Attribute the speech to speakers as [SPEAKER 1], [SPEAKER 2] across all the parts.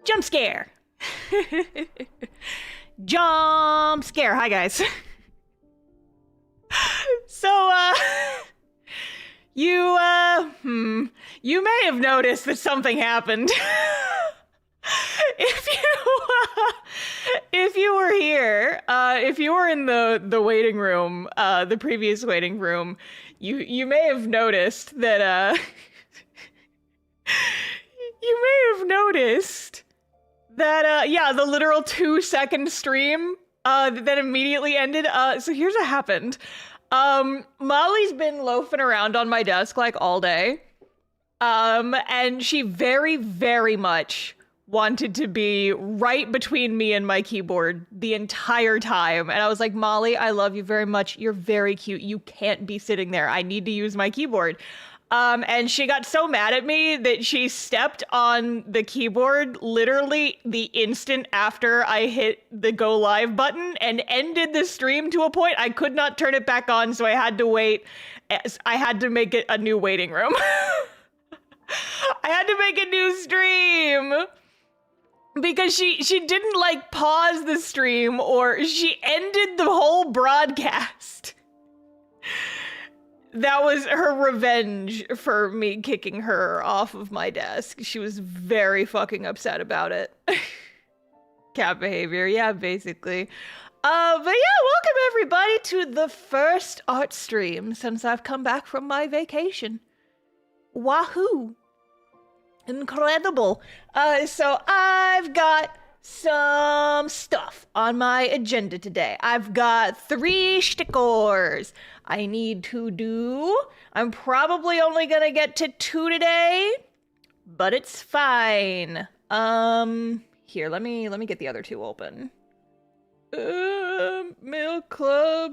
[SPEAKER 1] Jump scare. Jump scare. Hi, guys. So, you may have noticed that something happened. If you were here, if you were in the waiting room, the previous waiting room, you may have noticed that, you may have noticed that, yeah, the literal 2-second stream, that immediately ended. So here's what happened. Molly's been loafing around on my desk like all day. And she very, very much wanted to be right between me and my keyboard the entire time. And I was like, Molly, I love you very much. You're very cute. You can't be sitting there. I need to use my keyboard. And she got so mad at me that she stepped on the keyboard literally the instant after I hit the go live button and ended the stream to a point I could not turn it back on. So I had to wait. I had to make it a new waiting room. I had to make a new stream because she didn't like pause the stream, or she ended the whole broadcast. That was her revenge for me kicking her off of my desk. She was very fucking upset about it. Cat behavior, yeah, basically. But yeah, welcome everybody to the first art stream since I've come back from my vacation. Wahoo! Incredible. So I've got some stuff on my agenda today. I've got 3 stickers I need to do. I'm probably only gonna get to 2 today, but it's fine. Here, let me get the other 2 open. Milk Club.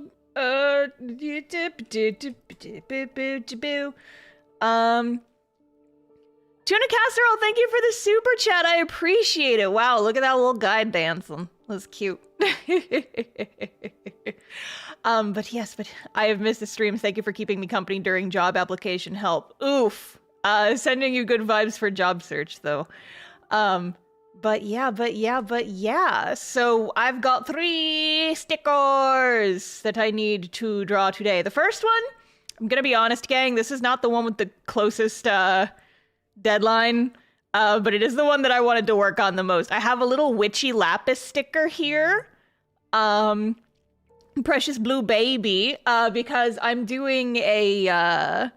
[SPEAKER 1] Tuna Casserole, thank you for the super chat. I appreciate it. Wow, look at that little guy dancing. That's cute. But yes, I have missed the streams. Thank you for keeping me company during job application help. Oof. Sending you good vibes for job search though. But yeah. So I've got 3 stickers that I need to draw today. The first one, I'm gonna be honest, gang, this is not the one with the closest, deadline, but it is the one that I wanted to work on the most. I have a little witchy Lapis sticker here, Precious Blue Baby, because I'm doing an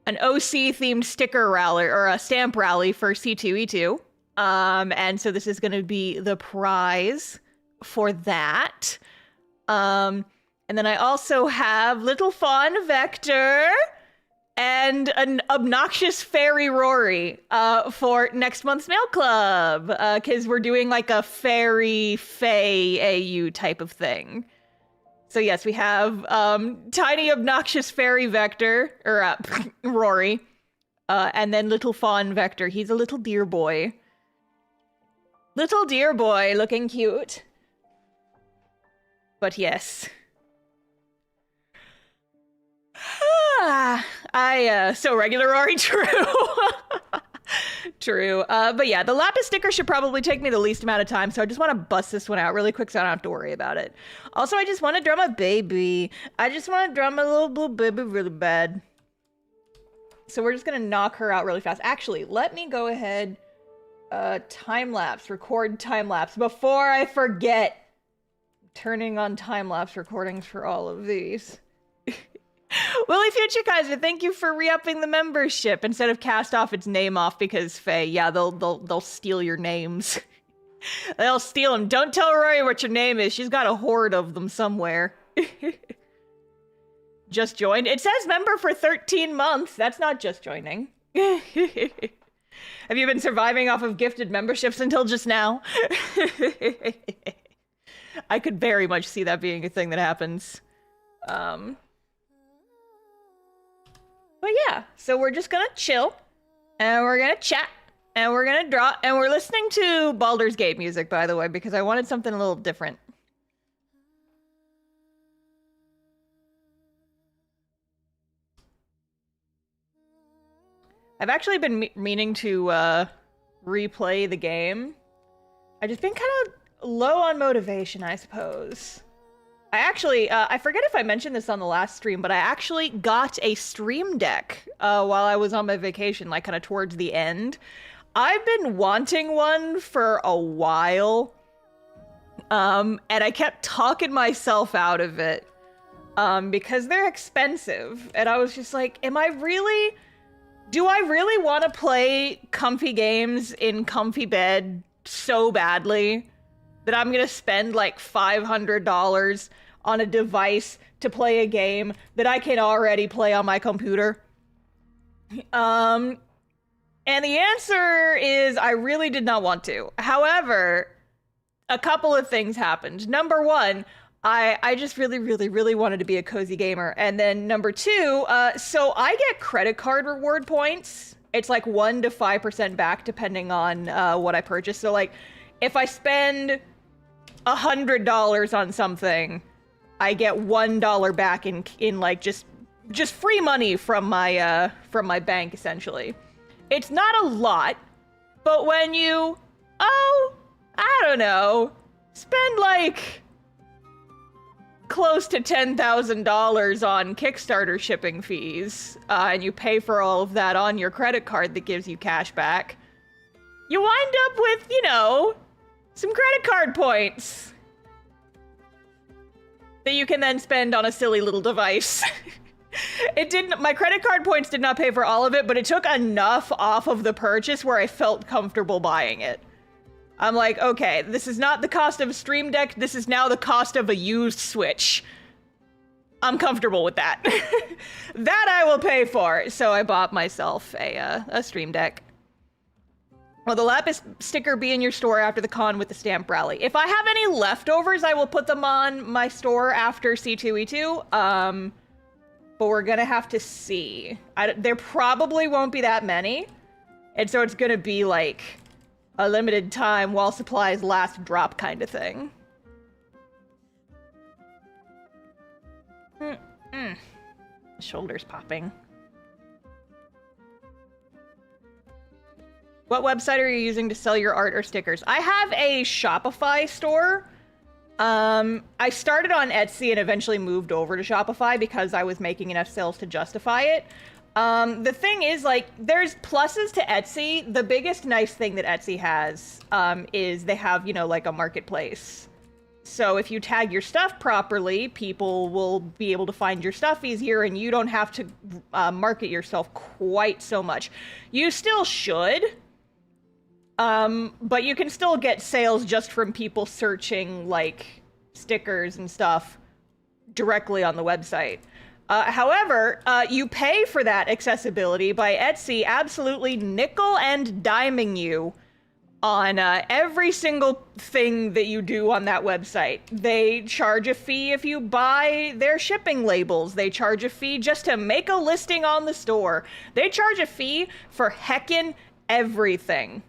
[SPEAKER 1] OC themed sticker rally, or a stamp rally for C2E2, and so this is going to be the prize for that. And then I also have Little Fawn Vector and an obnoxious fairy Rory for next month's mail club, because we're doing like a fairy fae AU type of thing. So yes, we have tiny obnoxious fairy Vector, or Rory, and then Little Fawn Vector. He's a little deer boy. Little deer boy looking cute. But yes. So regular Rory, true. True. But yeah, the Lapis sticker should probably take me the least amount of time, so I just want to bust this one out really quick so I don't have to worry about it. Also, I just want to draw my baby. I just want to draw my little blue baby really bad. So we're just going to knock her out really fast. Actually, let me go ahead, time-lapse, record time-lapse before I forget. Turning on time-lapse recordings for all of these. Willie Future Kaiser, thank you for re-upping the membership instead of cast off its name off because Faye, yeah, they'll steal your names. They'll steal them. Don't tell Rory what your name is. She's got a horde of them somewhere. Just joined. It says member for 13 months. That's not just joining. Have you been surviving off of gifted memberships until just now? I could very much see that being a thing that happens. But yeah, so we're just gonna chill, and we're gonna chat, and we're gonna draw, and we're listening to Baldur's Gate music, by the way, because I wanted something a little different. I've actually been meaning to replay the game I've just been kind of low on motivation, I suppose. I actually, I forget if I mentioned this on the last stream, but I actually got a stream deck while I was on my vacation, like kind of towards the end. I've been wanting one for a while, and I kept talking myself out of it because they're expensive. And I was just like, do I really want to play comfy games in comfy bed so badly that I'm gonna spend like $500 on a device to play a game that I can already play on my computer? And the answer is I really did not want to. However, a couple of things happened. Number one, I just really wanted to be a cozy gamer. And then number two, so I get credit card reward points. It's like 1 to 5% back depending on what I purchase. So like if I spend $100 on something, I get $1 back in like just free money from my bank, essentially. It's not a lot, but when you, I don't know, spend like close to $10,000 on Kickstarter shipping fees, and you pay for all of that on your credit card that gives you cash back, you wind up with, you know, some credit card points that you can then spend on a silly little device. My credit card points did not pay for all of it, but it took enough off of the purchase where I felt comfortable buying it. I'm like, okay, this is not the cost of a Stream Deck, this is now the cost of a used Switch. I'm comfortable with that. That I will pay for. So I bought myself a Stream Deck. Will the Lapis sticker be in your store after the con with the stamp rally? If I have any leftovers, I will put them on my store after C2E2. But we're gonna have to see. There probably won't be that many. And so it's gonna be like a limited time while supplies last drop kind of thing. Shoulders popping. What website are you using to sell your art or stickers? I have a Shopify store. I started on Etsy and eventually moved over to Shopify because I was making enough sales to justify it. The thing is, like, there's pluses to Etsy. The biggest nice thing that Etsy has is they have, you know, like a marketplace. So if you tag your stuff properly, people will be able to find your stuff easier and you don't have to market yourself quite so much. You still should. But you can still get sales just from people searching, like, stickers and stuff directly on the website. However, you pay for that accessibility by Etsy absolutely nickel and diming you on every single thing that you do on that website. They charge a fee if you buy their shipping labels. They charge a fee just to make a listing on the store. They charge a fee for heckin' everything.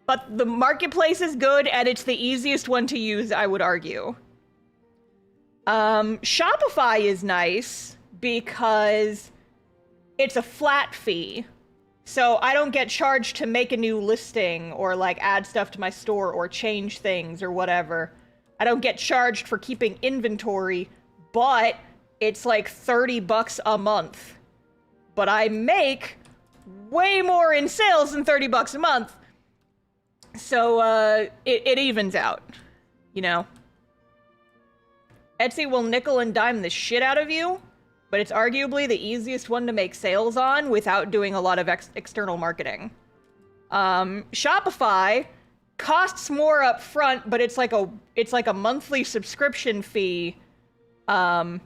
[SPEAKER 1] But the marketplace is good, and it's the easiest one to use, I would argue. Shopify is nice because it's a flat fee. So I don't get charged to make a new listing or like add stuff to my store or change things or whatever. I don't get charged for keeping inventory, but it's like $30 a month. But I make way more in sales than $30 a month. So it evens out, you know? Etsy will nickel and dime the shit out of you, but it's arguably the easiest one to make sales on without doing a lot of external marketing. Shopify costs more up front, but it's like a monthly subscription fee. And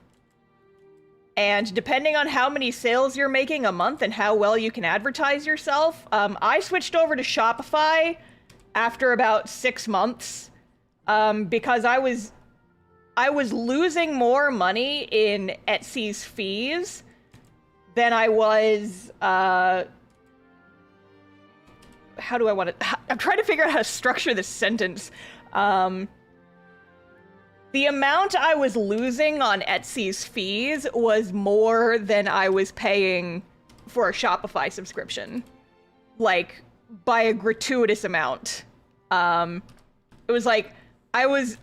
[SPEAKER 1] depending on how many sales you're making a month and how well you can advertise yourself, I switched over to Shopify after about 6 months, because I was losing more money in Etsy's fees than I was, I'm trying to figure out how to structure this sentence. The amount I was losing on Etsy's fees was more than I was paying for a Shopify subscription. Like, by a gratuitous amount. It was like, I was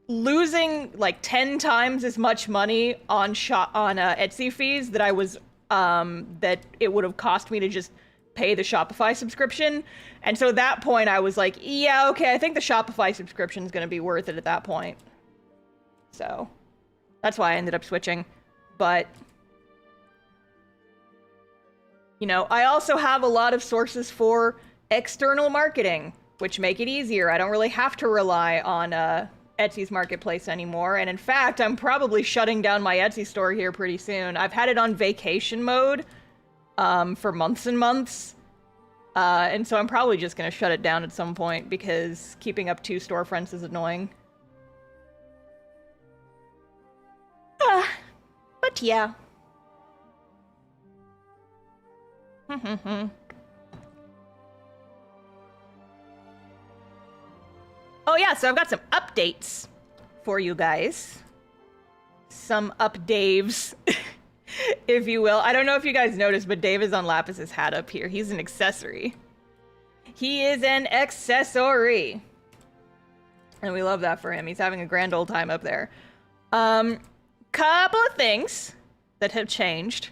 [SPEAKER 1] losing like 10 times as much money on Etsy fees that I was, that it would have cost me to just pay the Shopify subscription. And so at that point I was like, yeah, okay, I think the Shopify subscription is going to be worth it at that point. So that's why I ended up switching. But, you know, I also have a lot of sources for external marketing, which make it easier. I don't really have to rely on Etsy's marketplace anymore. And in fact, I'm probably shutting down my Etsy store here pretty soon. I've had it on vacation mode for months and months. And so I'm probably just going to shut it down at some point because keeping up 2 storefronts is annoying. But yeah. Oh yeah, so I've got some updates for you guys. Some updaves, if you will. I don't know if you guys noticed, but Dave is on Lapis's hat up here. He's an accessory. He is an accessory. And we love that for him. He's having a grand old time up there. Couple of things that have changed.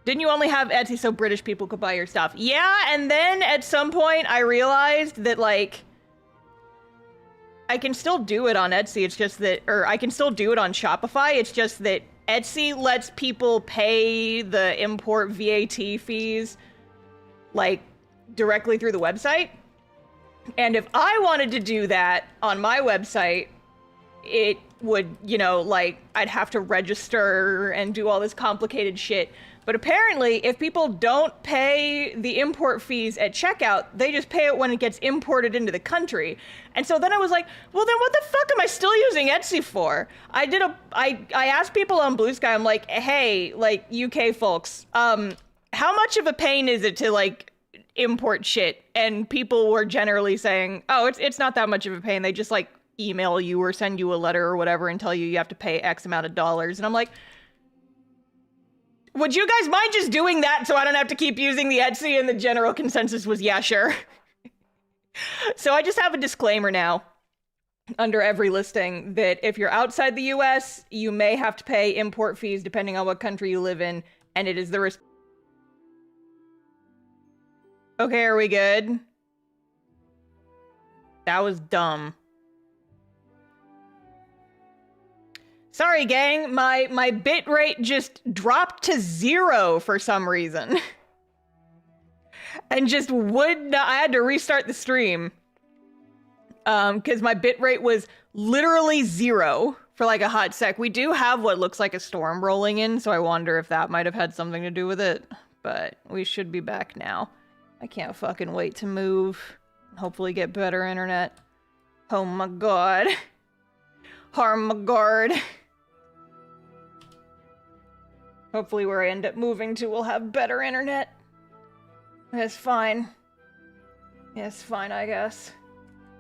[SPEAKER 1] Didn't you only have Etsy so British people could buy your stuff? Yeah, and then at some point I realized that, like, I can still do it on Etsy, it's just that, or I can still do it on Shopify, it's just that Etsy lets people pay the import VAT fees, like, directly through the website. And if I wanted to do that on my website, it would, you know, like, I'd have to register and do all this complicated shit. But apparently, if people don't pay the import fees at checkout, they just pay it when it gets imported into the country. And so then I was like, well, then what the fuck am I still using Etsy for? I asked people on Blue Sky, I'm like, hey, like, UK folks, how much of a pain is it to, like, import shit? And people were generally saying, oh, it's not that much of a pain. They just, like, email you or send you a letter or whatever and tell you you have to pay X amount of dollars. And I'm like, would you guys mind just doing that so I don't have to keep using the Etsy? And the general consensus was, yeah, sure. So I just have a disclaimer now under every listing that if you're outside the US, you may have to pay import fees depending on what country you live in. And it is the Okay, are we good? That was dumb. Sorry, gang, my bit rate just dropped to 0 for some reason. And just would not, I had to restart the stream. Because my bit rate was literally 0 for like a hot sec. We do have what looks like a storm rolling in, so I wonder if that might have had something to do with it. But we should be back now. I can't fucking wait to move. Hopefully get better internet. Oh my god. Oh my god. Hopefully where I end up moving to will have better internet. It's fine. It's fine, I guess.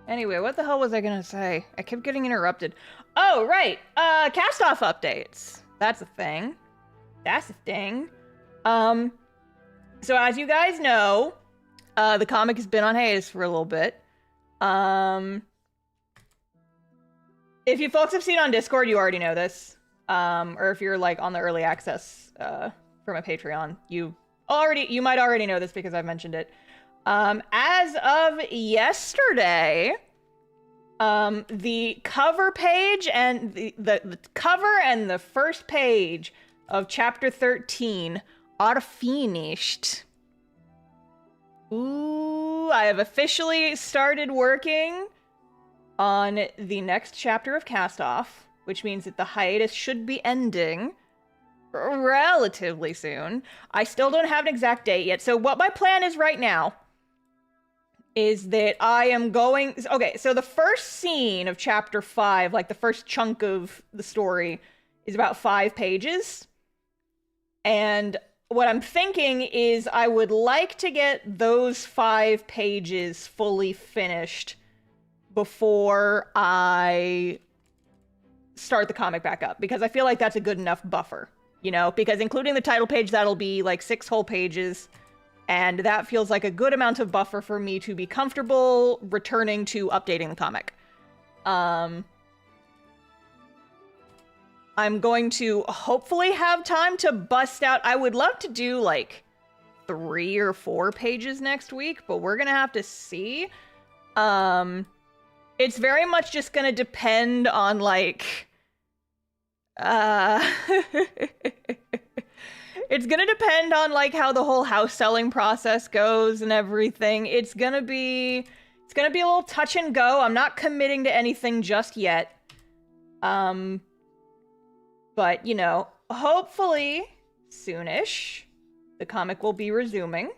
[SPEAKER 1] Anyway, what the hell was I gonna say? I kept getting interrupted. Oh, right! Cast-off updates. That's a thing. That's a thing. So as you guys know, the comic has been on hiatus for a little bit. If you folks have seen on Discord, you already know this. Or if you're like on the early access for my Patreon, you might already know this because I've mentioned it. As of yesterday, the cover page and the cover and the first page of chapter 13 are finished. Ooh, I have officially started working on the next chapter of Cast Off, which means that the hiatus should be ending relatively soon. I still don't have an exact date yet. So what my plan is right now is that I am going... Okay, so the first scene of chapter 5, like the first chunk of the story, is about 5 pages. And what I'm thinking is I would like to get those 5 pages fully finished before I start the comic back up, because I feel like that's a good enough buffer, you know, because including the title page, that'll be like 6 whole pages, And that feels like a good amount of buffer for me to be comfortable returning to updating the comic. I'm going to hopefully have time to bust out. I would love to do like 3 or 4 pages next week, but we're gonna have to see. It's very much just gonna depend on like it's gonna depend on like how the whole house selling process goes and everything. It's gonna be a little touch and go. I'm not committing to anything just yet. But, you know, hopefully soonish, the comic will be resuming.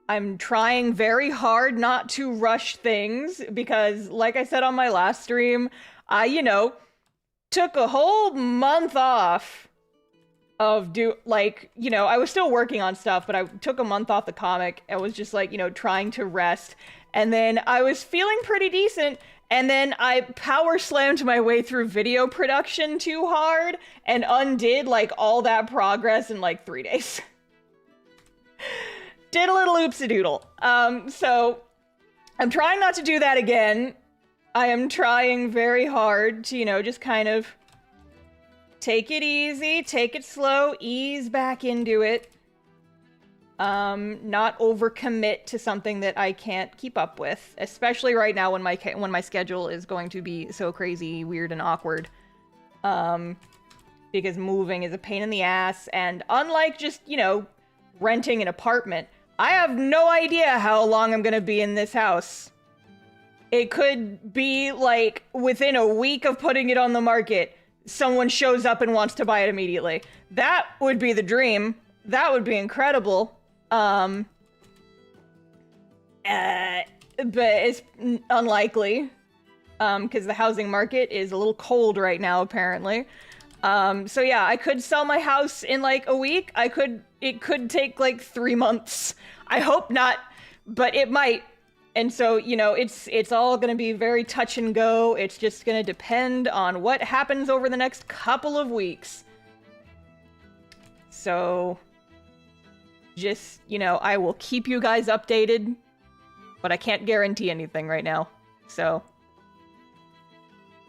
[SPEAKER 1] I'm trying very hard not to rush things because, like I said on my last stream, I, you know, took a whole month off of I was still working on stuff, but I took a month off the comic. I was just like, you know, trying to rest. And then I was feeling pretty decent. And then I power slammed my way through video production too hard and undid like all that progress in like 3 days. Did a little oopsie-doodle. So I'm trying not to do that again. I am trying very hard to, you know, just kind of take it easy, take it slow, ease back into it. Not overcommit to something that I can't keep up with, especially right now when my schedule is going to be so crazy, weird, and awkward. Because moving is a pain in the ass, and unlike just, you know, renting an apartment, I have no idea how long I'm gonna be in this house. It could be like within a week of putting it on the market, someone shows up and wants to buy it immediately. That would be the dream. That would be incredible. But it's unlikely. Because the housing market is a little cold right now, apparently. So yeah, I could sell my house in like a week. It could take like 3 months. I hope not, but it might. And so, you know, it's all gonna be very touch and go. It's just gonna depend on what happens over the next couple of weeks. So, just, you know, I will keep you guys updated, but I can't guarantee anything right now. So,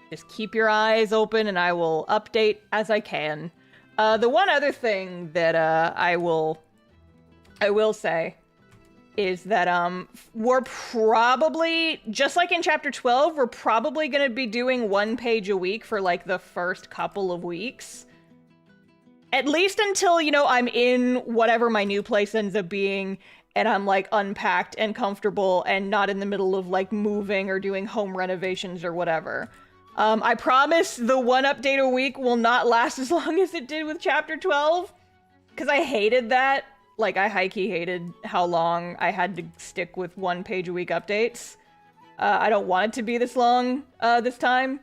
[SPEAKER 1] just keep your eyes open and I will update as I can. The one other thing that I will say is that we're probably, just like in chapter 12, we're probably going to be doing 1 page a week for like the first couple of weeks. At least until, you know, I'm in whatever my new place ends up being and I'm like unpacked and comfortable and not in the middle of like moving or doing home renovations or whatever. I promise the 1 update a week will not last as long as it did with chapter 12, because I hated that. Like, I high-key hated how long I had to stick with 1 page a week updates. I don't want it to be this long this time.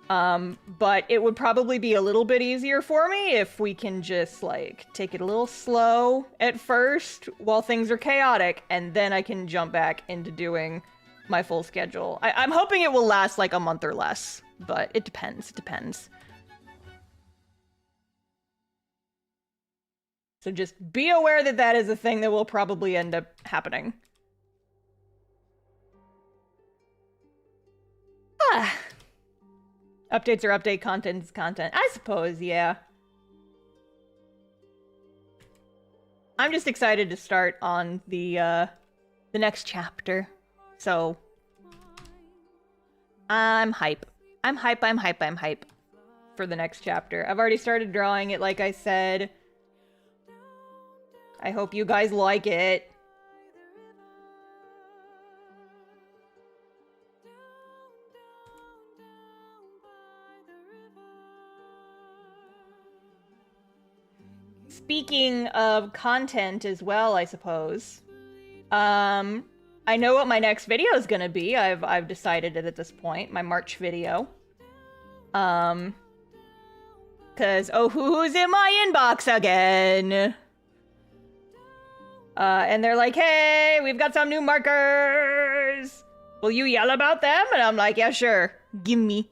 [SPEAKER 1] But it would probably be a little bit easier for me if we can just, like, take it a little slow at first while things are chaotic, and then I can jump back into doing my full schedule. I'm hoping it will last, like, a month or less, but it depends. It depends. So just be aware that that is a thing that will probably end up happening. Ah. Updates are update, content is content. I suppose, yeah. I'm just excited to start on the next chapter. So I'm hype. I'm hype for the next chapter. I've already started drawing it, like I said. I hope you guys like it. Speaking of content as well, I suppose. I know what my next video is gonna be. I've decided it at this point. My March video. Cause oh, who's in my inbox again? And they're like, hey, we've got some new markers. Will you yell about them? And I'm like, yeah, sure. Give me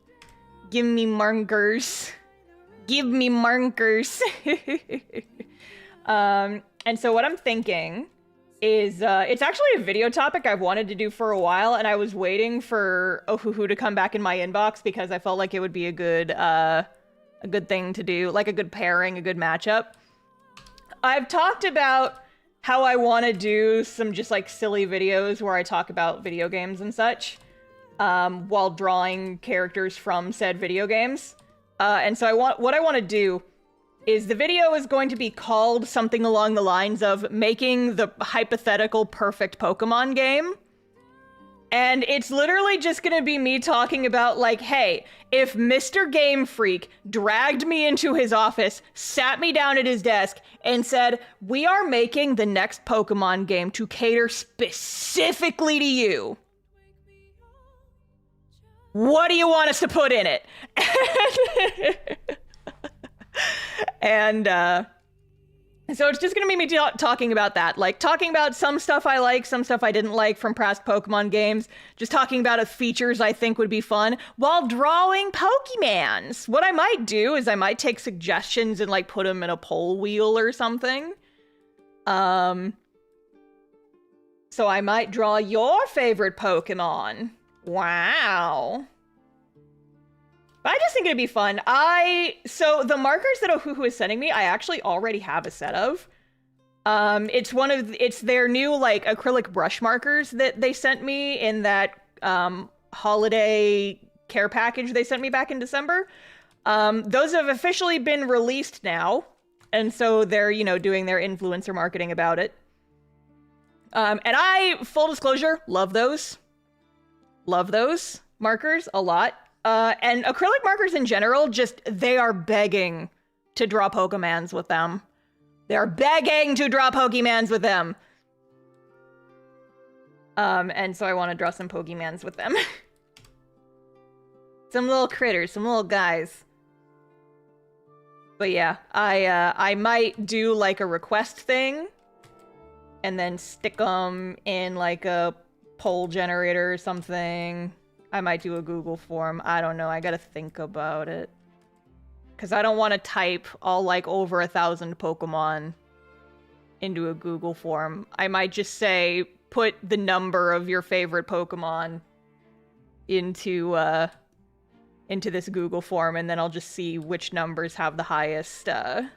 [SPEAKER 1] markers. Give me markers. And so what I'm thinking is, it's actually a video topic I've wanted to do for a while, and I was waiting for Ohuhu to come back in my inbox because I felt like it would be a good thing to do, like a good pairing, a good matchup. I've talked about how I want to do some just like silly videos where I talk about video games and such, while drawing characters from said video games. And so what I want to do is the video is going to be called something along the lines of making the hypothetical perfect Pokemon game. And it's literally just gonna be me talking about like, hey, if Mr. Game Freak dragged me into his office, sat me down at his desk, and said, we are making the next Pokemon game to cater specifically to you. What do you want us to put in it? And so it's just gonna be me talking about that, like talking about some stuff I like, some stuff I didn't like from past Pokemon games, just talking about features I think would be fun while drawing Pokemons. What I might do is I might take suggestions and like put them in a poll wheel or something. So I might draw your favorite Pokemon. Wow. I just think it'd be fun. So the markers that Ohuhu is sending me, I actually already have a set of. It's their new like acrylic brush markers that they sent me in that holiday care package they sent me back in December. Those have officially been released now, and so they're, you know, doing their influencer marketing about it. And I, full disclosure, love those markers a lot. And acrylic markers in general, they are begging to draw Pokemons with them. They're begging to draw Pokemons with them. And so I want to draw some Pokemons with them. Some little critters, some little guys. But yeah, I might do like a request thing and then stick them in like a poll generator or something. I might do a Google form. I don't know. I gotta think about it. Because I don't want to type all like over 1,000 Pokemon into a Google form. I might just say, put the number of your favorite Pokemon into this Google form, and then I'll just see which numbers have the highest, the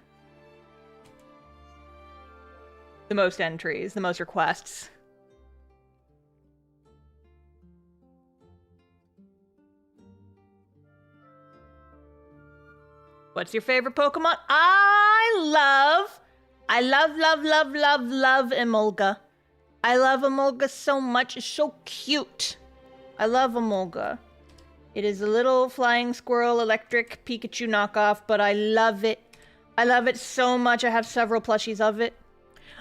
[SPEAKER 1] most entries, the most requests. What's your favorite Pokemon? I love Emolga. I love Emolga so much. It's so cute. I love Emolga. It is a little flying squirrel electric Pikachu knockoff, but I love it. I love it so much. I have several plushies of it.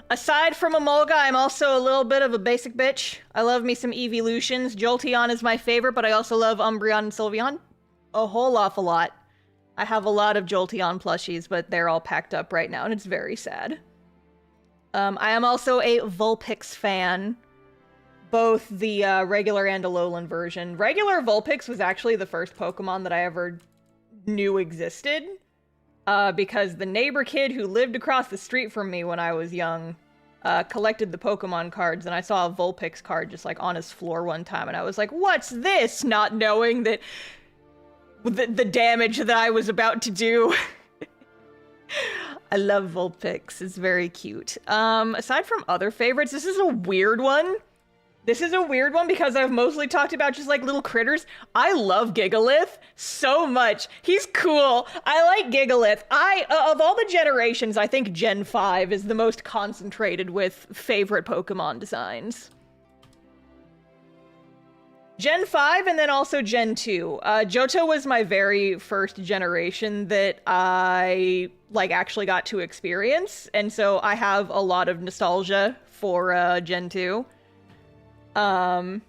[SPEAKER 1] Aside from Emolga, I'm also a little bit of a basic bitch. I love me some evolutions. Jolteon is my favorite, but I also love Umbreon and Sylveon a whole awful lot. I have a lot of Jolteon plushies, but they're all packed up right now, and it's very sad. I am also a Vulpix fan, both the regular and Alolan version. Regular Vulpix was actually the first Pokemon that I ever knew existed, because the neighbor kid who lived across the street from me when I was young collected the Pokemon cards, and I saw a Vulpix card just like on his floor one time, and I was like, what's this? Not knowing that the damage that I was about to do. I love Vulpix. It's very cute. Aside from other favorites, this is a weird one. This is a weird one because I've mostly talked about just like little critters. I love Gigalith so much. He's cool. I like Gigalith. Of all the generations, I think Gen 5 is the most concentrated with favorite Pokemon designs. Gen 5 and then also Gen 2. Johto was my very first generation that I like actually got to experience, and so I have a lot of nostalgia for Gen 2. But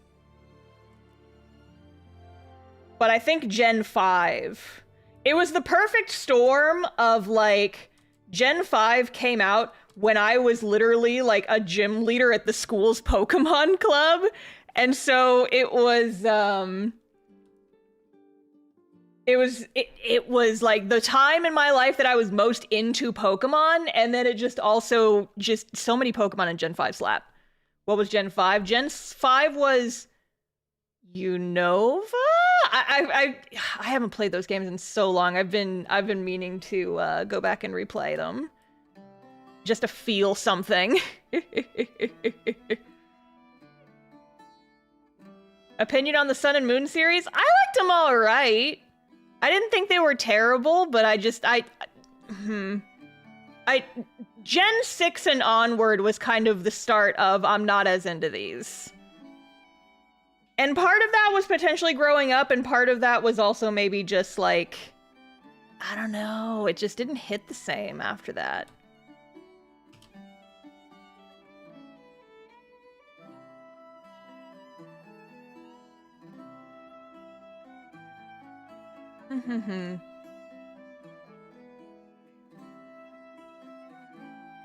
[SPEAKER 1] I think Gen 5, it was the perfect storm of like, Gen 5 came out when I was literally like a gym leader at the school's Pokemon club. And so it was, it was like the time in my life that I was most into Pokemon, and then it just also just so many Pokemon in Gen 5 slap. What was Gen 5? Gen 5 was Unova? I haven't played those games in so long. I've been meaning to go back and replay them. Just to feel something. Opinion on the Sun and Moon series? I liked them all right. I didn't think they were terrible, but Gen 6 and onward was kind of the start of I'm not as into these. And part of that was potentially growing up, and part of that was also maybe just like, I don't know, it just didn't hit the same after that.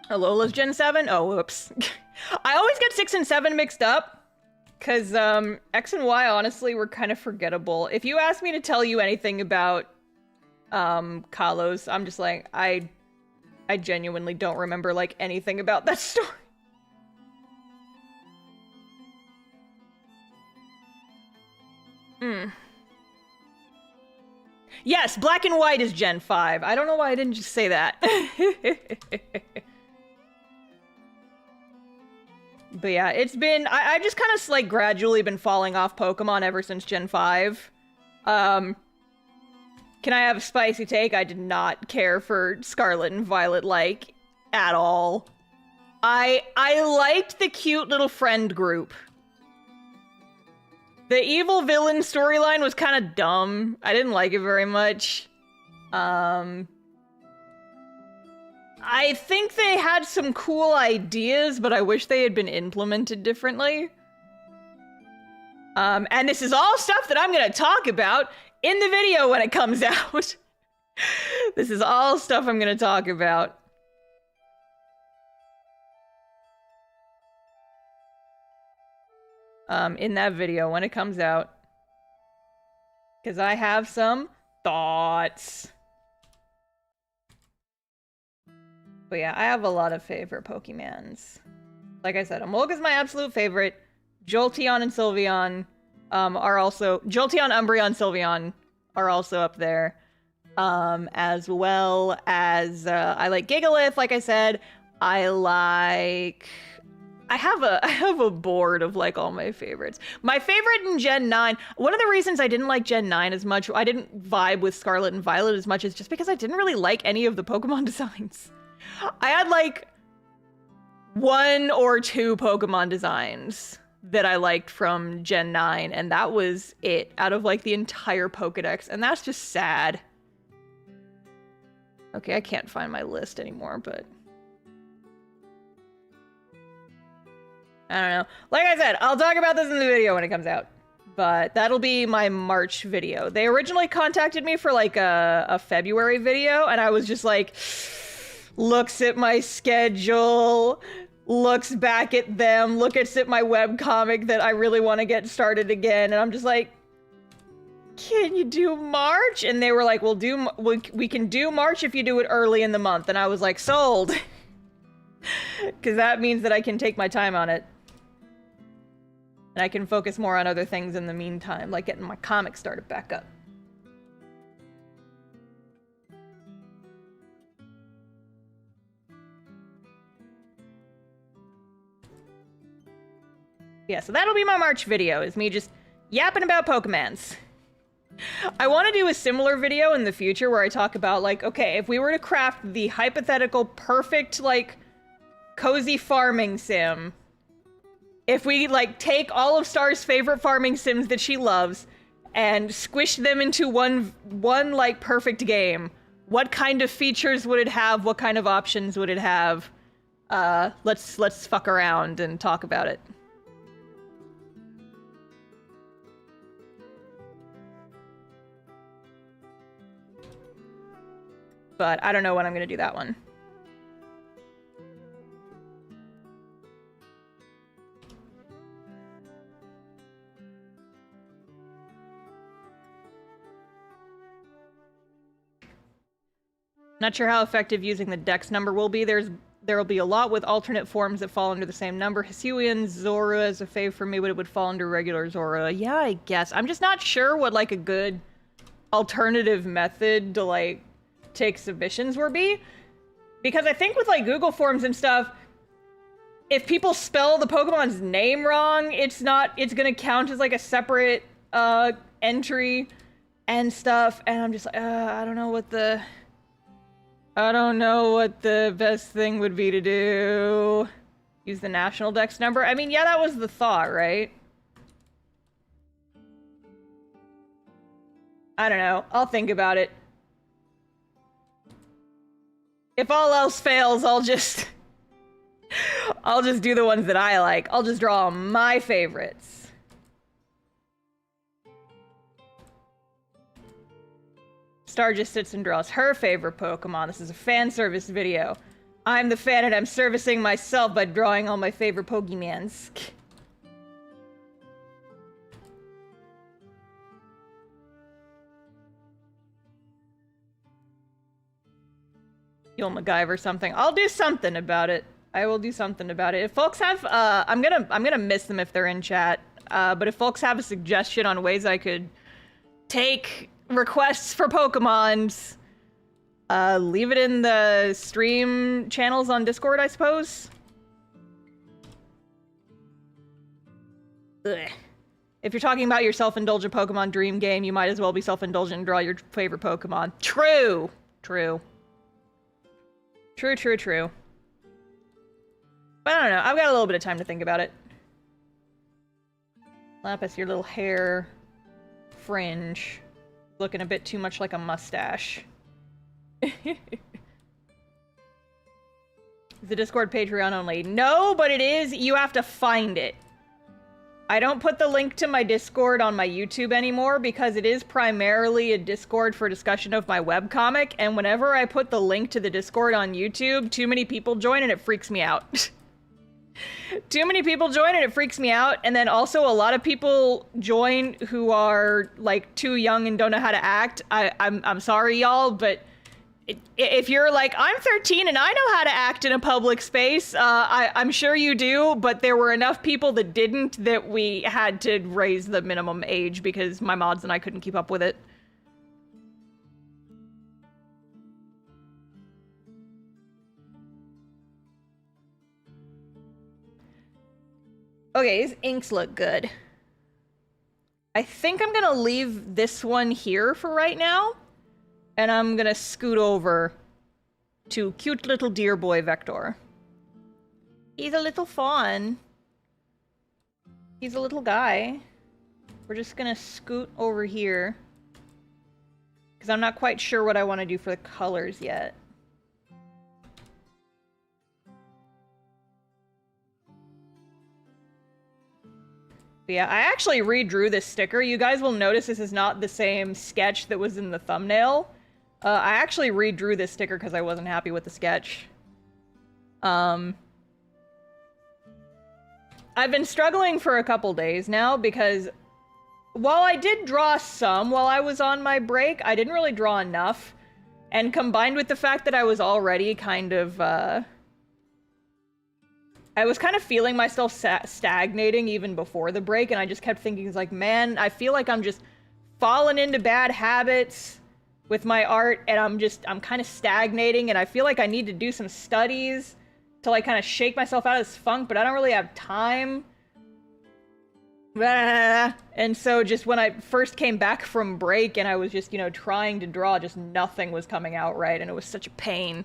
[SPEAKER 1] Alola's Gen 7? Oh, whoops. I always get 6 and 7 mixed up, because X and Y honestly were kind of forgettable. If you ask me to tell you anything about Kalos, I'm just like, I genuinely don't remember like anything about that story. Yes, Black and White is Gen 5. I don't know why I didn't just say that. But yeah, it's been... I just kind of, like, gradually been falling off Pokemon ever since Gen 5. Can I have a spicy take? I did not care for Scarlet and Violet, like, at all. I liked the cute little friend group. The evil villain storyline was kind of dumb. I didn't like it very much. I think they had some cool ideas, but I wish they had been implemented differently. And this is all stuff that I'm gonna talk about in the video when it comes out. This is all stuff I'm gonna talk about. In that video when it comes out. Because I have some thoughts. But yeah, I have a lot of favorite Pokemons. Like I said, Emolga's my absolute favorite. Jolteon and Sylveon are also... Jolteon, Umbreon, Sylveon are also up there. As well as... I like Gigalith, like I said. I have a board of like all my favorites. My favorite in Gen 9, one of the reasons I didn't like Gen 9 as much, I didn't vibe with Scarlet and Violet as much, is just because I didn't really like any of the Pokemon designs. I had like 1 or 2 Pokemon designs that I liked from Gen 9, and that was it out of like the entire Pokedex, and that's just sad. Okay, I can't find my list anymore, but... I don't know. Like I said, I'll talk about this in the video when it comes out. But that'll be my March video. They originally contacted me for like a February video, and I was just like, looks at my schedule, looks back at them, looks at my webcomic that I really want to get started again, and I'm just like, can you do March? And they were like, we can do March if you do it early in the month. And I was like, sold. Because that means that I can take my time on it. And I can focus more on other things in the meantime, like getting my comic started back up. Yeah, so that'll be my March video, is me just yapping about Pokemons. I want to do a similar video in the future where I talk about, like, okay, if we were to craft the hypothetical perfect, like, cozy farming sim, if we, like, take all of Star's favorite farming sims that she loves and squish them into one like, perfect game, what kind of features would it have? What kind of options would it have? Let's fuck around and talk about it. But I don't know when I'm gonna do that one. Not sure how effective using the dex number will be. There will be a lot with alternate forms that fall under the same number. Hisuian Zora is a fave for me, but it would fall under regular Zora. Yeah, I guess. I'm just not sure what, like, a good alternative method to, like, take submissions would be. Because I think with, like, Google Forms and stuff, if people spell the Pokemon's name wrong, it's gonna count as, like, a separate, entry and stuff. And I'm just like, I don't know what the best thing would be to do. Use the national dex number? I mean, yeah, that was the thought, right? I don't know. I'll think about it. If all else fails, I'll just do the ones that I like. I'll just draw my favorites. Star just sits and draws her favorite Pokemon. This is a fan service video. I'm the fan and I'm servicing myself by drawing all my favorite Pokemons. You'll MacGyver something. I'll do something about it. I will do something about it. If folks have, I'm gonna miss them if they're in chat. But if folks have a suggestion on ways I could take requests for Pokemons, leave it in the stream channels on Discord, I suppose. Ugh. If you're talking about your self-indulgent Pokemon dream game, you might as well be self-indulgent and draw your favorite Pokemon. True! True. True, true, true. But I don't know, I've got a little bit of time to think about it. Lapis, your little hair fringe. Looking a bit too much like a mustache. Is the Discord Patreon only? No, but it is. You have to find it. I don't put the link to my Discord on my YouTube anymore because it is primarily a Discord for discussion of my webcomic, and whenever I put the link to the Discord on YouTube, too many people join and it freaks me out. Too many people join and it freaks me out, and then also a lot of people join who are like too young and don't know how to act. I'm sorry, y'all, but if you're like, I'm 13 and I know how to act in a public space, I'm sure you do, but there were enough people that didn't that we had to raise the minimum age because my mods and I couldn't keep up with it. Okay, these inks look good. I think I'm gonna leave this one here for right now. And I'm gonna scoot over to cute little deer boy Vector. He's a little fawn. He's a little guy. We're just gonna scoot over here. Because I'm not quite sure what I want to do for the colors yet. Yeah, I actually redrew this sticker. You guys will notice this is not the same sketch that was in the thumbnail. I actually redrew this sticker because I wasn't happy with the sketch. I've been struggling for a couple days now because while I did draw some while I was on my break, I didn't really draw enough. And combined with the fact that I was already kind of, I was kind of feeling myself stagnating even before the break, and I just kept thinking, like, man, I feel like I'm just falling into bad habits with my art, and I'm kind of stagnating, and I feel like I need to do some studies to, like, kind of shake myself out of this funk, but I don't really have time. And so just when I first came back from break and I was just, you know, trying to draw, just nothing was coming out right, and it was such a pain.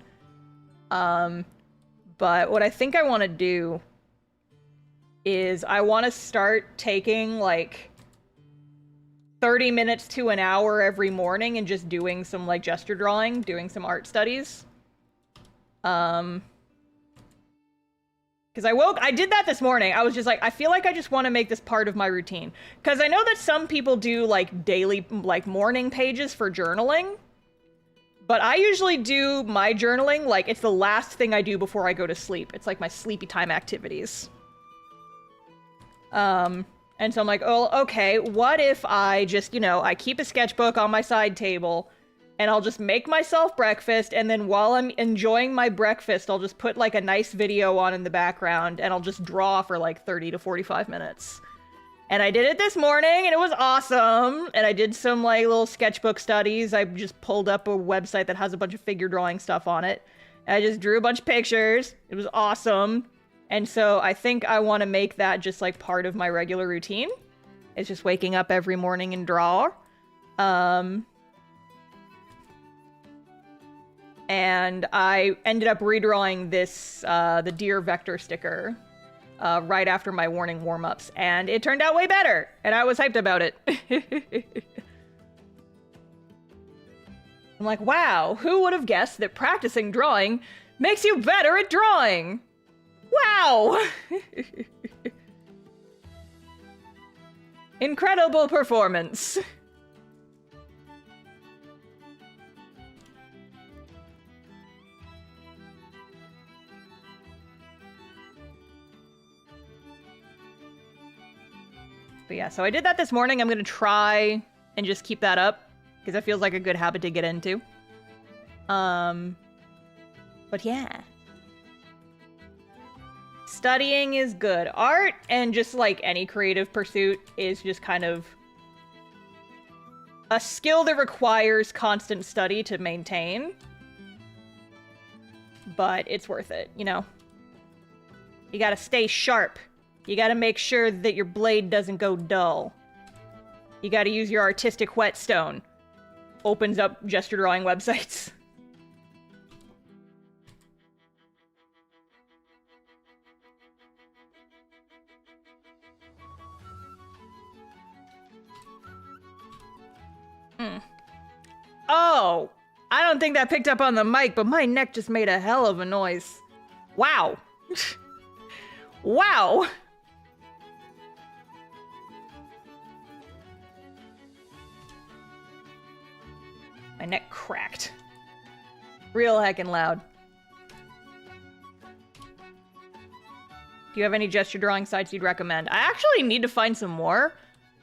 [SPEAKER 1] But what I think I want to do is I want to start taking, like, 30 minutes to an hour every morning and just doing some, like, gesture drawing, doing some art studies. Because I did that this morning. I was just like, I feel like I just want to make this part of my routine. Because I know that some people do, like, daily, like, morning pages for journaling. But I usually do my journaling, like, it's the last thing I do before I go to sleep. It's like my sleepy time activities. And so I'm like, oh, okay, what if I just, you know, I keep a sketchbook on my side table, and I'll just make myself breakfast, and then while I'm enjoying my breakfast, I'll just put like a nice video on in the background, and I'll just draw for like 30 to 45 minutes. And I did it this morning, and it was awesome. And I did some like little sketchbook studies. I just pulled up a website that has a bunch of figure drawing stuff on it. And I just drew a bunch of pictures. It was awesome. And so I think I want to make that just like part of my regular routine. It's just waking up every morning and draw. And I ended up redrawing this, the deer vector sticker, right after my warning warm-ups, and it turned out way better, and I was hyped about it. I'm like, wow, who would have guessed that practicing drawing makes you better at drawing? Wow! Incredible performance. But yeah, so I did that this morning. I'm gonna try and just keep that up, because it feels like a good habit to get into. But yeah. Studying is good. Art, and just like any creative pursuit, is just kind of a skill that requires constant study to maintain. But it's worth it, you know? You gotta stay sharp. You gotta make sure that your blade doesn't go dull. You gotta use your artistic whetstone. Opens up gesture drawing websites. Oh! I don't think that picked up on the mic, but my neck just made a hell of a noise. Wow. Wow! My neck cracked. Real heckin' loud. Do you have any gesture drawing sites you'd recommend? I actually need to find some more.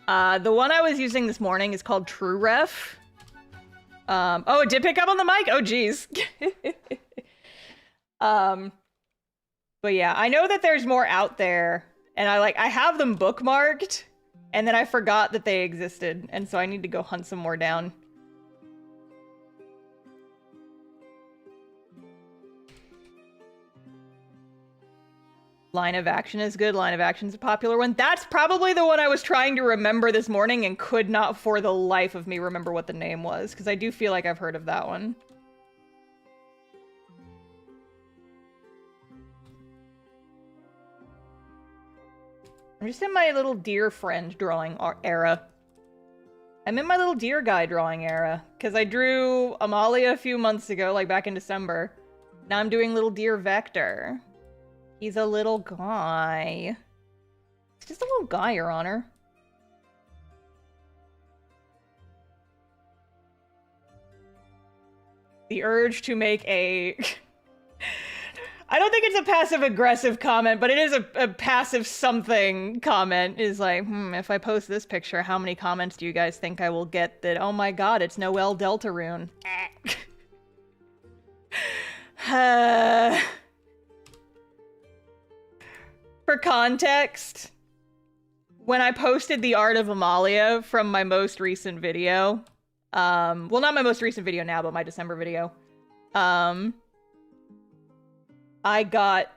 [SPEAKER 1] The one I was using this morning is called TrueRef. Oh, it did pick up on the mic? Oh, geez. But yeah, I know that there's more out there, and I have them bookmarked, and then I forgot that they existed, and so I need to go hunt some more down. Line of Action is good. Line of Action's a popular one. That's probably the one I was trying to remember this morning and could not for the life of me remember what the name was, because I do feel like I've heard of that one. I'm just in my little deer friend drawing era. I'm in my little deer guy drawing era, because I drew Amalia a few months ago, like back in December. Now I'm doing little deer Vector. He's a little guy. He's just a little guy, Your Honor. The urge to make a... I don't think it's a passive-aggressive comment, but it is a passive something comment. Is like, if I post this picture, how many comments do you guys think I will get that, oh my god, it's Noel Deltarune? For context, when I posted the art of Amalia from my most recent video, well, not my most recent video now, but my December video, I got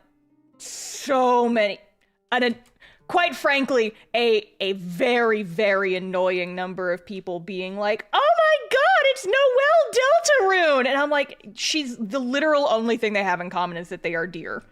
[SPEAKER 1] so many, and quite frankly, a very, very annoying number of people being like, oh my god, it's Noel Deltarune! And I'm like, she's the literal only thing they have in common is that they are deer.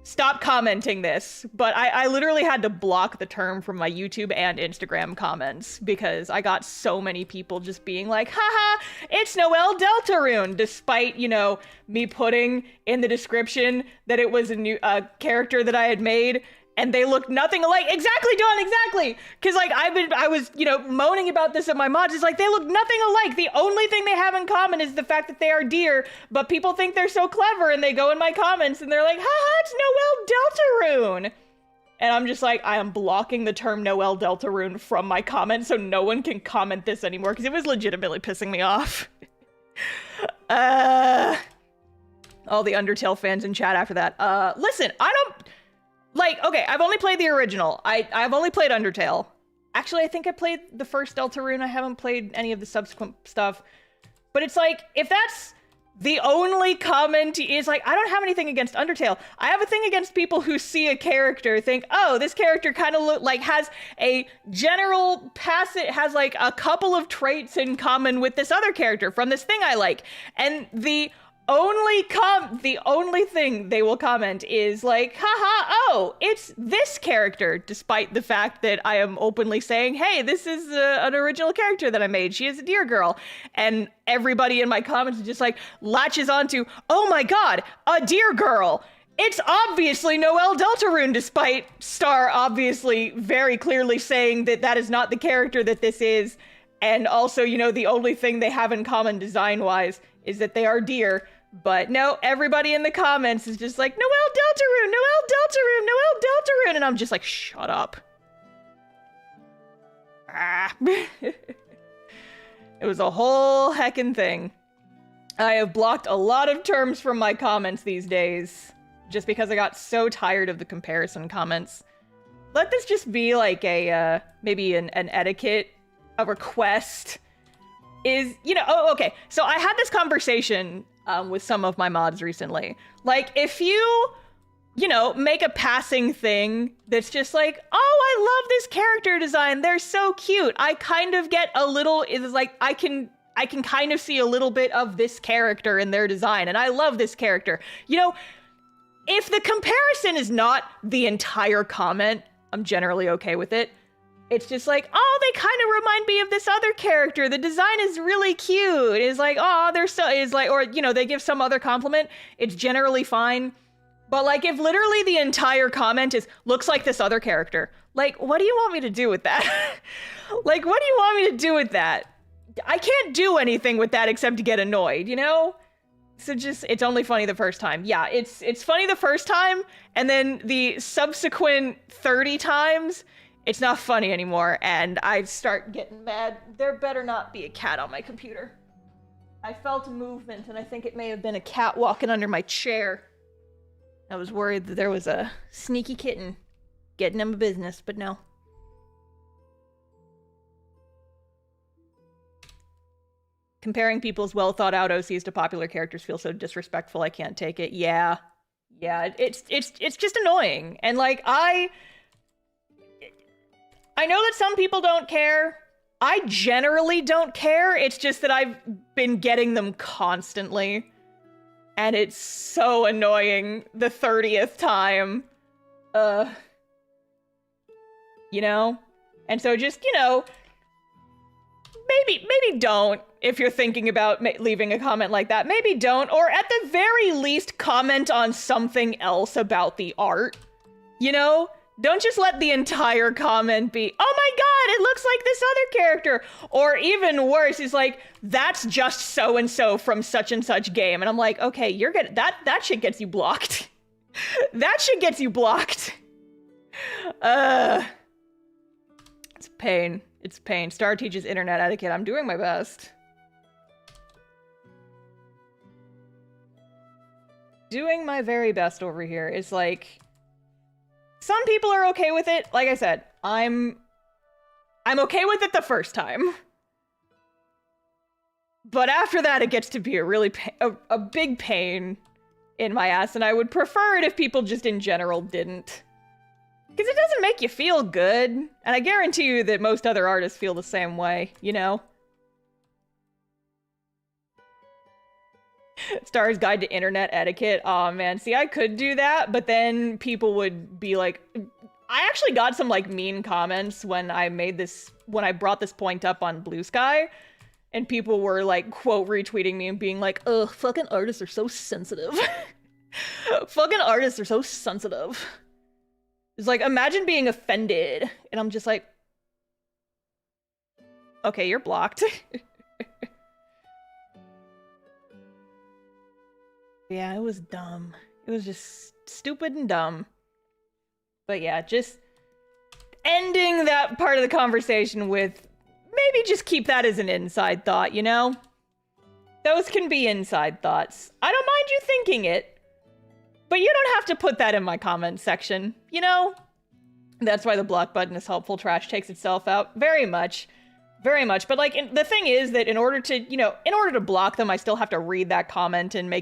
[SPEAKER 1] Stop commenting this, but I literally had to block the term from my YouTube and Instagram comments because I got so many people just being like, haha, it's Noel Deltarune, despite, you know, me putting in the description that it was a new character that I had made, and they looked nothing alike. Exactly, Dawn, exactly! Because, like, I was, you know, moaning about this at my mods. It's like, they look nothing alike. The only thing they have in common is the fact that they are deer, but people think they're so clever, and they go in my comments, and they're like, haha, it's Noel Deltarune! And I'm just like, I am blocking the term Noel Deltarune from my comments so no one can comment this anymore because it was legitimately pissing me off. All the Undertale fans in chat after that. Listen, I don't... Like, okay, I've only played the original. I've only played Undertale. Actually, I think I played the first Deltarune. I haven't played any of the subsequent stuff. But it's like, if that's the only comment is like, I don't have anything against Undertale. I have a thing against people who see a character, think, oh, this character kind of like has a general has like a couple of traits in common with this other character from this thing I like. And the only thing they will comment is like, haha, oh, it's this character, despite the fact that I am openly saying, hey, this is an original character that I made. She is a deer girl. And everybody in my comments just like latches onto, oh my god, a deer girl. It's obviously Noel Deltarune, despite Star obviously very clearly saying that that is not the character that this is. And also, you know, the only thing they have in common design-wise is that they are deer. But no, everybody in the comments is just like, Noel Deltarune, Noel Deltarune, Noel Deltarune. And I'm just like, shut up. Ah. It was a whole heckin' thing. I have blocked a lot of terms from my comments these days, just because I got so tired of the comparison comments. Let this just be like a, maybe an etiquette, a request. Is, you know, oh, okay. So I had this conversation with some of my mods recently. Like, if you know, make a passing thing that's just like, oh, I love this character design. They're so cute. I kind of get a little, it's like, I can kind of see a little bit of this character in their design, and I love this character. You know, if the comparison is not the entire comment, I'm generally okay with it. It's just like, oh, they kind of remind me of this other character. The design is really cute. It's like, oh, they're so, it's like, or, you know, they give some other compliment. It's generally fine. But like, if literally the entire comment is, looks like this other character, like, what do you want me to do with that? Like, what do you want me to do with that? I can't do anything with that except to get annoyed, you know? So just, it's only funny the first time. Yeah, it's funny the first time, and then the subsequent 30 times, it's not funny anymore, and I start getting mad. There better not be a cat on my computer. I felt movement, and I think it may have been a cat walking under my chair. I was worried that there was a sneaky kitten getting him a business, but no. Comparing people's well-thought-out OCs to popular characters feels so disrespectful, I can't take it. Yeah. Yeah, it's just annoying. And like, I know that some people don't care. I generally don't care. It's just that I've been getting them constantly. And it's so annoying the 30th time. You know? And so just, you know, maybe don't, if you're thinking about leaving a comment like that. Maybe don't, or at the very least comment on something else about the art. You know? Don't just let the entire comment be, oh my god, it looks like this other character. Or even worse, is like, that's just so-and-so from such and such game. And I'm like, okay, you're good. That shit gets you blocked. That shit gets you blocked. It's pain. It's pain. Star teaches internet etiquette. I'm doing my best. Doing my very best over here. It's like, some people are okay with it. Like I said, I'm okay with it the first time. But after that, it gets to be a really a big pain in my ass, and I would prefer it if people just in general didn't. Because it doesn't make you feel good, and I guarantee you that most other artists feel the same way, you know? Star's Guide to Internet Etiquette. Aw, man. See, I could do that, but then people would be like... I actually got some, like, mean comments when I brought this point up on Blue Sky, and people were, like, quote retweeting me and being like, ugh, fucking artists are so sensitive. Fucking artists are so sensitive. It's like, imagine being offended. And I'm just like... Okay, you're blocked. Yeah, it was dumb. It was just stupid and dumb. But yeah, just ending that part of the conversation with maybe just keep that as an inside thought, you know? Those can be inside thoughts. I don't mind you thinking it, but you don't have to put that in my comment section, you know? That's why the block button is helpful. Trash takes itself out. Very much. Very much. But like, the thing is that in order to block them, I still have to read that comment and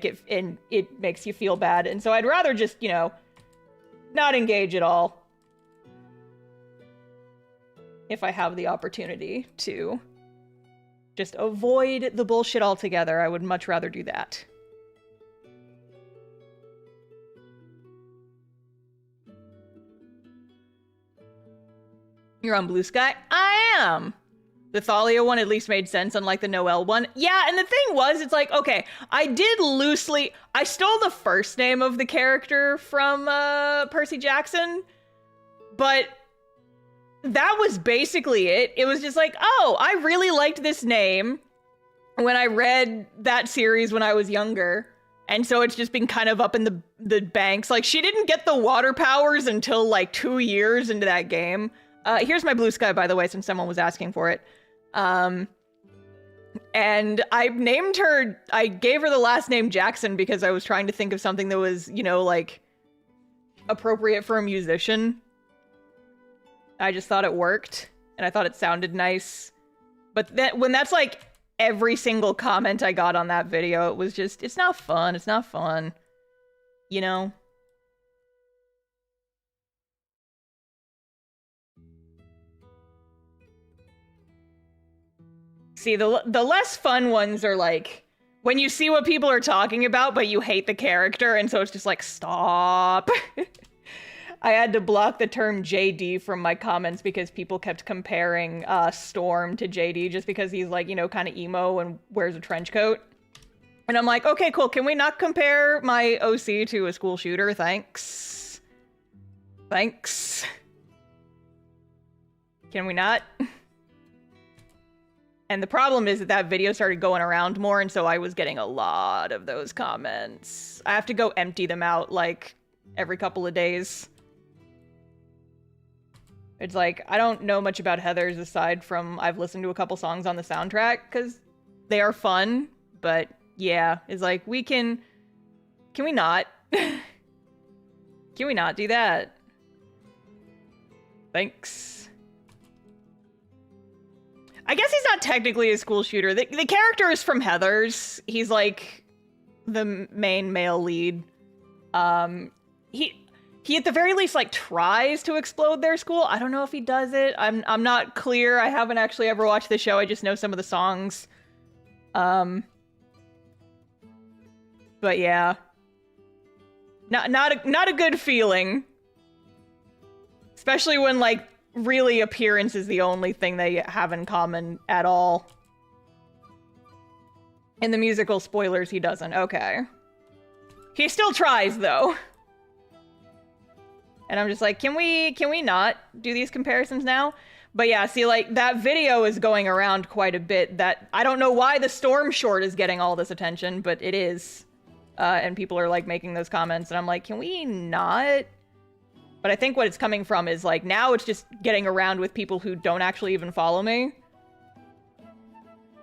[SPEAKER 1] it makes you feel bad. And so I'd rather just, you know, not engage at all. If I have the opportunity to just avoid the bullshit altogether, I would much rather do that. You're on Blue Sky? I am! The Thalia one at least made sense, unlike the Noelle one. Yeah, and the thing was, it's like, okay, I stole the first name of the character from Percy Jackson, but that was basically it. It was just like, oh, I really liked this name when I read that series when I was younger. And so it's just been kind of up in the banks. Like, she didn't get the water powers until like 2 years into that game. Here's my Blue Sky, by the way, since someone was asking for it. And I gave her the last name Jackson because I was trying to think of something that was, you know, like, appropriate for a musician. I just thought it worked, and I thought it sounded nice. But when that's like every single comment I got on that video, it was just, it's not fun, it's not fun. You know? See, the less fun ones are like, when you see what people are talking about, but you hate the character, and so it's just like, stop. I had to block the term JD from my comments because people kept comparing Storm to JD just because he's like, you know, kind of emo and wears a trench coat. And I'm like, okay, cool. Can we not compare my OC to a school shooter? Thanks. Thanks. Can we not? And the problem is that video started going around more, and so I was getting a lot of those comments. I have to go empty them out, like, every couple of days. It's like, I don't know much about Heathers aside from I've listened to a couple songs on the soundtrack, because they are fun, but yeah, it's like, can we not? Can we not do that? Thanks. I guess he's not technically a school shooter. The character is from Heathers. He's like the main male lead. He at the very least like tries to explode their school. I don't know if he does it. I'm not clear. I haven't actually ever watched the show. I just know some of the songs. But yeah. Not a good feeling. Especially when like really appearance is the only thing they have in common at all. In the musical spoilers, he doesn't. Okay. He still tries, though. And I'm just like, can we not do these comparisons now? But yeah, see, like, that video is going around quite a bit. That I don't know why the Storm short is getting all this attention, but it is. And people are, like, making those comments, and I'm like, can we not? But I think what it's coming from is, like, now it's just getting around with people who don't actually even follow me.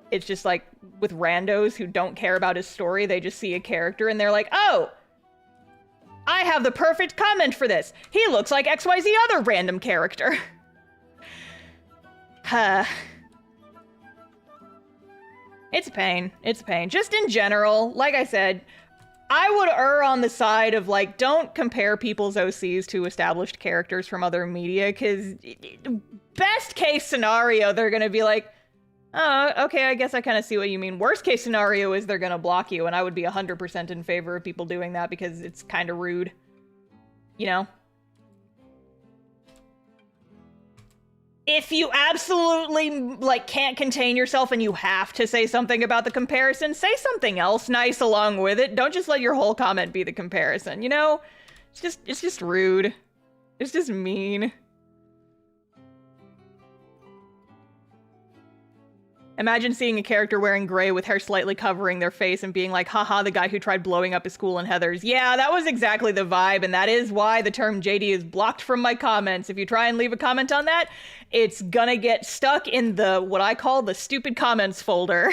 [SPEAKER 1] It's just, like, with randos who don't care about his story, they just see a character and they're like, oh! I have the perfect comment for this! He looks like XYZ other random character! It's a pain. It's a pain. Just in general, like I said, I would err on the side of, like, don't compare people's OCs to established characters from other media, because best case scenario, they're gonna be like, oh, okay, I guess I kind of see what you mean. Worst case scenario is they're gonna block you, and I would be 100% in favor of people doing that because it's kind of rude. You know? If you absolutely, like, can't contain yourself and you have to say something about the comparison, say something else nice along with it. Don't just let your whole comment be the comparison, you know? It's just rude. It's just mean. Imagine seeing a character wearing gray with hair slightly covering their face and being like, haha, the guy who tried blowing up his school in Heathers. Yeah, that was exactly the vibe, and that is why the term JD is blocked from my comments. If you try and leave a comment on that, it's gonna get stuck in the, what I call the stupid comments folder.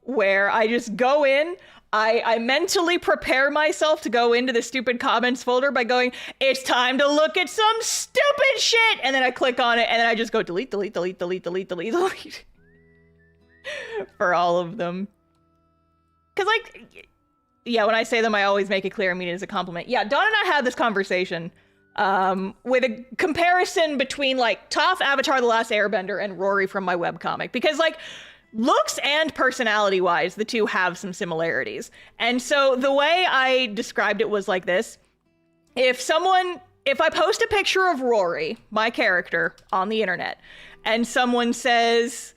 [SPEAKER 1] Where I just go in, I mentally prepare myself to go into the stupid comments folder by going, it's time to look at some stupid shit! And then I click on it, and then I just go delete, delete, delete, delete, delete, delete, delete. For all of them. Because, like, yeah, when I say them, I always make it clear I mean it as a compliment. Yeah, Dawn and I had this conversation with a comparison between, like, Toph, Avatar: The Last Airbender, and Rory from my webcomic. Because, like, looks and personality-wise, the two have some similarities. And so the way I described it was like this. If I post a picture of Rory, my character, on the internet, and someone says,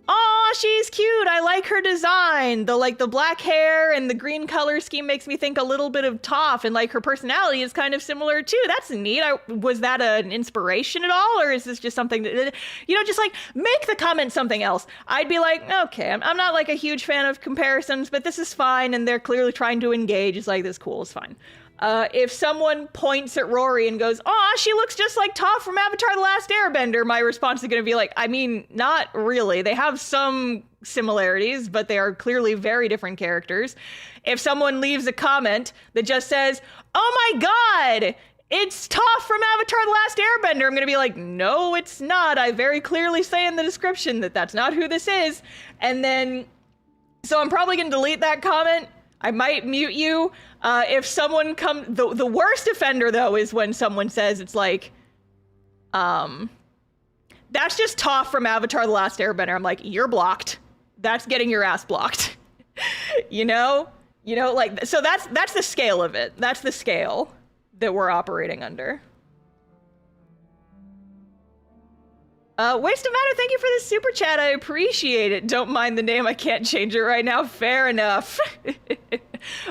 [SPEAKER 1] aw, she's cute, I like her design. The black hair and the green color scheme makes me think a little bit of Toph, and like her personality is kind of similar too. That's neat. Was that an inspiration at all? Or is this just something that, just like make the comment something else? I'd be like, okay, I'm not like a huge fan of comparisons, but this is fine. And they're clearly trying to engage. It's like, this cool, it's fine. If someone points at Rory and goes, aw, she looks just like Toph from Avatar: The Last Airbender, my response is going to be like, I mean, not really. They have some similarities, but they are clearly very different characters. If someone leaves a comment that just says, oh my god, it's Toph from Avatar: The Last Airbender, I'm going to be like, no, it's not. I very clearly say in the description that that's not who this is. And then, so I'm probably going to delete that comment. I might mute you. If someone the worst offender though is when someone says it's like, that's just Toph from Avatar: The Last Airbender. I'm like, you're blocked. That's getting your ass blocked. Like, so that's the scale of it. That's the scale that we're operating under. Waste of Matter, thank you for the super chat. I appreciate it. Don't mind the name. I can't change it right now. Fair enough.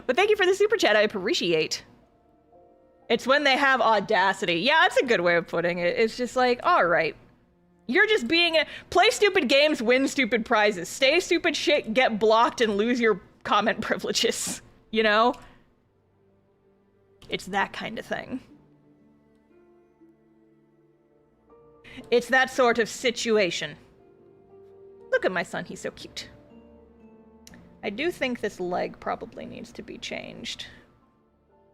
[SPEAKER 1] But thank you for the super chat. I appreciate. It's when they have audacity. Yeah, that's a good way of putting it. It's just like, all right. You're just play stupid games, win stupid prizes. Stay stupid shit, get blocked, and lose your comment privileges. It's that kind of thing. It's that sort of situation. Look at my son, he's so cute. I do think this leg probably needs to be changed.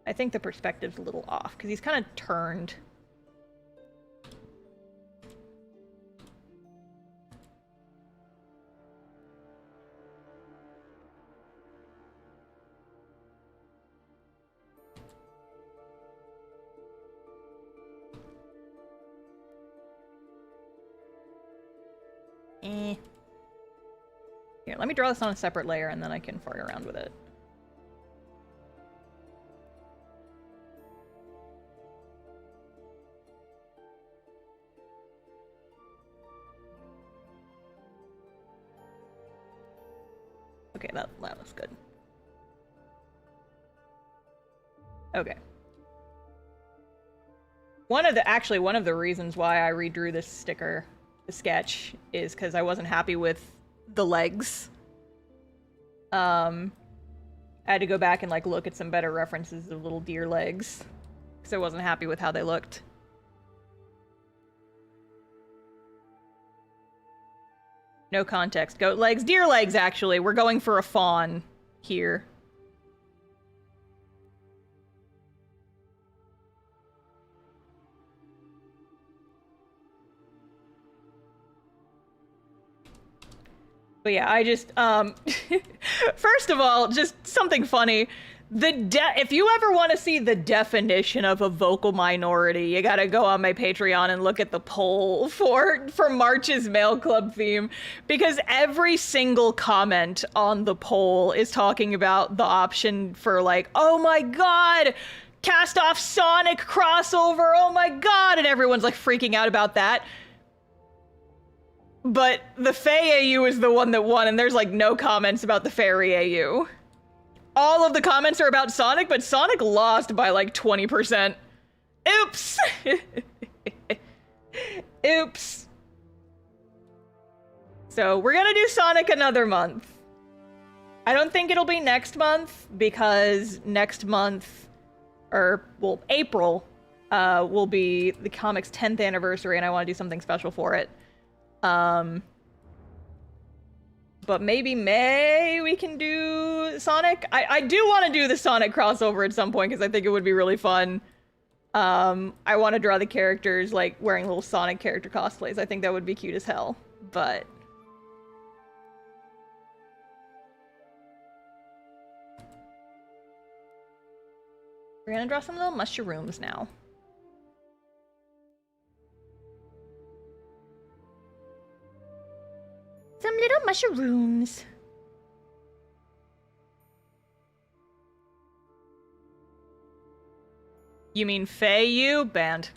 [SPEAKER 1] I think the perspective's a little off, because he's kind of turned. Here, let me draw this on a separate layer and then I can fart around with it. Okay, that looks good. Okay. One of the reasons why I redrew this sticker, the sketch, is because I wasn't happy with the legs. I had to go back and like look at some better references of little deer legs, because I wasn't happy with how they looked. No context. Goat legs, deer legs, actually. We're going for a fawn here. But yeah, I just, first of all, just something funny. If you ever want to see the definition of a vocal minority, you gotta go on my Patreon and look at the poll for March's Mail Club theme, because every single comment on the poll is talking about the option for like, oh my god, cast off Sonic crossover, oh my god, and everyone's like freaking out about that. But the Fae AU is the one that won, and there's like no comments about the Fairy AU. All of the comments are about Sonic, but Sonic lost by like 20%. Oops! Oops. So we're gonna do Sonic another month. I don't think it'll be next month because next month, or well, April, will be the comic's 10th anniversary, and I want to do something special for it. But maybe May we can do Sonic. I do want to do the Sonic crossover at some point because I think it would be really fun. I want to draw the characters like wearing little Sonic character cosplays. I think that would be cute as hell. But we're gonna draw some little mushrooms now. Some little mushrooms. You mean Faye you? Banned.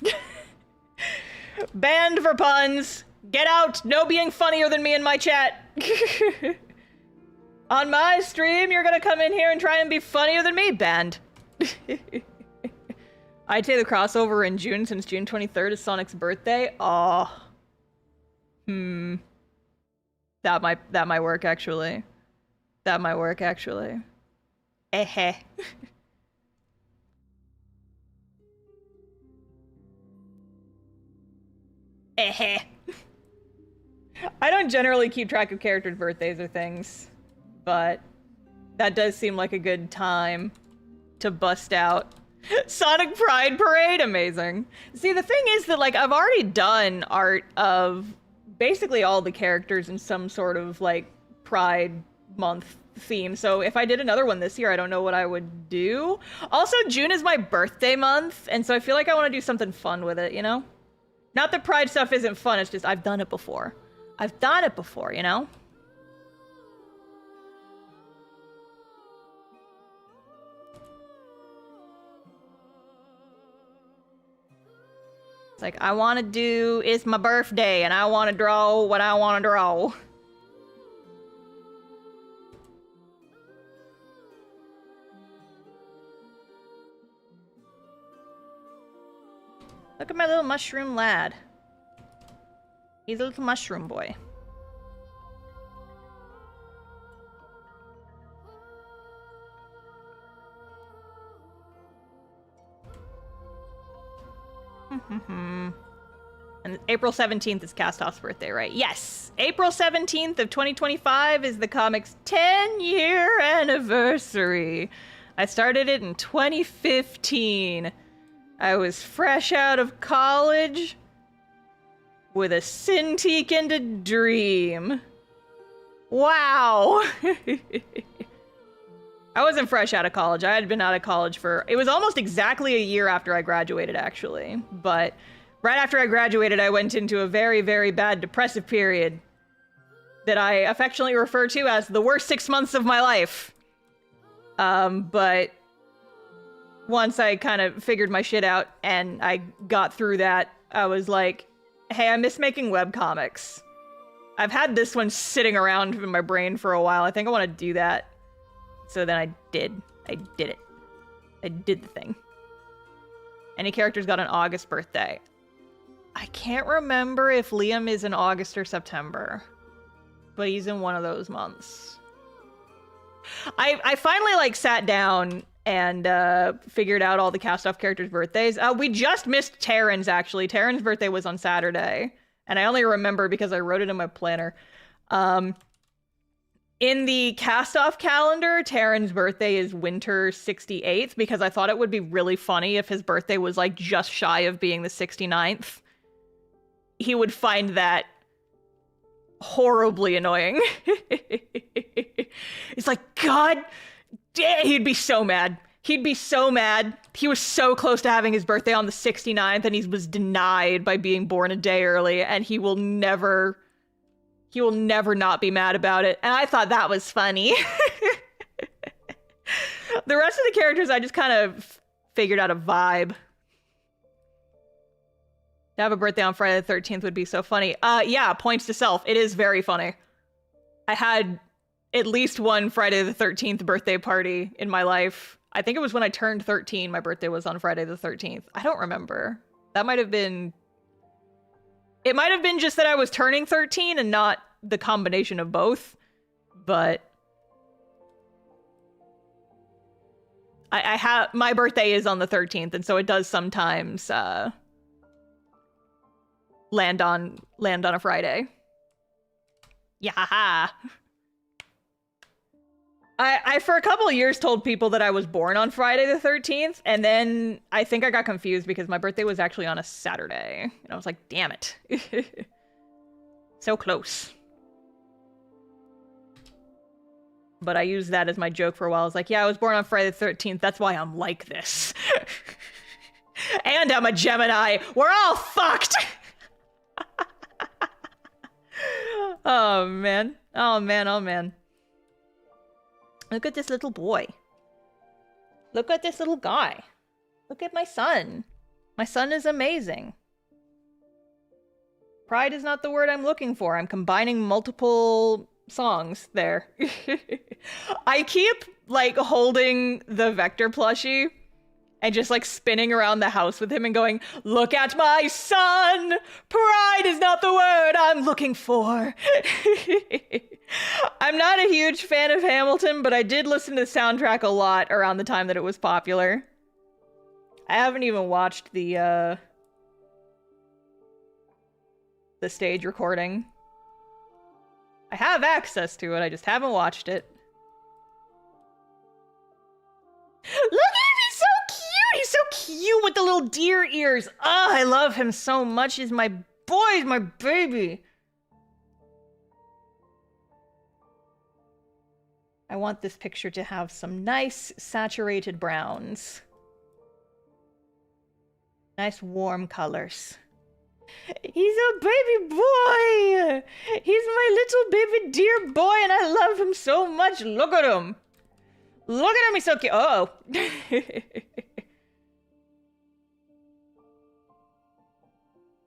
[SPEAKER 1] Banned for puns. Get out. No being funnier than me in my chat. On my stream, you're gonna come in here and try and be funnier than me? Banned. I'd say the crossover in June since June 23rd is Sonic's birthday. Oh. That might work actually. That might work actually. Eh. Eh. I don't generally keep track of characters' birthdays or things, but that does seem like a good time to bust out. Sonic Pride Parade, amazing. See, the thing is that like I've already done art of basically all the characters in some sort of like Pride Month theme. So if I did another one this year, I don't know what I would do. Also, June is my birthday month, and so I feel like I want to do something fun with it, you know? Not that Pride stuff isn't fun, it's just I've done it before. I've done it before, you know? It's like, I want to do, it's my birthday, and I want to draw what I want to draw. Look at my little mushroom lad. He's a little mushroom boy. And April 17th is Castoff's birthday, right? Yes! April 17th of 2025 is the comic's 10-year anniversary. I started it in 2015. I was fresh out of college with a Cintiq and a dream. Wow! I wasn't fresh out of college. I had been out of college for... It was almost exactly a year after I graduated, actually. But right after I graduated, I went into a very, very bad depressive period that I affectionately refer to as the worst 6 months of my life. But once I kind of figured my shit out and I got through that, I was like, hey, I miss making webcomics. I've had this one sitting around in my brain for a while. I think I want to do that. So then I did. I did it. I did the thing. Any character's got an August birthday. I can't remember if Liam is in August or September, but he's in one of those months. I finally like sat down and figured out all the cast-off characters' birthdays. We just missed Taryn's, actually. Taryn's birthday was on Saturday, and I only remember because I wrote it in my planner. In the cast-off calendar, Taryn's birthday is winter 68th, because I thought it would be really funny if his birthday was, like, just shy of being the 69th. He would find that horribly annoying. It's like, God damn, he'd be so mad. He'd be so mad. He was so close to having his birthday on the 69th, and he was denied by being born a day early, and he will never not be mad about it. And I thought that was funny. The rest of the characters, I just kind of figured out a vibe. To have a birthday on Friday the 13th would be so funny. Yeah, points to self. It is very funny. I had at least one Friday the 13th birthday party in my life. I think it was when I turned 13. My birthday was on Friday the 13th. I don't remember. That might have been... It might have been just that I was turning 13 and not the combination of both, but I have, my birthday is on the 13th, and so it does sometimes land on a Friday. Yeah. I for a couple of years told people that I was born on Friday the 13th, and then I think I got confused because my birthday was actually on a Saturday. And I was like, damn it. So close. But I used that as my joke for a while. I was like, yeah, I was born on Friday the 13th. That's why I'm like this. And I'm a Gemini. We're all fucked. Oh, man. Oh, man. Oh, man. Look at this little boy. Look at this little guy. Look at my son. My son is amazing. Pride is not the word I'm looking for. I'm combining multiple songs there. I keep, like, holding the Vector plushie and just, like, spinning around the house with him and going, look at my son! Pride is not the word I'm looking for. I'm not a huge fan of Hamilton, but I did listen to the soundtrack a lot around the time that it was popular. I haven't even watched the stage recording. I have access to it, I just haven't watched it. Look at him, he's so cute! He's so cute with the little deer ears. Oh, I love him so much. He's my boy, he's my baby. I want this picture to have some nice saturated browns. Nice warm colors. He's a baby boy! He's my little baby dear boy and I love him so much. Look at him! Look at him, he's so cute. Oh. I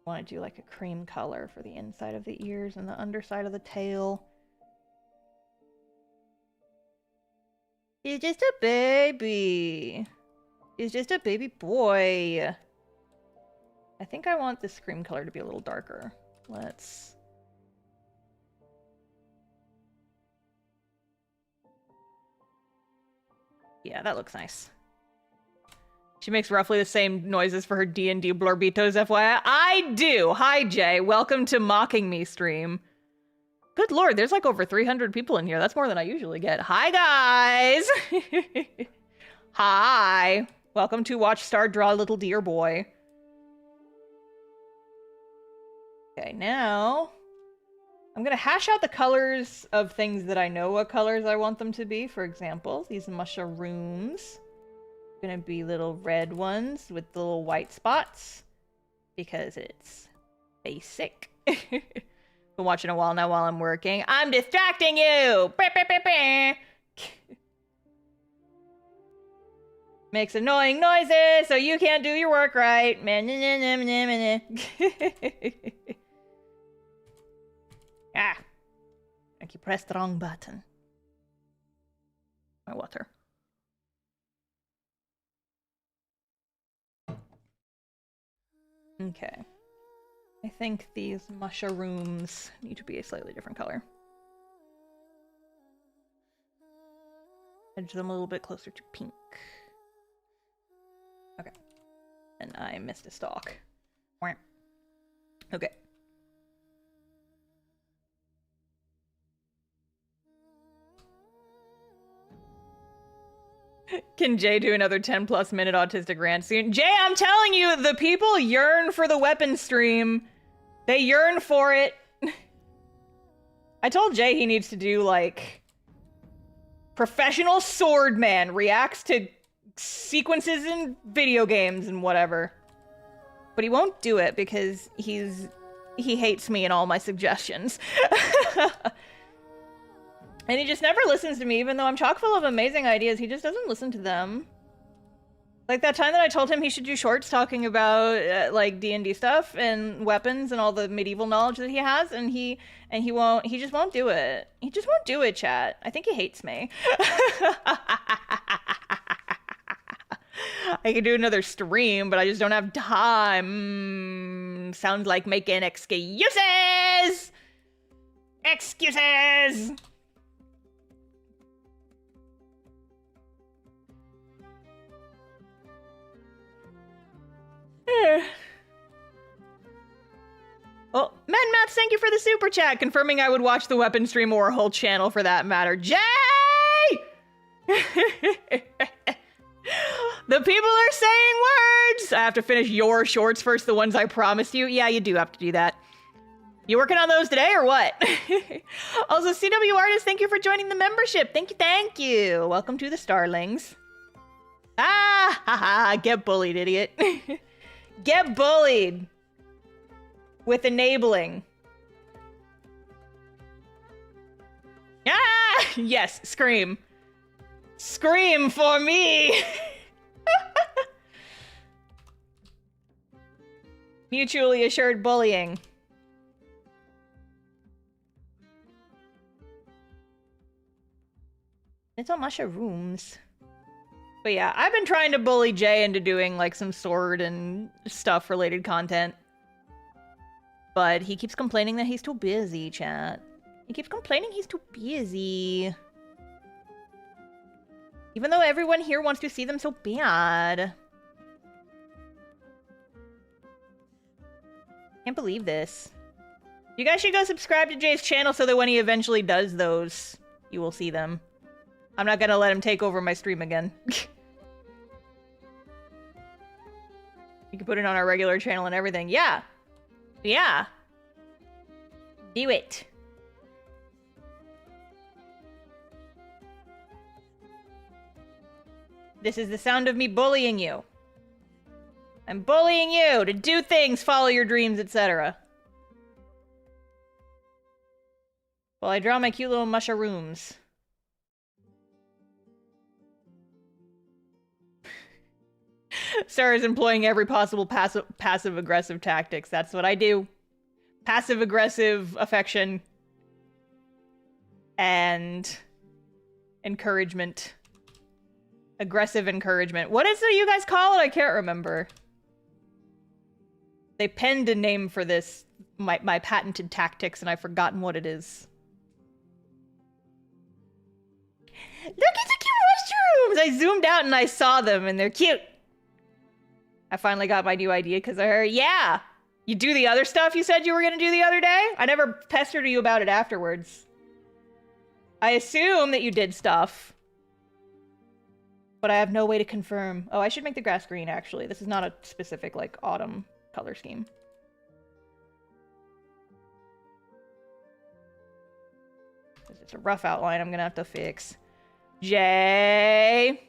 [SPEAKER 1] want to do like a cream color for the inside of the ears and the underside of the tail. He's just a baby. He's just a baby boy. I think I want this cream color to be a little darker. Let's... Yeah, that looks nice. She makes roughly the same noises for her D&D blurbitos, FYI. I do! Hi, Jay. Welcome to Mocking Me stream. Good lord, there's like over 300 people in here. That's more than I usually get. Hi, guys! Hi! Welcome to Watch Star Draw Little Deer Boy. Okay, now... I'm gonna hash out the colors of things that I know what colors I want them to be. For example, these mushrooms. Gonna be little red ones with the little white spots. Because it's basic. Been watching a while now while I'm working. I'm distracting you! Makes annoying noises so you can't do your work right. Ah. I think you pressed the wrong button. My water. Okay. I think these mushrooms need to be a slightly different color. Edge them a little bit closer to pink. Okay. And I missed a stalk. Okay. Can Jay do another 10+ minute autistic rant soon? Jay, I'm telling you, the people yearn for the weapon stream. They yearn for it. I told Jay he needs to do, like, professional swordman reacts to sequences in video games and whatever. But he won't do it because he hates me and all my suggestions. And he just never listens to me, even though I'm chock full of amazing ideas. He just doesn't listen to them. Like that time that I told him he should do shorts talking about like D&D stuff and weapons and all the medieval knowledge that he has, and he just won't do it. He just won't do it, chat. I think he hates me. I could do another stream, but I just don't have time. Sounds like making excuses. Excuses! Well, MenMath, thank you for the super chat, confirming I would watch the weapon stream or a whole channel for that matter. Jay! The people are saying words! I have to finish your shorts first, the ones I promised you. Yeah, you do have to do that. You working on those today or what? Also, CW Artist, thank you for joining the membership. Thank you, thank you. Welcome to the Starlings. Ah, haha, get bullied, idiot. Get bullied. With enabling. Ah, yes, scream. Scream for me. Mutually assured bullying. It's on mushrooms. But yeah, I've been trying to bully Jay into doing like some sword and stuff related content. But he keeps complaining that he's too busy, chat. He keeps complaining he's too busy. Even though everyone here wants to see them so bad. Can't believe this. You guys should go subscribe to Jay's channel so that when he eventually does those, you will see them. I'm not gonna let him take over my stream again. You can put it on our regular channel and everything. Yeah. Yeah. Do it. This is the sound of me bullying you. I'm bullying you to do things, follow your dreams, etc. While I draw my cute little mushrooms. Sarah's employing every possible passive-aggressive tactics. That's what I do. Passive-aggressive affection. And encouragement. Aggressive encouragement. What is it you guys call it? I can't remember. They penned a name for this, my patented tactics, and I've forgotten what it is. Look at the cute mushrooms! I zoomed out and I saw them, and they're cute. I finally got my new idea because I heard, yeah! You do the other stuff you said you were gonna do the other day? I never pestered you about it afterwards. I assume that you did stuff. But I have no way to confirm. Oh, I should make the grass green, actually. This is not a specific, like, autumn color scheme. It's just a rough outline I'm gonna have to fix. Jay!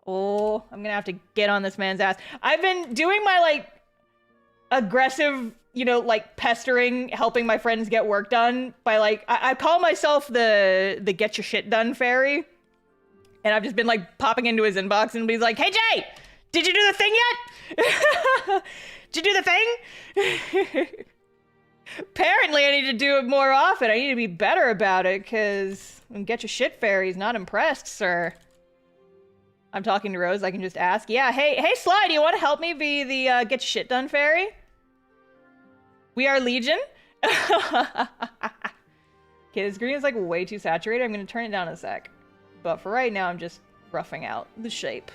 [SPEAKER 1] Oh, I'm gonna have to get on this man's ass. I've been doing my, like, aggressive, you know, like, pestering, helping my friends get work done by, like, I call myself the get your shit done fairy. And I've just been, like, popping into his inbox and he's like, hey, Jay! Did you do the thing yet? Did you do the thing? Apparently I need to do it more often. I need to be better about it, because get your shit fairy's not impressed, sir. I'm talking to Rose, I can just ask. Yeah, hey, Sly, do you want to help me be the get your shit done fairy? We are Legion? Okay, this green is like way too saturated. I'm gonna turn it down in a sec. But for right now, I'm just roughing out the shape.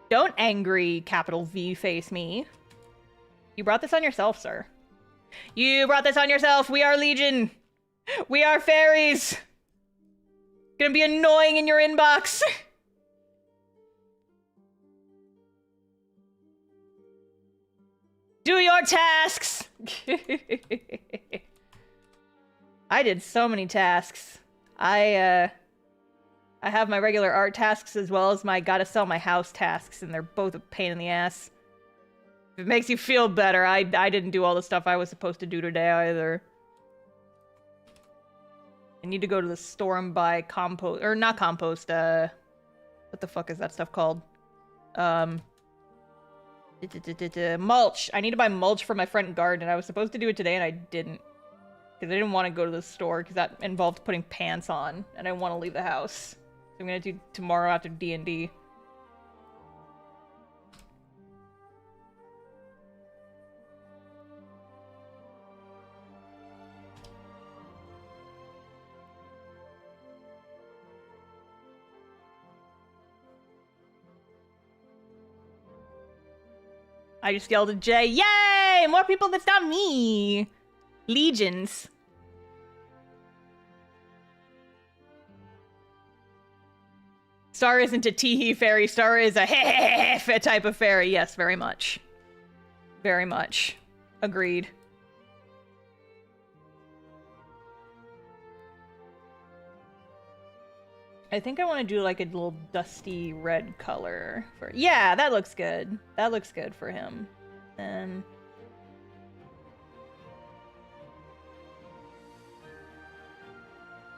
[SPEAKER 1] Don't angry capital V face me. You brought this on yourself, sir. You brought this on yourself. We are Legion. We are fairies. Gonna be annoying in your inbox. Do your tasks. I did so many tasks. I have my regular art tasks as well as my gotta sell my house tasks, and they're both a pain in the ass. If it makes you feel better, I didn't do all the stuff I was supposed to do today either. I need to go to the store and buy compost, or not compost, what the fuck is that stuff called? Mulch. I need to buy mulch for my front garden. I was supposed to do it today and I didn't. Because I didn't want to go to the store because that involved putting pants on and I want to leave the house. So I'm going to do tomorrow after D&D. I just yelled at Jay. Yay! More people that's not me. Legions. Star isn't a tee-hee fairy. Star is a heh type of fairy. Yes, very much. Very much. Agreed. I think I want to do like a little dusty red color for... Yeah, that looks good. That looks good for him. And...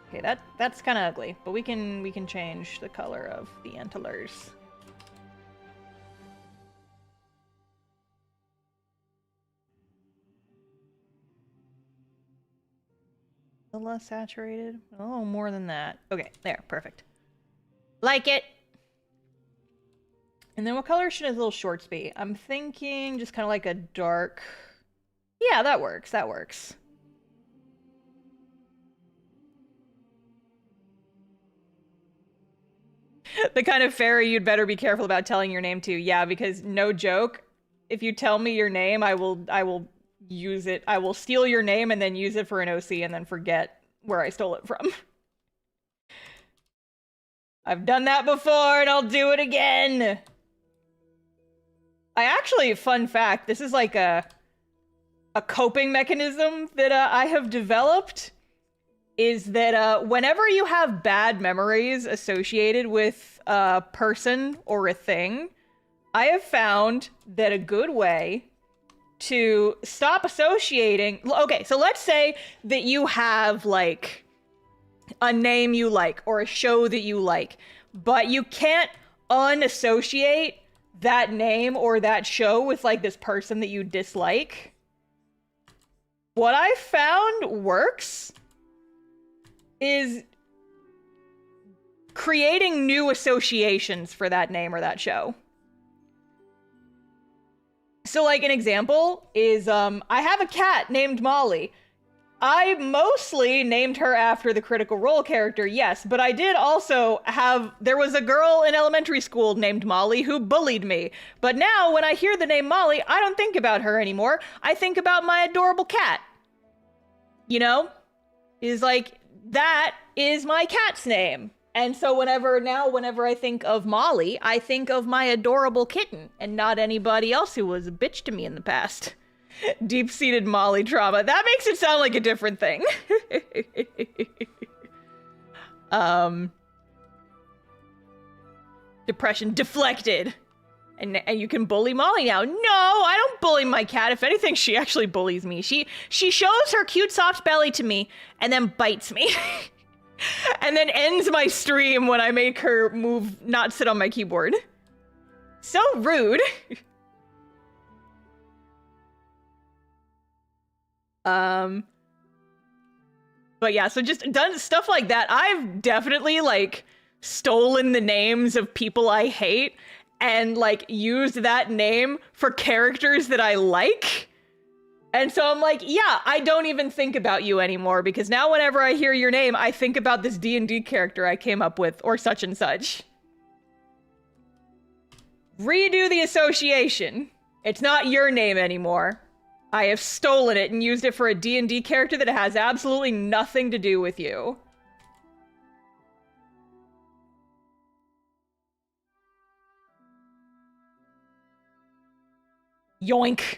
[SPEAKER 1] Okay, that's kind of ugly, but we can change the color of the antlers. A little less saturated. Oh, more than that. Okay, there, perfect. Like it. And then what color should his little shorts be? I'm thinking just kind of like a dark... Yeah, that works, that works. The kind of fairy you'd better be careful about telling your name to. Yeah, because no joke, if you tell me your name, I will use it. I will steal your name and then use it for an OC and then forget where I stole it from. I've done that before and I'll do it again. I actually, fun fact, this is like a coping mechanism that I have developed. Is that whenever you have bad memories associated with a person or a thing, I have found that a good way to stop associating... Okay, so let's say that you have, like, a name you like or a show that you like, but you can't unassociate that name or that show with, like, this person that you dislike. What I found works is creating new associations for that name or that show. So, like, an example is, I have a cat named Molly. I mostly named her after the Critical Role character, yes, but I did also have... There was a girl in elementary school named Molly who bullied me. But now, when I hear the name Molly, I don't think about her anymore. I think about my adorable cat. You know? Is like... That is my cat's name. And so whenever I think of Molly, I think of my adorable kitten and not anybody else who was a bitch to me in the past. Deep-seated Molly trauma. That makes it sound like a different thing. Depression deflected. And you can bully Molly now. No, I don't bully my cat. If anything, she actually bullies me. She shows her cute soft belly to me and then bites me. And then ends my stream when I make her not sit on my keyboard. So rude. But yeah, so just done stuff like that. I've definitely, like, stolen the names of people I hate and, like, used that name for characters that I like. And so I'm like, yeah, I don't even think about you anymore, because now whenever I hear your name, I think about this D&D character I came up with, or such and such. Redo the association. It's not your name anymore. I have stolen it and used it for a D&D character that has absolutely nothing to do with you. Yoink.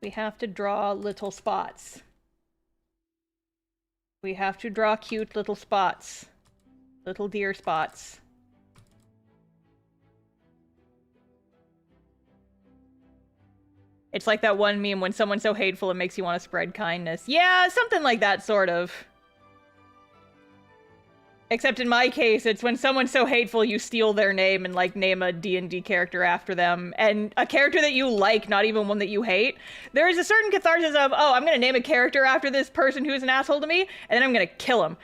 [SPEAKER 1] We have to draw little spots. We have to draw cute little spots. Little deer spots. It's like that one meme when someone's so hateful it makes you want to spread kindness. Yeah, something like that, sort of. Except in my case, it's when someone's so hateful you steal their name and, like, name a D&D character after them. And a character that you like, not even one that you hate. There is a certain catharsis of, oh, I'm gonna name a character after this person who's an asshole to me, and then I'm gonna kill him.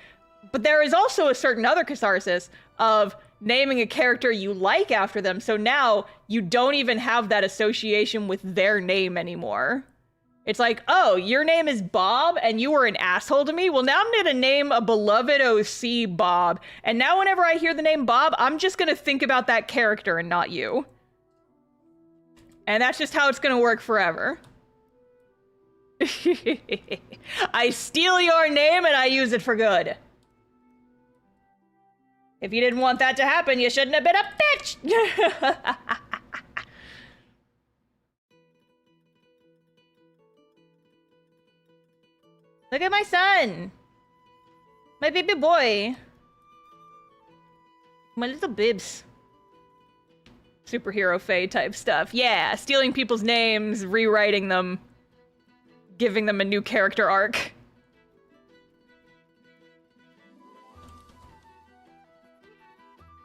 [SPEAKER 1] But there is also a certain other catharsis of naming a character you like after them, so now you don't even have that association with their name anymore. It's like, oh, your name is Bob and you were an asshole to me? Well, now I'm gonna name a beloved OC Bob. And now whenever I hear the name Bob, I'm just gonna think about that character and not you. And that's just how it's gonna work forever. I steal your name and I use it for good. If you didn't want that to happen, you shouldn't have been a bitch! Look at my son! My baby boy! My little bibs. Superhero Fae type stuff. Yeah, stealing people's names, rewriting them, giving them a new character arc.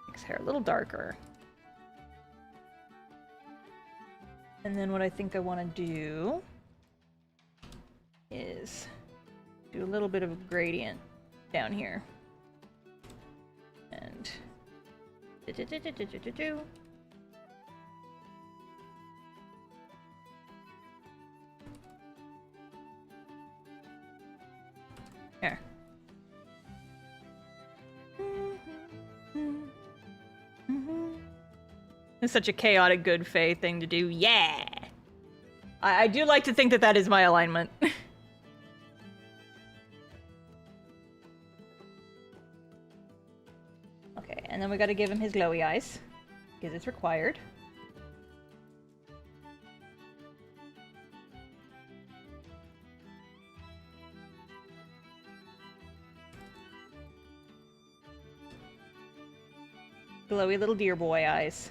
[SPEAKER 1] Makes hair a little darker. And then what I think I want to do is do a little bit of a gradient down here. And here. It's such a chaotic good Fae thing to do. Yeah! I do like to think that that is my alignment. Okay, and then we gotta give him his glowy eyes, because it's required. Glowy little deer boy eyes.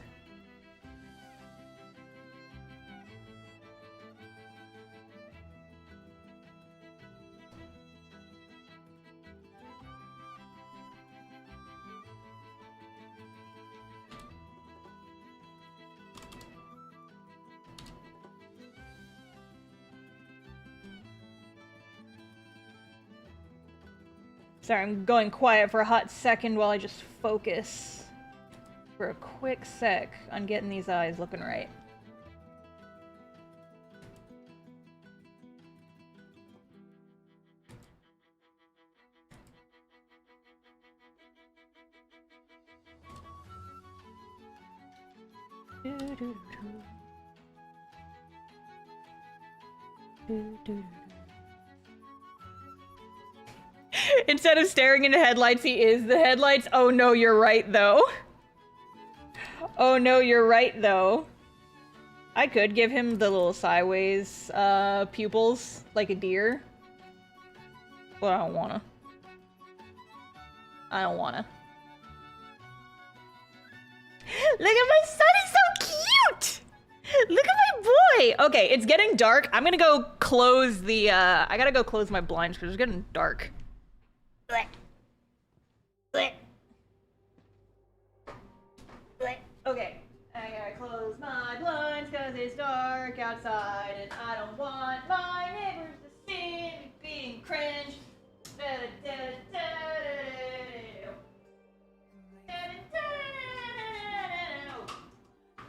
[SPEAKER 1] Sorry, I'm going quiet for a hot second while I just focus for a quick sec on getting these eyes looking right. Instead of staring into headlights, he is the headlights. Oh no, you're right though. Oh no, you're right though. I could give him the little sideways pupils like a deer. But I don't wanna. I don't wanna. Look at my son, he's so cute! Look at my boy! Okay, it's getting dark. I'm gonna go close the, I gotta go close my blinds because it's getting dark. Blech. Blech. Blech. Okay, I gotta close my blinds because it's dark outside and I don't want my neighbors to see me being cringe.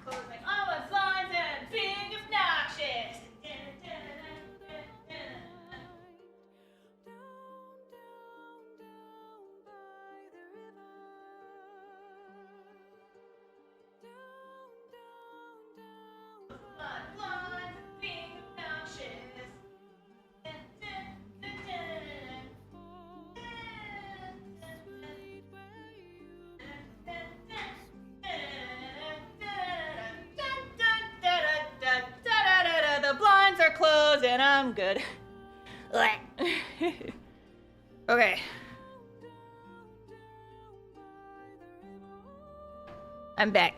[SPEAKER 1] Closing all my blinds and being obnoxious. The blinds are closed and I'm good. Okay. I'm back.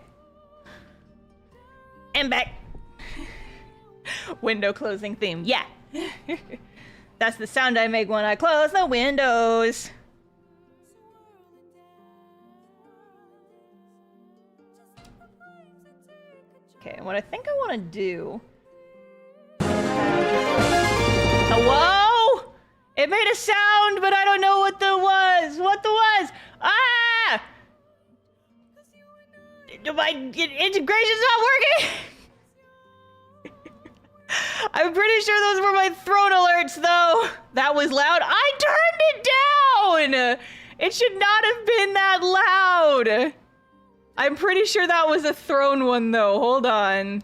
[SPEAKER 1] I'm back. Window closing theme. Yeah. That's the sound I make when I close the windows. Okay, what I think I want to do... Hello? It made a sound, but I don't know what the was. What the was? Ah! My integration's not working? I'm pretty sure those were my throne alerts, though. That was loud. I turned it down! It should not have been that loud. I'm pretty sure that was a throne one, though. Hold on.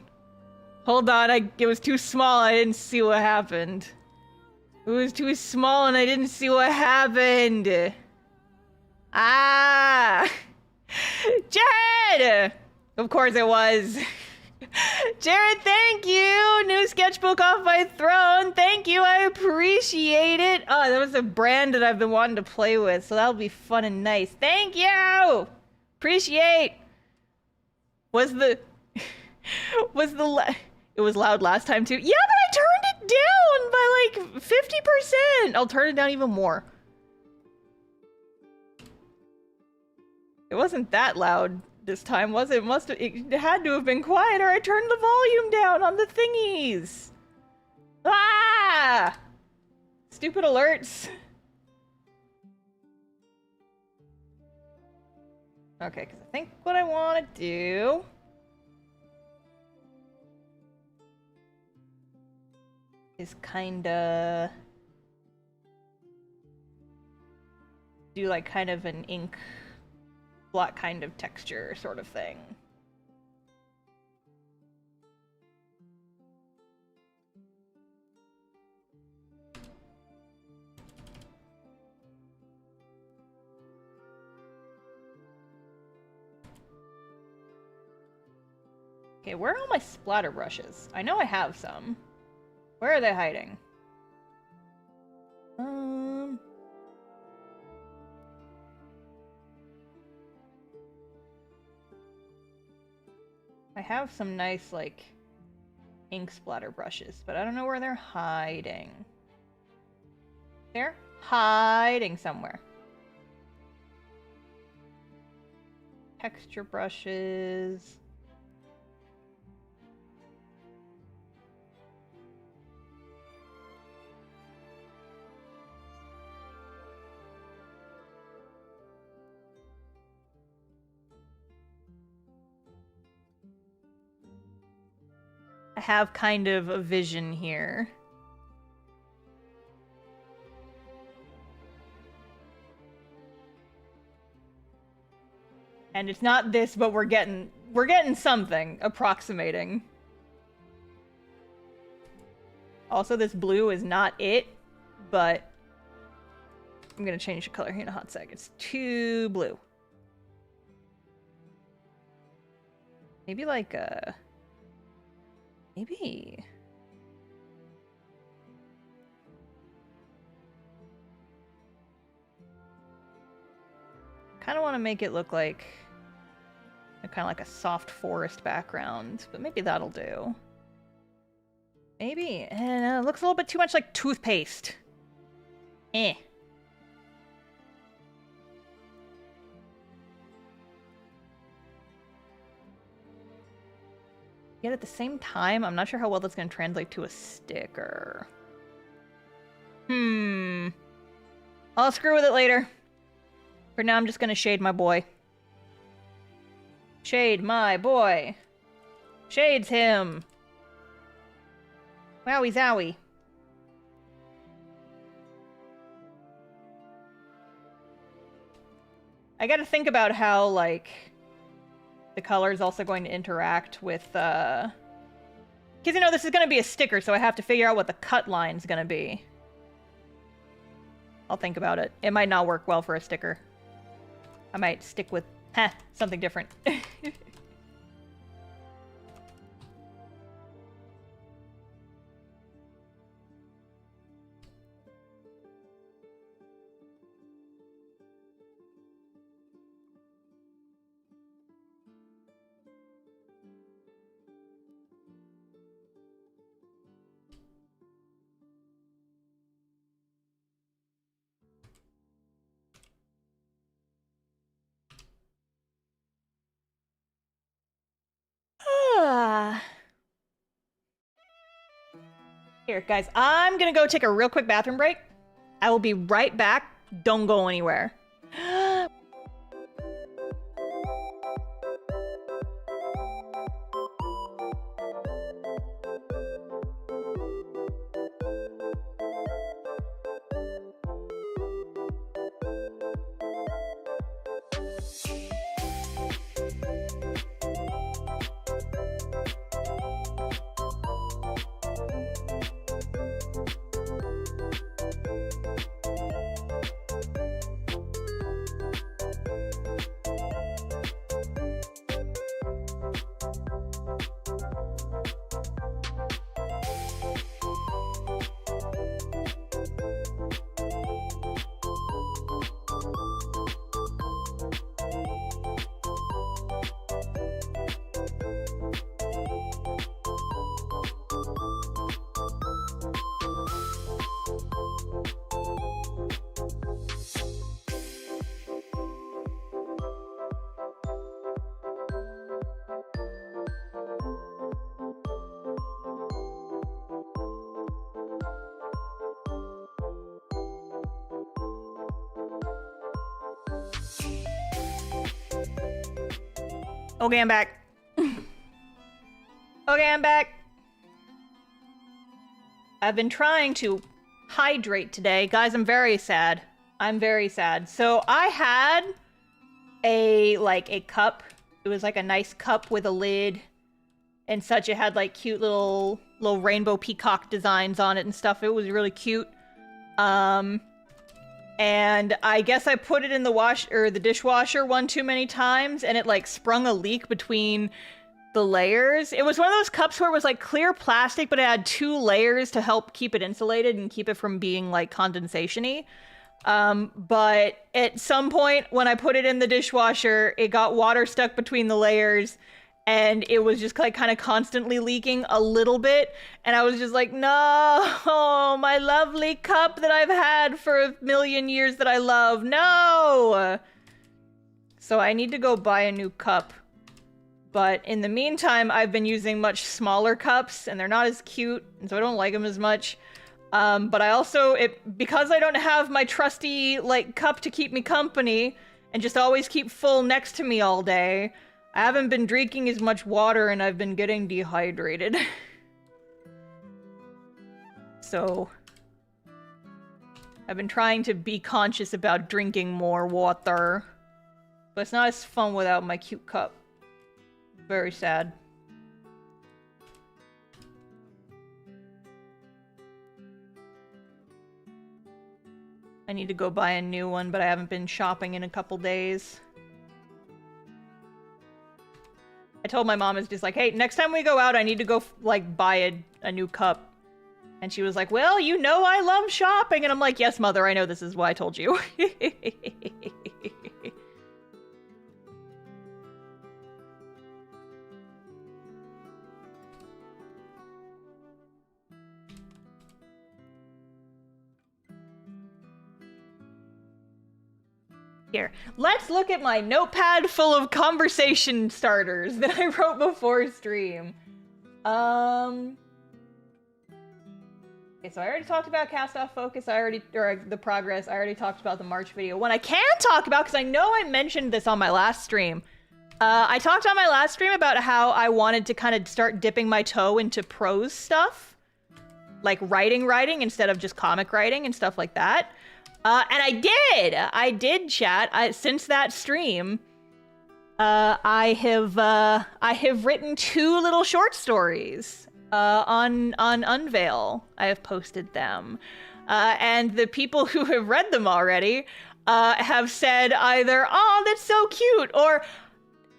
[SPEAKER 1] Hold on, it was too small. I didn't see what happened. It was too small and I didn't see what happened. Ah! Jared! Of course it was. Jared, thank you! New sketchbook off my throne. Thank you, I appreciate it. Oh, that was a brand that I've been wanting to play with, so that'll be fun and nice. Thank you! Appreciate. It was loud last time too. Yeah, but I turned it down by like 50%. I'll turn it down even more. It wasn't that loud this time, was it? It had to have been quieter. I turned the volume down on the thingies. Ah! Stupid alerts. Okay, because I think what I want to do is kinda do like kind of an ink blot kind of texture sort of thing. Okay, where are all my splatter brushes? I know I have some. Where are they hiding? I have some nice, like, ink splatter brushes, but I don't know where they're hiding. They're hiding somewhere. Texture brushes. I have kind of a vision here. And it's not this, but we're getting something approximating. Also, this blue is not it, but I'm gonna change the color here in a hot sec. It's too blue. Maybe like a... Maybe... Kind of want to make it look like... kind of like a soft forest background, but maybe that'll do. Maybe. And it looks a little bit too much like toothpaste. Eh. Yet at the same time, I'm not sure how well that's going to translate to a sticker. I'll screw with it later. For now, I'm just going to shade my boy. Shade my boy. Shades him. Wowie zowie. I gotta think about how, like, the color is also going to interact with, because, you know, this is gonna be a sticker, so I have to figure out what the cut line's gonna be. I'll think about it. It might not work well for a sticker. I might stick with, something different. Here, guys, I'm gonna go take a real quick bathroom break. I will be right back. Don't go anywhere. Okay, I'm back. Okay, I'm back. I've been trying to hydrate today. Guys, I'm very sad. I'm very sad. So I had a cup. It was like a nice cup with a lid and such. It had like cute little rainbow peacock designs on it and stuff. It was really cute. And I guess I put it in the dishwasher one too many times, and it like sprung a leak between the layers. It was one of those cups where it was like clear plastic, but it had 2 layers to help keep it insulated and keep it from being like condensation-y. But at some point when I put it in the dishwasher, it got water stuck between the layers, and it was just like kind of constantly leaking a little bit. And I was just like, no, my lovely cup that I've had for a million years that I love, no. So I need to go buy a new cup. But in the meantime, I've been using much smaller cups, and they're not as cute, and so I don't like them as much. But I also, because I don't have my trusty, like, cup to keep me company, and just always keep full next to me all day, I haven't been drinking as much water, and I've been getting dehydrated. So, I've been trying to be conscious about drinking more water. But it's not as fun without my cute cup. Very sad. I need to go buy a new one, but I haven't been shopping in a couple days. I told my mom, it's just like, hey, next time we go out, I need to go, like, buy a new cup. And she was like, well, you know I love shopping. And I'm like, yes, mother, I know, this is why I told you. Here, let's look at my notepad full of conversation starters that I wrote before stream. Okay, so I already talked about Cast Off Focus, or the progress. I already talked about the March video. One I can talk about, because I know I mentioned this on my last stream. I talked on my last stream about how I wanted to kind of start dipping my toe into prose stuff. Like writing instead of just comic writing and stuff like that. And I did, chat. Since that stream, I have written 2 little short stories, on Unveil. I have posted them. And the people who have read them already, have said either, oh, that's so cute, or,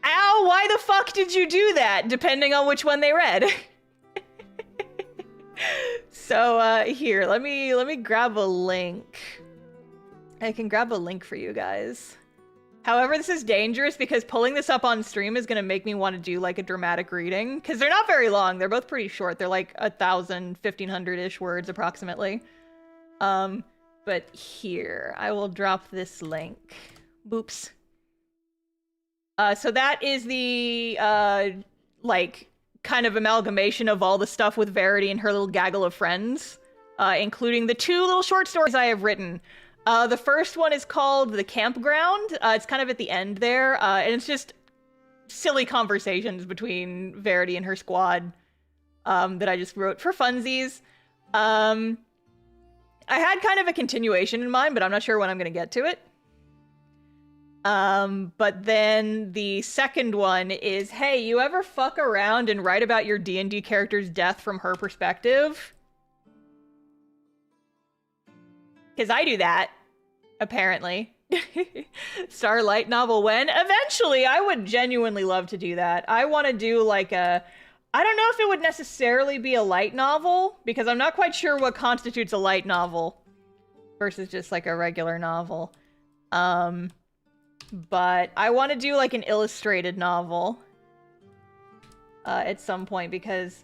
[SPEAKER 1] ow, why the fuck did you do that? Depending on which one they read. So, here, let me grab a link. I can grab a link for you guys. However, this is dangerous because pulling this up on stream is gonna make me want to do like a dramatic reading. Because they're not very long, they're both pretty short. They're like 1,000, 1,500-ish words approximately. But here, I will drop this link. Boops. So that is the, like, kind of amalgamation of all the stuff with Verity and her little gaggle of friends. Including the 2 little short stories I have written. The first one is called The Campground. It's kind of at the end there, and it's just silly conversations between Verity and her squad that I just wrote for funsies. I had kind of a continuation in mind, but I'm not sure when I'm going to get to it. But then the second one is, hey, you ever fuck around and write about your D&D character's death from her perspective? Because I do that. Apparently. Starlight novel when? Eventually, I would genuinely love to do that. I want to do like a... I don't know if it would necessarily be a light novel, because I'm not quite sure what constitutes a light novel versus just like a regular novel. But I want to do like an illustrated novel at some point, because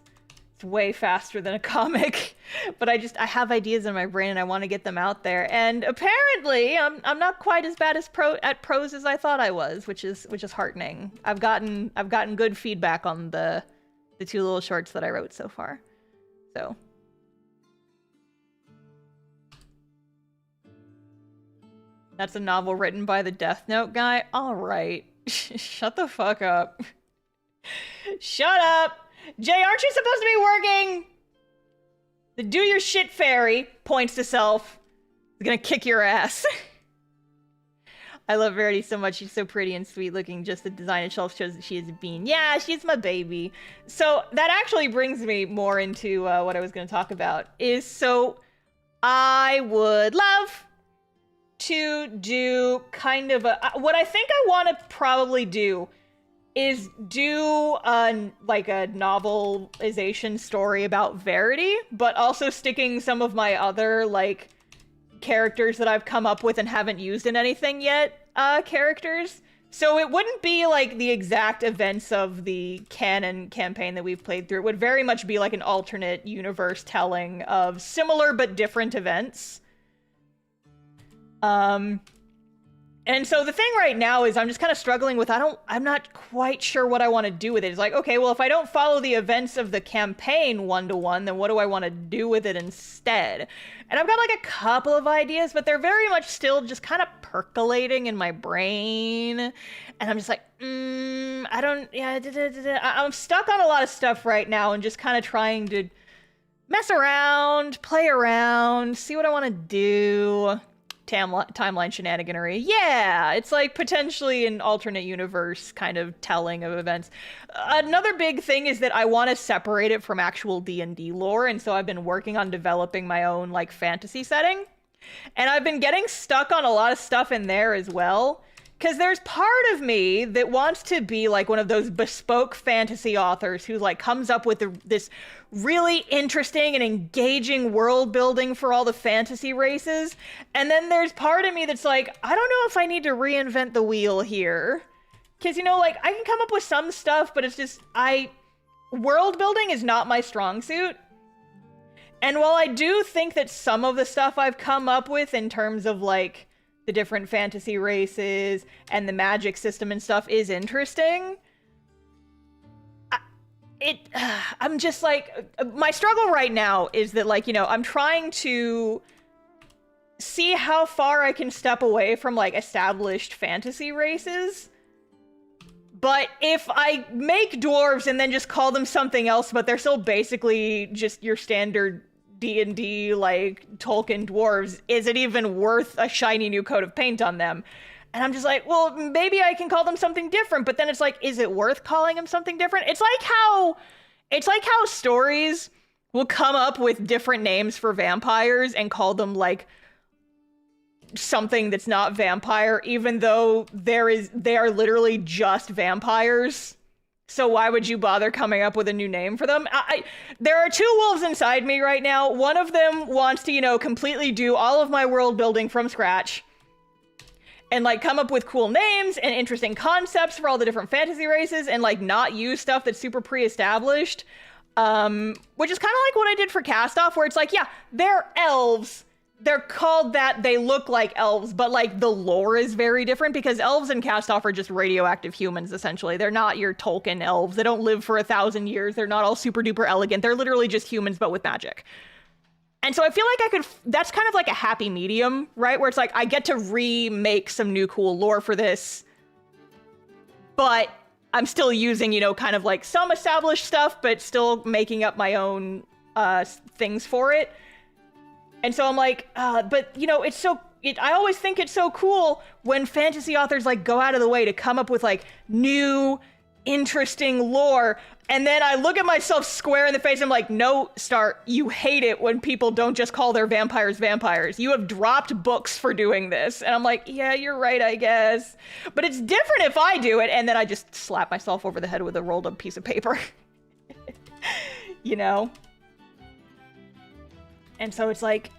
[SPEAKER 1] it's way faster than a comic. But I have ideas in my brain and I want to get them out there. And apparently, I'm not quite as bad at prose as I thought I was, which is heartening. I've gotten good feedback on the 2 little shorts that I wrote so far. So that's a novel written by the Death Note guy? All right. Shut the fuck up. Shut up. Jay, aren't you supposed to be working? The do your shit fairy points to self. Is gonna kick your ass. I love Verity so much. She's so pretty and sweet looking. Just the design itself shows that she is a bean. Yeah, she's my baby. So that actually brings me more into what I was going to talk about. So I would love to do kind of a... what I think I want to probably do is do like a novelization story about Verity, but also sticking some of my other like characters that I've come up with and haven't used in anything yet, characters. So it wouldn't be like the exact events of the canon campaign that we've played through. It would very much be like an alternate universe telling of similar but different events. And so the thing right now is I'm just kind of struggling with, I'm not quite sure what I want to do with it. It's like, okay, well, if I don't follow the events of the campaign one-to-one, then what do I want to do with it instead? And I've got like a couple of ideas, but they're very much still just kind of percolating in my brain. And I'm just like, I'm stuck on a lot of stuff right now and just kind of trying to mess around, play around, see what I want to do. Timeline shenaniganery. Yeah, it's like potentially an alternate universe kind of telling of events. Another big thing is that I want to separate it from actual D&D lore, and so I've been working on developing my own like fantasy setting. And I've been getting stuck on a lot of stuff in there as well, because there's part of me that wants to be like one of those bespoke fantasy authors who like comes up with this really interesting and engaging world building for all the fantasy races. And then there's part of me that's like, I don't know if I need to reinvent the wheel here. Because, you know, like I can come up with some stuff, but it's just, world building is not my strong suit. And while I do think that some of the stuff I've come up with in terms of like the different fantasy races and the magic system and stuff is interesting, I'm just like, my struggle right now is that like, you know, I'm trying to see how far I can step away from like established fantasy races. But if I make dwarves and then just call them something else, but they're still basically just your standard D&D like Tolkien dwarves, is it even worth a shiny new coat of paint on them? And I'm just like, well, maybe I can call them something different, but then it's like, is it worth calling them something different? It's like how stories will come up with different names for vampires and call them like something that's not vampire, even though they are literally just vampires. So why would you bother coming up with a new name for them? There are two wolves inside me right now. One of them wants to, you know, completely do all of my world building from scratch and like come up with cool names and interesting concepts for all the different fantasy races and like not use stuff that's super pre-established. Which is kind of like what I did for Cast Off, where it's like, yeah, they're elves. They're called that, they look like elves, but like the lore is very different because elves in Cast Off are just radioactive humans, essentially. They're not your Tolkien elves. They don't live for 1,000 years. They're not all super duper elegant. They're literally just humans, but with magic. And so I feel like that's kind of like a happy medium, right? Where it's like, I get to remake some new cool lore for this, but I'm still using, you know, kind of like some established stuff, but still making up my own things for it. And so I'm like, but you know, I always think it's so cool when fantasy authors like go out of the way to come up with like new, interesting lore. And then I look at myself square in the face. And I'm like, no, Star, you hate it when people don't just call their vampires vampires. You have dropped books for doing this. And I'm like, yeah, you're right, I guess. But it's different if I do it. And then I just slap myself over the head with a rolled up piece of paper. You know? And so it's like,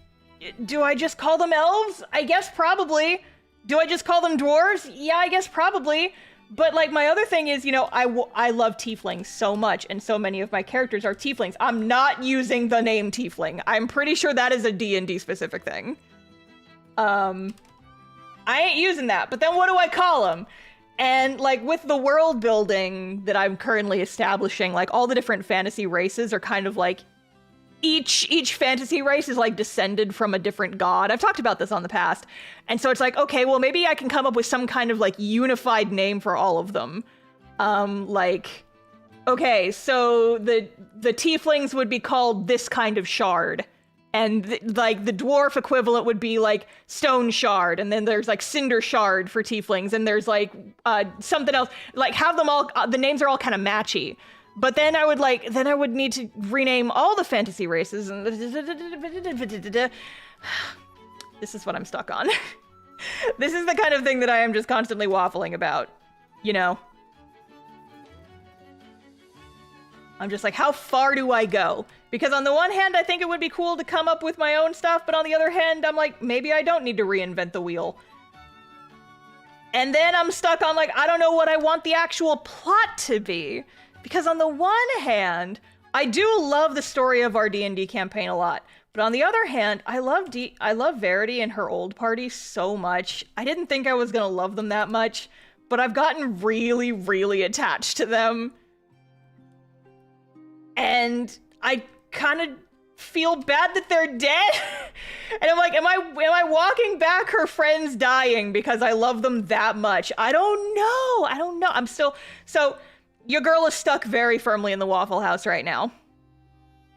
[SPEAKER 1] do I just call them elves? I guess probably. Do I just call them dwarves? Yeah, I guess probably. But like my other thing is, you know, I love tieflings so much, and so many of my characters are tieflings. I'm not using the name tiefling. I'm pretty sure that is a D&D specific thing. I ain't using that, but then what do I call them? And like with the world building that I'm currently establishing, like all the different fantasy races are kind of like each fantasy race is like descended from a different god. I've talked about this on the past. And so it's like, okay, well, maybe I can come up with some kind of like unified name for all of them. Like okay, so the tieflings would be called this kind of shard. And like the dwarf equivalent would be like stone shard, and then there's like cinder shard for tieflings, and there's like something else. Like have them all. The names are all kind of matchy. But then I would need to rename all the fantasy races, and this is what I'm stuck on. This is the kind of thing that I am just constantly waffling about, you know. I'm just like, how far do I go? Because on the one hand, I think it would be cool to come up with my own stuff, but on the other hand, I'm like, maybe I don't need to reinvent the wheel. And then I'm stuck on like, I don't know what I want the actual plot to be. Because on the one hand, I do love the story of our D&D campaign a lot. But on the other hand, I love Verity and her old party so much. I didn't think I was gonna love them that much, but I've gotten really, really attached to them. And I kind of feel bad that they're dead. And I'm like, am I walking back her friends dying because I love them that much? I don't know. I'm still... So, your girl is stuck very firmly in the Waffle House right now.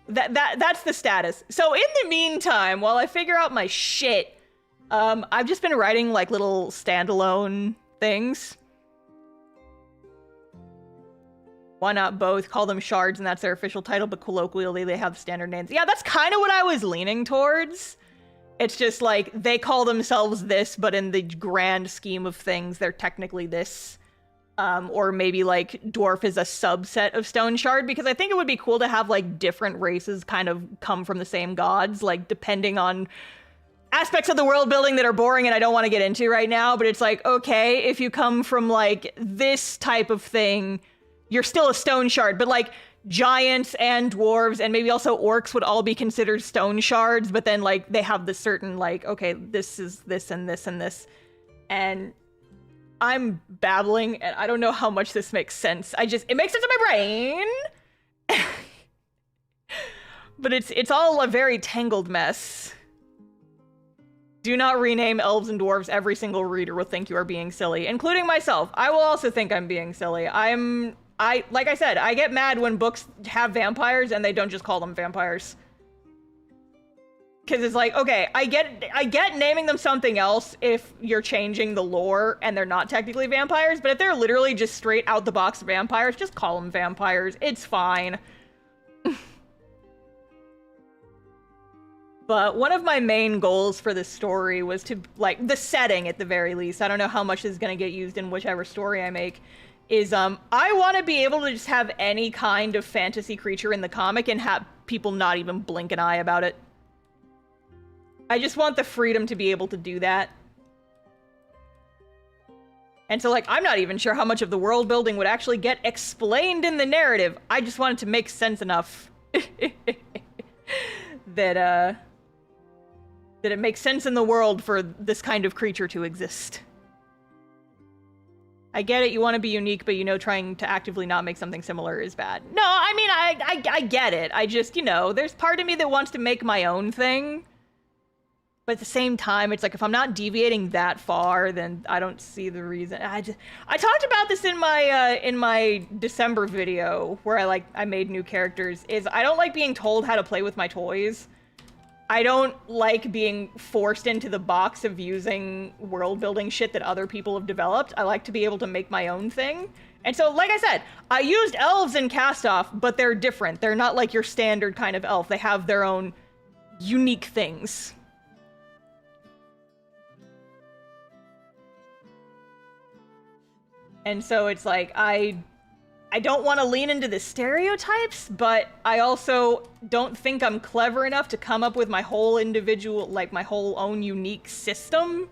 [SPEAKER 1] That's the status. So in the meantime, while I figure out my shit, I've just been writing like little standalone things. Why not both? Call them shards, and that's their official title, but colloquially they have standard names. Yeah, that's kind of what I was leaning towards. It's just like, they call themselves this, but in the grand scheme of things, they're technically this. Or maybe like dwarf is a subset of stone shard, because I think it would be cool to have like different races kind of come from the same gods, like depending on aspects of the world building that are boring and I don't want to get into right now. But it's like, okay, if you come from like this type of thing, you're still a stone shard, but like giants and dwarves and maybe also orcs would all be considered stone shards, but then like they have this certain like, okay, this is this and this and this. And I'm babbling and I don't know how much this makes sense. It makes sense in my brain. But it's all a very tangled mess. Do not rename elves and dwarves. Every single reader will think you are being silly, including myself. I will also think I'm being silly. Like I said, I get mad when books have vampires and they don't just call them vampires. Because it's like, okay, I get naming them something else if you're changing the lore and they're not technically vampires, but if they're literally just straight out the box vampires, just call them vampires. It's fine. But one of my main goals for this story was to, like, the setting at the very least, I don't know how much is going to get used in whichever story I make, is I want to be able to just have any kind of fantasy creature in the comic and have people not even blink an eye about it. I just want the freedom to be able to do that. And so, like, I'm not even sure how much of the world building would actually get explained in the narrative. I just want it to make sense enough that it makes sense in the world for this kind of creature to exist. I get it, you want to be unique, but you know trying to actively not make something similar is bad. No, I mean, I get it. I just, you know, there's part of me that wants to make my own thing. But at the same time, it's like, if I'm not deviating that far, then I don't see the reason. I talked about this in my December video, where I made new characters, is I don't like being told how to play with my toys. I don't like being forced into the box of using world building shit that other people have developed. I like to be able to make my own thing. And so, like I said, I used elves in Cast-Off, but they're different. They're not like your standard kind of elf. They have their own unique things. And so it's like, I don't want to lean into the stereotypes, but I also don't think I'm clever enough to come up with my whole individual, like my whole own unique system.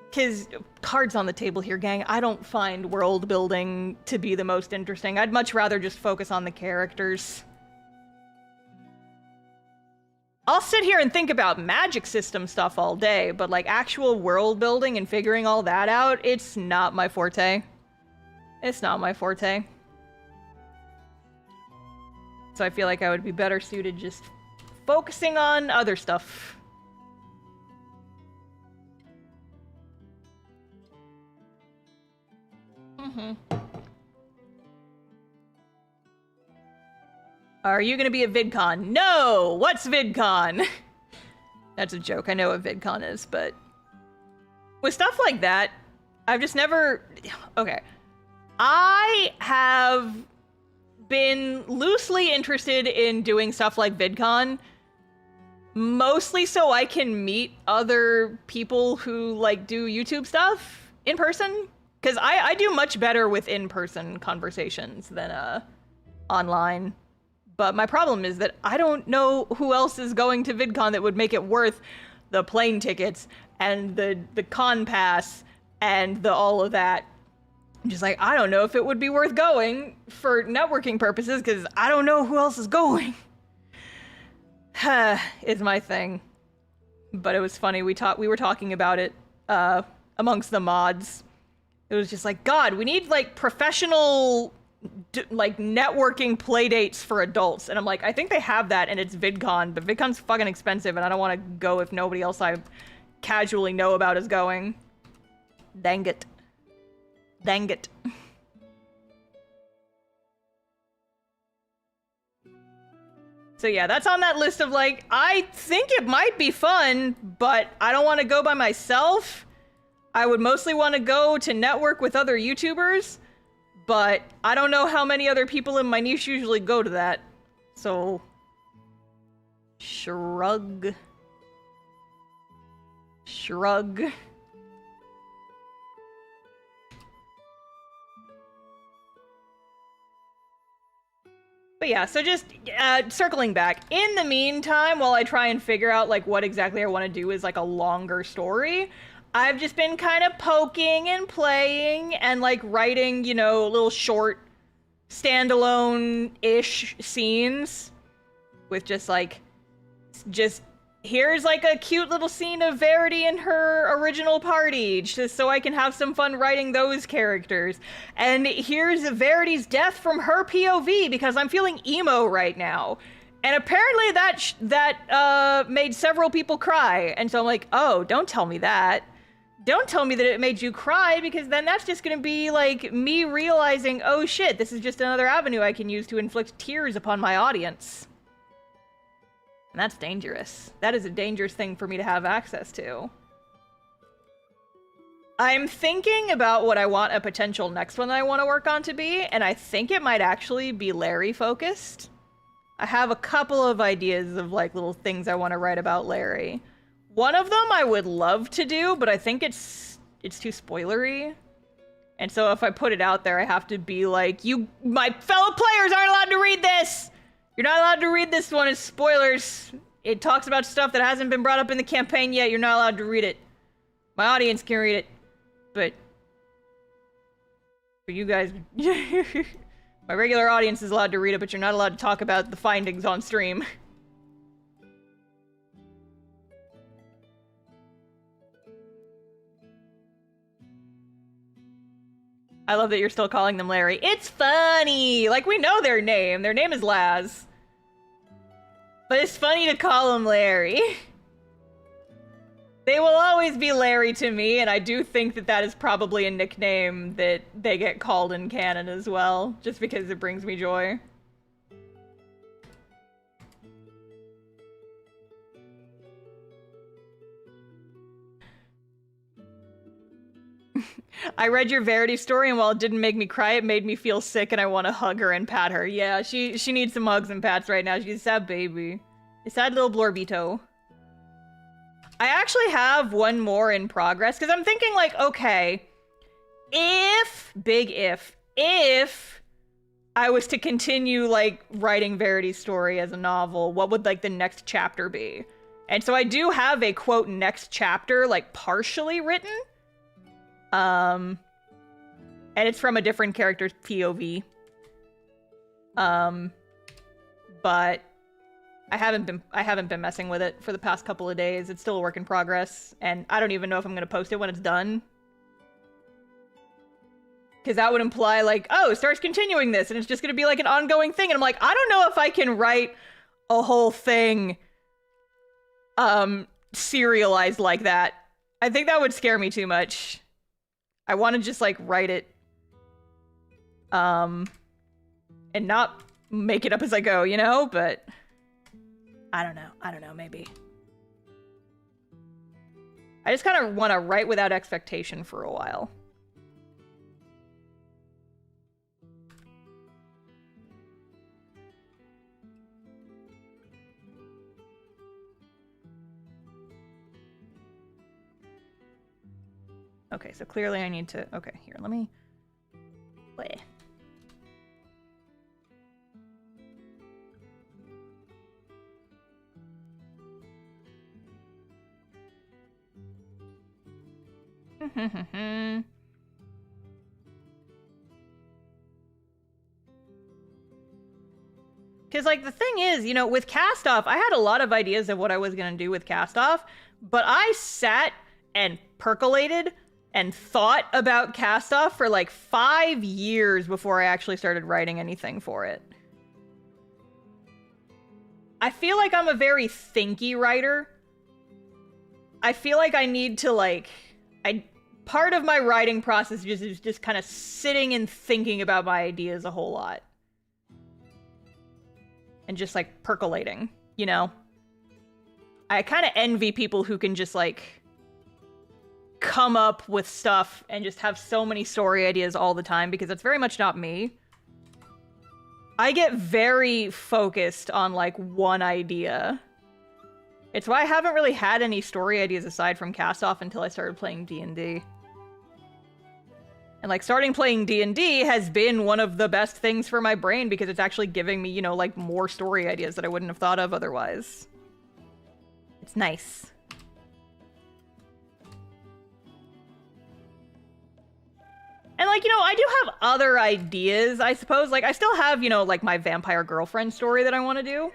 [SPEAKER 1] Because cards on the table here, gang, I don't find world building to be the most interesting. I'd much rather just focus on the characters. I'll sit here and think about magic system stuff all day, but like actual world building and figuring all that out, it's not my forte. It's not my forte. So I feel like I would be better suited just focusing on other stuff. Are you gonna be at VidCon? No! What's VidCon? That's a joke. I know what VidCon is, but with stuff like that, I've just never... Okay. I have been loosely interested in doing stuff like VidCon, mostly so I can meet other people who, like, do YouTube stuff in person. Because I do much better with in-person conversations than online. But my problem is that I don't know who else is going to VidCon that would make it worth the plane tickets and the con pass and the all of that. I'm just like, I don't know if it would be worth going for networking purposes because I don't know who else is going. Is my thing. But it was funny. We were talking about it amongst the mods. It was just like, God, we need like professional like networking play dates for adults. And I'm like, I think they have that and it's VidCon, but VidCon's fucking expensive and I don't want to go if nobody else I casually know about is going. Dang it. Dang it. So yeah, that's on that list of like, I think it might be fun, but I don't want to go by myself. I would mostly want to go to network with other YouTubers, but I don't know how many other people in my niche usually go to that. So, shrug. Shrug. But yeah, so just circling back. In the meantime, while I try and figure out like what exactly I want to do is like a longer story, I've just been kind of poking and playing and like writing, you know, little short standalone-ish scenes with just here's like a cute little scene of Verity and her original party, just so I can have some fun writing those characters. And here's Verity's death from her POV because I'm feeling emo right now. And apparently that made several people cry. And so I'm like, oh, don't tell me that. Don't tell me that it made you cry, because then that's just gonna be like me realizing, oh shit, this is just another avenue I can use to inflict tears upon my audience. And that's dangerous. That is a dangerous thing for me to have access to. I'm thinking about what I want a potential next one that I want to work on to be, and I think it might actually be Larry focused. I have a couple of ideas of like little things I want to write about Larry. One of them I would love to do, but I think it's too spoilery. And so if I put it out there, I have to be like, my fellow players aren't allowed to read this! You're not allowed to read this one, it's spoilers. It talks about stuff that hasn't been brought up in the campaign yet, you're not allowed to read it. My audience can read it, but for you guys, my regular audience is allowed to read it, but you're not allowed to talk about the findings on stream. I love that you're still calling them Larry. It's funny! Like, we know their name. Their name is Laz. But it's funny to call them Larry. They will always be Larry to me, and I do think that that is probably a nickname that they get called in canon as well, just because it brings me joy. I read your Verity story, and while it didn't make me cry, it made me feel sick, and I want to hug her and pat her. Yeah, she needs some hugs and pats right now. She's a sad baby. A sad little Blorbito. I actually have one more in progress, because I'm thinking, like, okay, big if I was to continue, like, writing Verity's story as a novel, what would, like, the next chapter be? And so I do have a, quote, next chapter, like, partially written. And it's from a different character's POV. But I haven't been messing with it for the past couple of days. It's still a work in progress, and I don't even know if I'm gonna post it when it's done. Because that would imply, like, oh, it starts continuing this, and it's just gonna be like an ongoing thing. And I'm like, I don't know if I can write a whole thing serialized like that. I think that would scare me too much. I want to just, like, write it, and not make it up as I go, you know? But I don't know, maybe. I just kind of want to write without expectation for a while. Okay, so clearly I need to... Okay, here, let me... Play. Because, like, the thing is, you know, with Cast Off, I had a lot of ideas of what I was going to do with Cast Off, but I sat and percolated and thought about Cast Off for, like, 5 years before I actually started writing anything for it. I feel like I'm a very thinky writer. I feel like I need to, like... Part of my writing process is just kind of sitting and thinking about my ideas a whole lot. And just, like, percolating, you know? I kind of envy people who can just, like, come up with stuff and just have so many story ideas all the time, because that's very much not me. I get very focused on, like, one idea. It's why I haven't really had any story ideas aside from Cast Off until I started playing D&D. And, like, starting playing D&D has been one of the best things for my brain, because it's actually giving me, you know, like, more story ideas that I wouldn't have thought of otherwise. It's nice. And, like, you know, I do have other ideas, I suppose. Like, I still have, you know, like, my vampire girlfriend story that I want to do.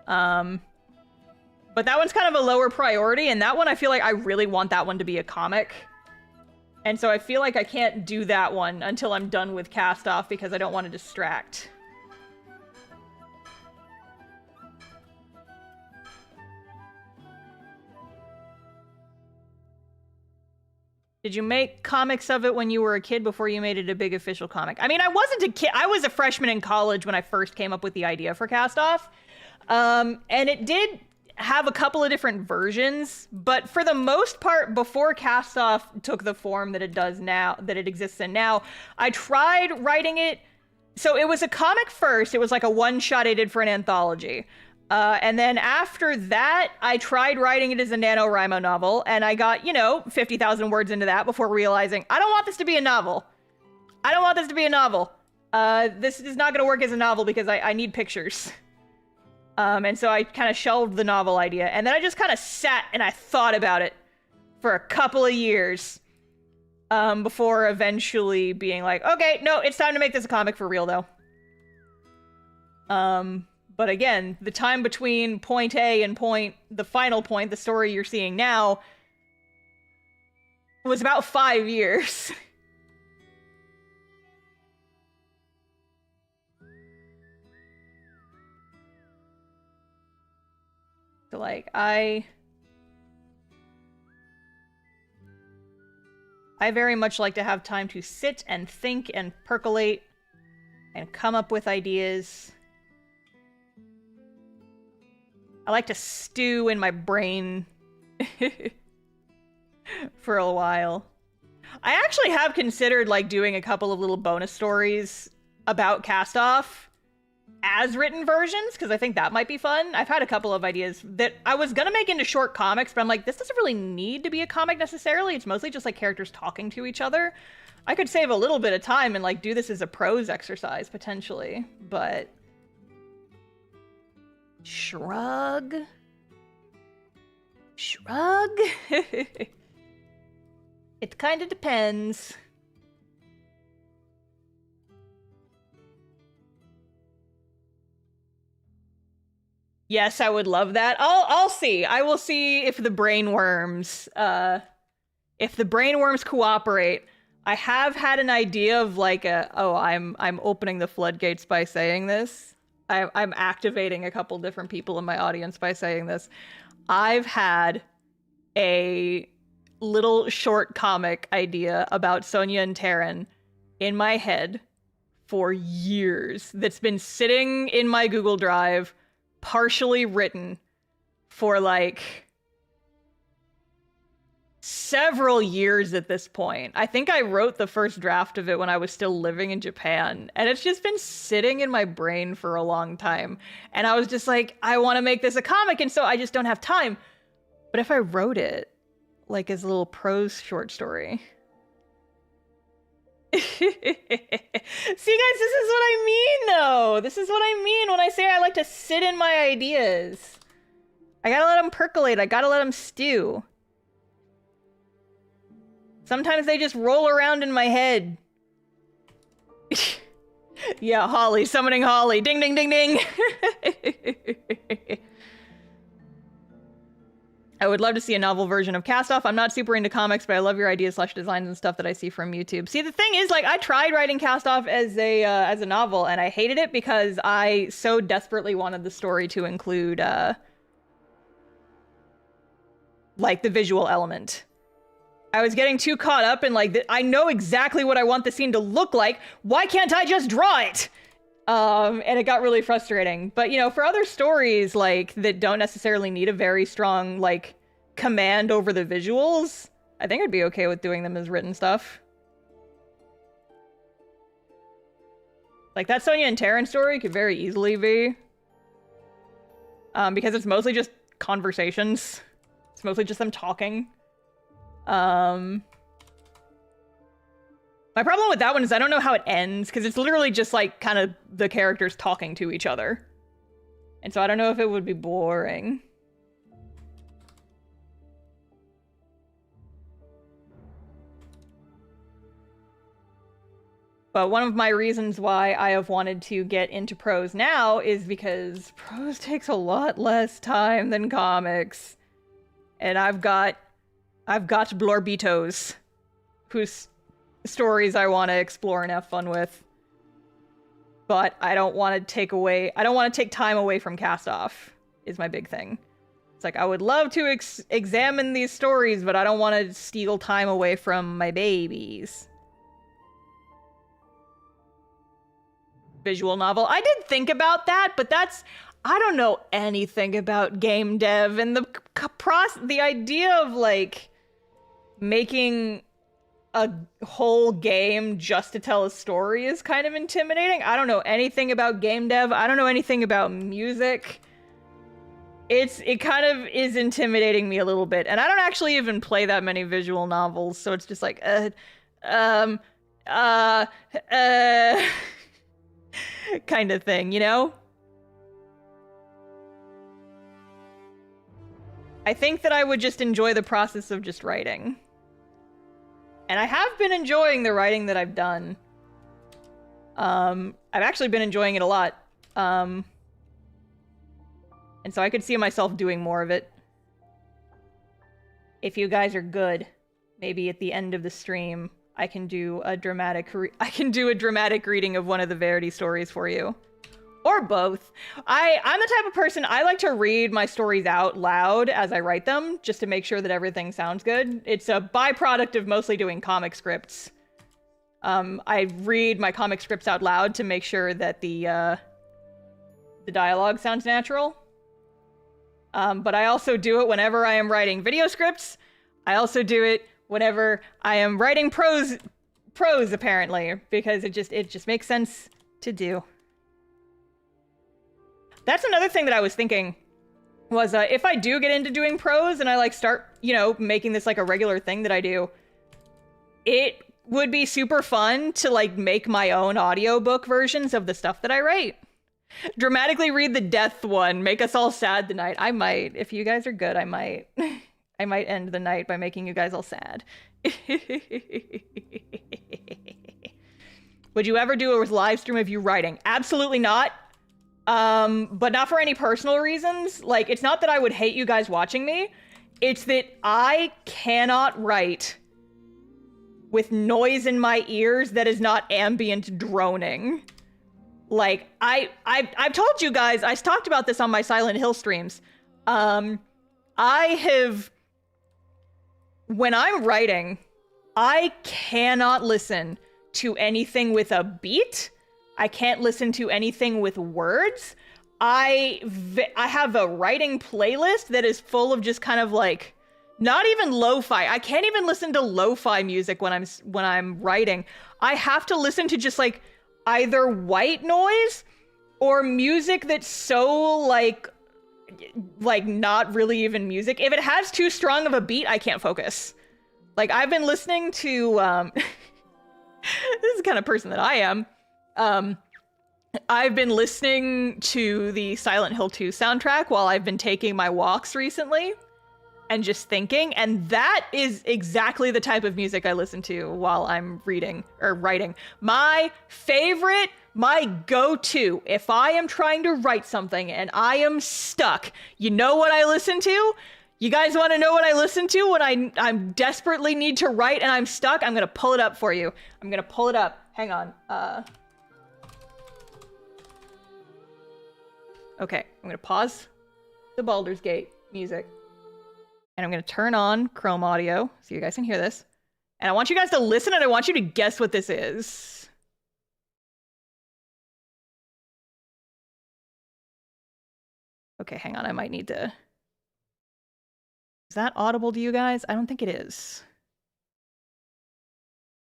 [SPEAKER 1] But that one's kind of a lower priority, and that one, I feel like I really want that one to be a comic. And so I feel like I can't do that one until I'm done with Cast Off, because I don't want to distract. Did you make comics of it when you were a kid before you made it a big official comic? I mean, I wasn't a kid. I was a freshman in college when I first came up with the idea for Cast Off. And it did have a couple of different versions, but for the most part, before Cast Off took the form that it does now, that it exists in now, I tried writing it. So it was a comic first. It was like a one-shot I did for an anthology. And then after that, I tried writing it as a NaNoWriMo novel, and I got, you know, 50,000 words into that before realizing, I don't want this to be a novel. I don't want this to be a novel. This is not going to work as a novel because I need pictures. And so I kind of shelved the novel idea, and then I just kind of sat and I thought about it for a couple of years before eventually being like, okay, no, it's time to make this a comic for real, though. But again, the time between point A and the final point, the story you're seeing now, was about 5 years. So, like, I very much like to have time to sit and think and percolate and come up with ideas. I like to stew in my brain for a while. I actually have considered, like, doing a couple of little bonus stories about Cast Off as written versions, because I think that might be fun. I've had a couple of ideas that I was gonna make into short comics, but I'm like, this doesn't really need to be a comic necessarily. It's mostly just, like, characters talking to each other. I could save a little bit of time and, like, do this as a prose exercise, potentially, but... Shrug? Shrug? It kind of depends. Yes, I would love that. I'll see. I will see if the brainworms, cooperate. I have had an idea of, like, I'm opening the floodgates by saying this. I'm activating a couple different people in my audience by saying this. I've had a little short comic idea about Sonia and Taryn in my head for years that's been sitting in my Google Drive, partially written for like several years at this point. I think I wrote the first draft of it when I was still living in Japan, and it's just been sitting in my brain for a long time. And I was just like, I want to make this a comic, and so I just don't have time. But if I wrote it like as a little prose short story. See, guys, this is what I mean, though. This is what I mean when I say I like to sit in my ideas. I gotta let them percolate. I gotta let them stew. Sometimes they just roll around in my head. Yeah, Holly, summoning Holly. Ding, ding, ding, ding. I would love to see a novel version of Cast Off. I'm not super into comics, but I love your ideas / designs and stuff that I see from YouTube. See, the thing is, like, I tried writing Cast Off as a novel, and I hated it because I so desperately wanted the story to include, like, the visual element. I was getting too caught up in, like, I know exactly what I want the scene to look like. Why can't I just draw it? And it got really frustrating. But, you know, for other stories, like, that don't necessarily need a very strong, like, command over the visuals, I think I'd be okay with doing them as written stuff. Like, that Sonia and Terran story could very easily be. Because it's mostly just conversations. It's mostly just them talking. My problem with that one is I don't know how it ends, because it's literally just, like, kind of the characters talking to each other. And so I don't know if it would be boring. But one of my reasons why I have wanted to get into prose now is because prose takes a lot less time than comics. And I've got blorbitos whose stories I want to explore and have fun with. But I don't want to take time away from Cast Off, is my big thing. It's like, I would love to examine these stories, but I don't want to steal time away from my babies. Visual novel. I did think about that, but I don't know anything about game dev, and the idea of, like, making a whole game just to tell a story is kind of intimidating. I don't know anything about game dev. I don't know anything about music. It kind of is intimidating me a little bit, and I don't actually even play that many visual novels, so it's just like, kind of thing, you know? I think that I would just enjoy the process of just writing. And I have been enjoying the writing that I've done. I've actually been enjoying it a lot. And so I could see myself doing more of it. If you guys are good, maybe at the end of the stream, I can do a dramatic reading of one of the Verity stories for you. Or both. I'm the type of person, I like to read my stories out loud as I write them, just to make sure that everything sounds good. It's a byproduct of mostly doing comic scripts. I read my comic scripts out loud to make sure that the dialogue sounds natural. But I also do it whenever I am writing video scripts. I also do it whenever I am writing prose apparently, because it just makes sense to do. That's another thing that I was thinking was, if I do get into doing prose and I, like, start, you know, making this, like, a regular thing that I do, it would be super fun to, like, make my own audiobook versions of the stuff that I write. Dramatically read the death one, make us all sad tonight. I might. If you guys are good, I might. I might end the night by making you guys all sad. Would you ever do a live stream of you writing? Absolutely not. But not for any personal reasons. Like, it's not that I would hate you guys watching me. It's that I cannot write with noise in my ears that is not ambient droning. Like, I've told you guys, I talked about this on my Silent Hill streams. When I'm writing, I cannot listen to anything with a beat I can't listen to anything with words. I have a writing playlist that is full of just kind of like, not even lo-fi. I can't even listen to lo-fi music when I'm writing. I have to listen to just like either white noise or music that's so like not really even music. If it has too strong of a beat, I can't focus. Like I've been listening to this is the kind of person that I am. I've been listening to the Silent Hill 2 soundtrack while I've been taking my walks recently and just thinking, and that is exactly the type of music I listen to while I'm reading or writing. My favorite, my go-to, if I am trying to write something and I am stuck, you know what I listen to? You guys want to know what I listen to when I desperately need to write and I'm stuck? I'm gonna pull it up for you. I'm gonna pull it up. Hang on. Okay, I'm gonna pause the Baldur's Gate music. And I'm gonna turn on Chrome audio so you guys can hear this. And I want you guys to listen and I want you to guess what this is. Okay, hang on, I might need to... Is that audible to you guys? I don't think it is.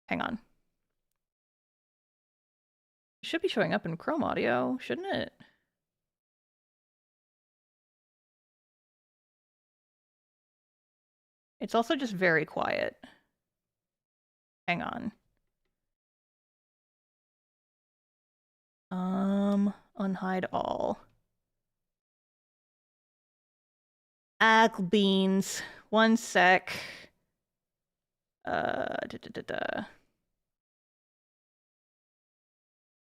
[SPEAKER 1] Hang on. It should be showing up in Chrome audio, shouldn't it? It's also just very quiet. Hang on. Unhide all. Beans. One sec.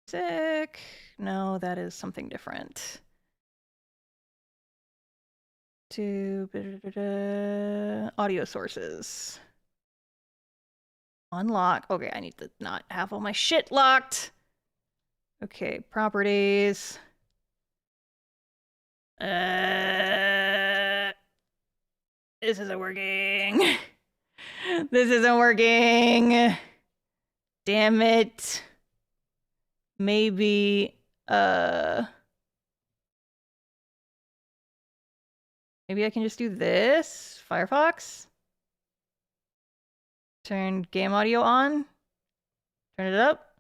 [SPEAKER 1] Sick. No, that is something different. To audio sources. Unlock. Okay, I need to not have all my shit locked. Okay, properties. This isn't working. This isn't working. Damn it. Maybe, maybe I can just do this. Firefox. Turn game audio on. Turn it up.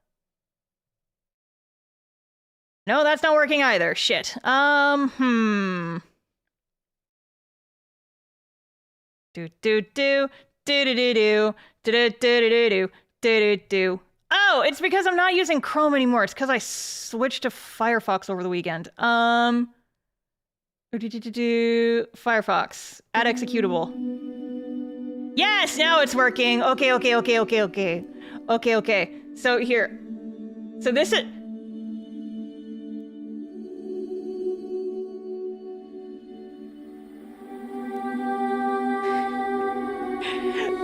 [SPEAKER 1] No, that's not working either. Shit. Oh, it's because I'm not using Chrome anymore. It's because I switched to Firefox over the weekend. Firefox. Add executable. Yes, now it's working. Okay. Okay. So here. So this is...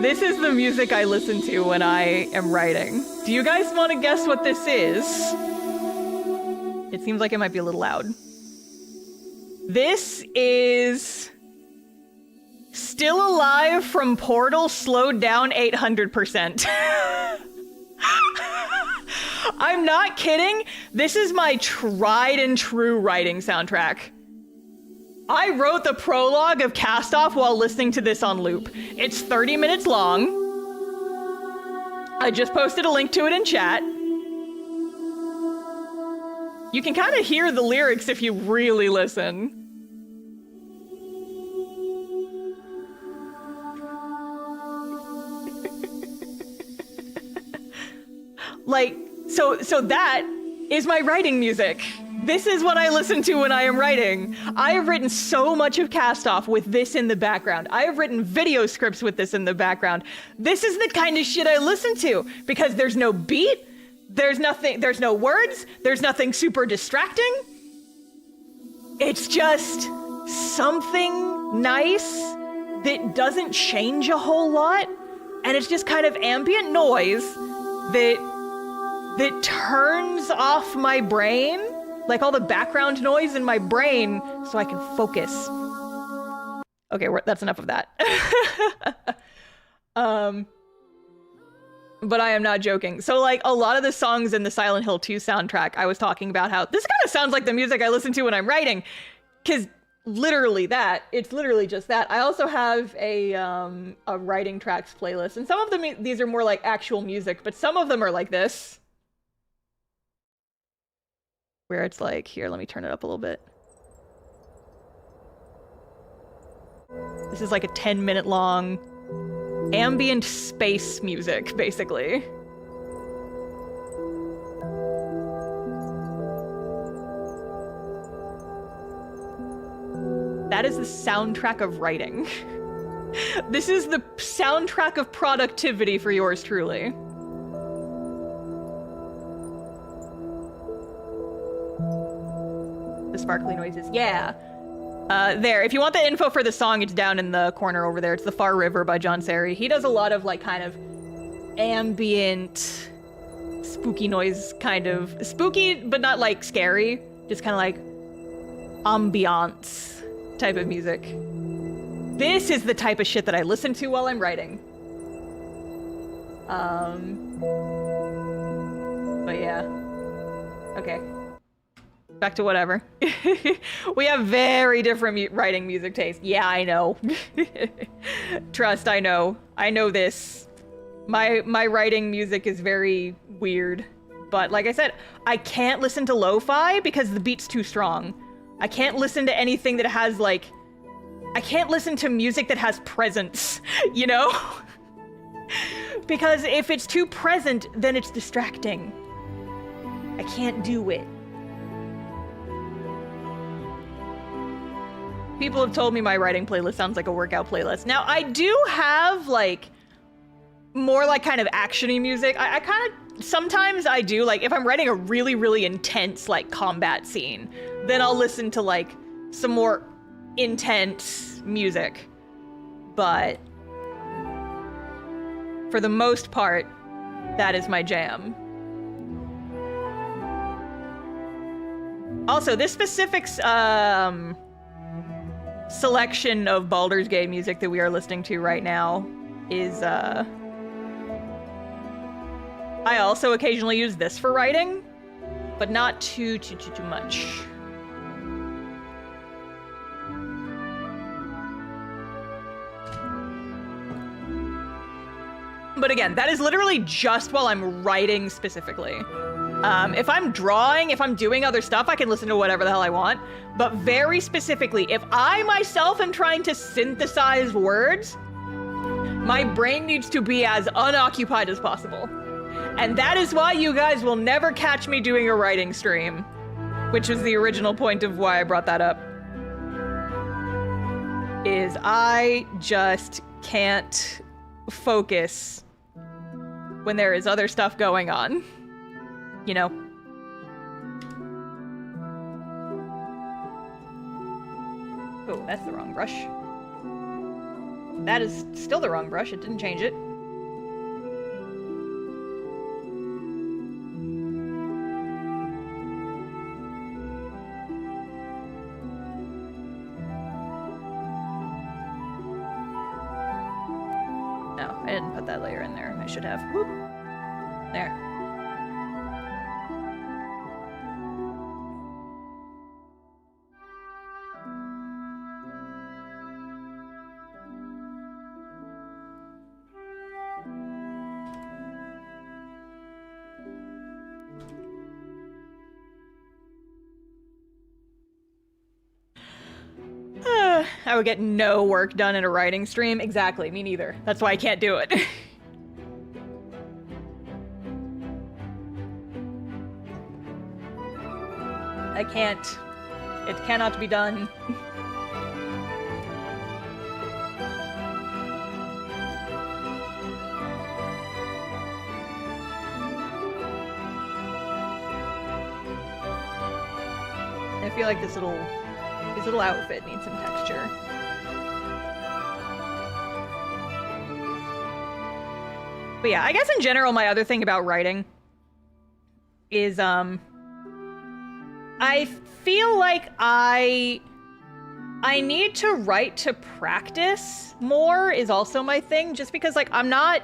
[SPEAKER 1] This is the music I listen to when I am writing. Do you guys want to guess what this is? It seems like it might be a little loud. This is Still Alive from Portal slowed down 800%. I'm not kidding. This is my tried and true writing soundtrack. I wrote the prologue of Cast Off while listening to this on loop. It's 30 minutes long. I just posted a link to it in chat. You can kind of hear the lyrics if you really listen. Like, so that is my writing music. This is what I listen to when I am writing. I have written so much of Cast Off with this in the background. I have written video scripts with this in the background. This is the kind of shit I listen to because there's no beat, there's no words, there's nothing super distracting. It's just something nice that doesn't change a whole lot, and it's just kind of ambient noise that turns off my brain. Like all the background noise in my brain so I can focus. Okay, that's enough of that. but I am not joking. So like a lot of the songs in the Silent Hill 2 soundtrack, I was talking about how this kind of sounds like the music I listen to when I'm writing, because literally that, it's literally just that. I also have a writing tracks playlist, and some of them, these are more like actual music, but some of them are like this. Where it's like, here, let me turn it up a little bit. This is like a 10-minute long ambient space music, basically. That is the soundtrack of writing. This is the soundtrack of productivity for yours truly. The sparkly noises, yeah. There, if you want the info for the song, it's down in the corner over there. It's The Far River by John Serry. He does a lot of like kind of ambient, spooky noise, kind of spooky, but not like scary. Just kind of like ambiance type of music. This is the type of shit that I listen to while I'm writing. But yeah. Okay. Back to whatever. We have very different writing music tastes. Yeah, I know. Trust, I know. I know this. My writing music is very weird. But like I said, I can't listen to lo-fi because the beat's too strong. I can't listen to anything that has like... I can't listen to music that has presence, you know? Because if it's too present, then it's distracting. I can't do it. People have told me my writing playlist sounds like a workout playlist. Now, I do have, like, more, like, kind of action-y music. I kind of, sometimes I do, like, if I'm writing a really, really intense, like, combat scene, then I'll listen to, like, some more intense music. But for the most part, that is my jam. Also, this specific, selection of Baldur's Gate music that we are listening to right now is, I also occasionally use this for writing, but not too much. But again, that is literally just while I'm writing specifically. If I'm drawing, if I'm doing other stuff, I can listen to whatever the hell I want. But very specifically, if I myself am trying to synthesize words, my brain needs to be as unoccupied as possible. And that is why you guys will never catch me doing a writing stream, which was the original point of why I brought that up. Is I just can't focus when there is other stuff going on. You know. Oh, that's the wrong brush. That is still the wrong brush. It didn't change it. No, I didn't put that layer in there. I should have. Whoop. There. I would get no work done in a writing stream. Exactly, me neither. That's why I can't do it. I can't. It cannot be done. I feel like this little outfit needs some texture. But yeah, I guess in general, my other thing about writing is, I feel like I need to write to practice more is also my thing, just because, like, I'm not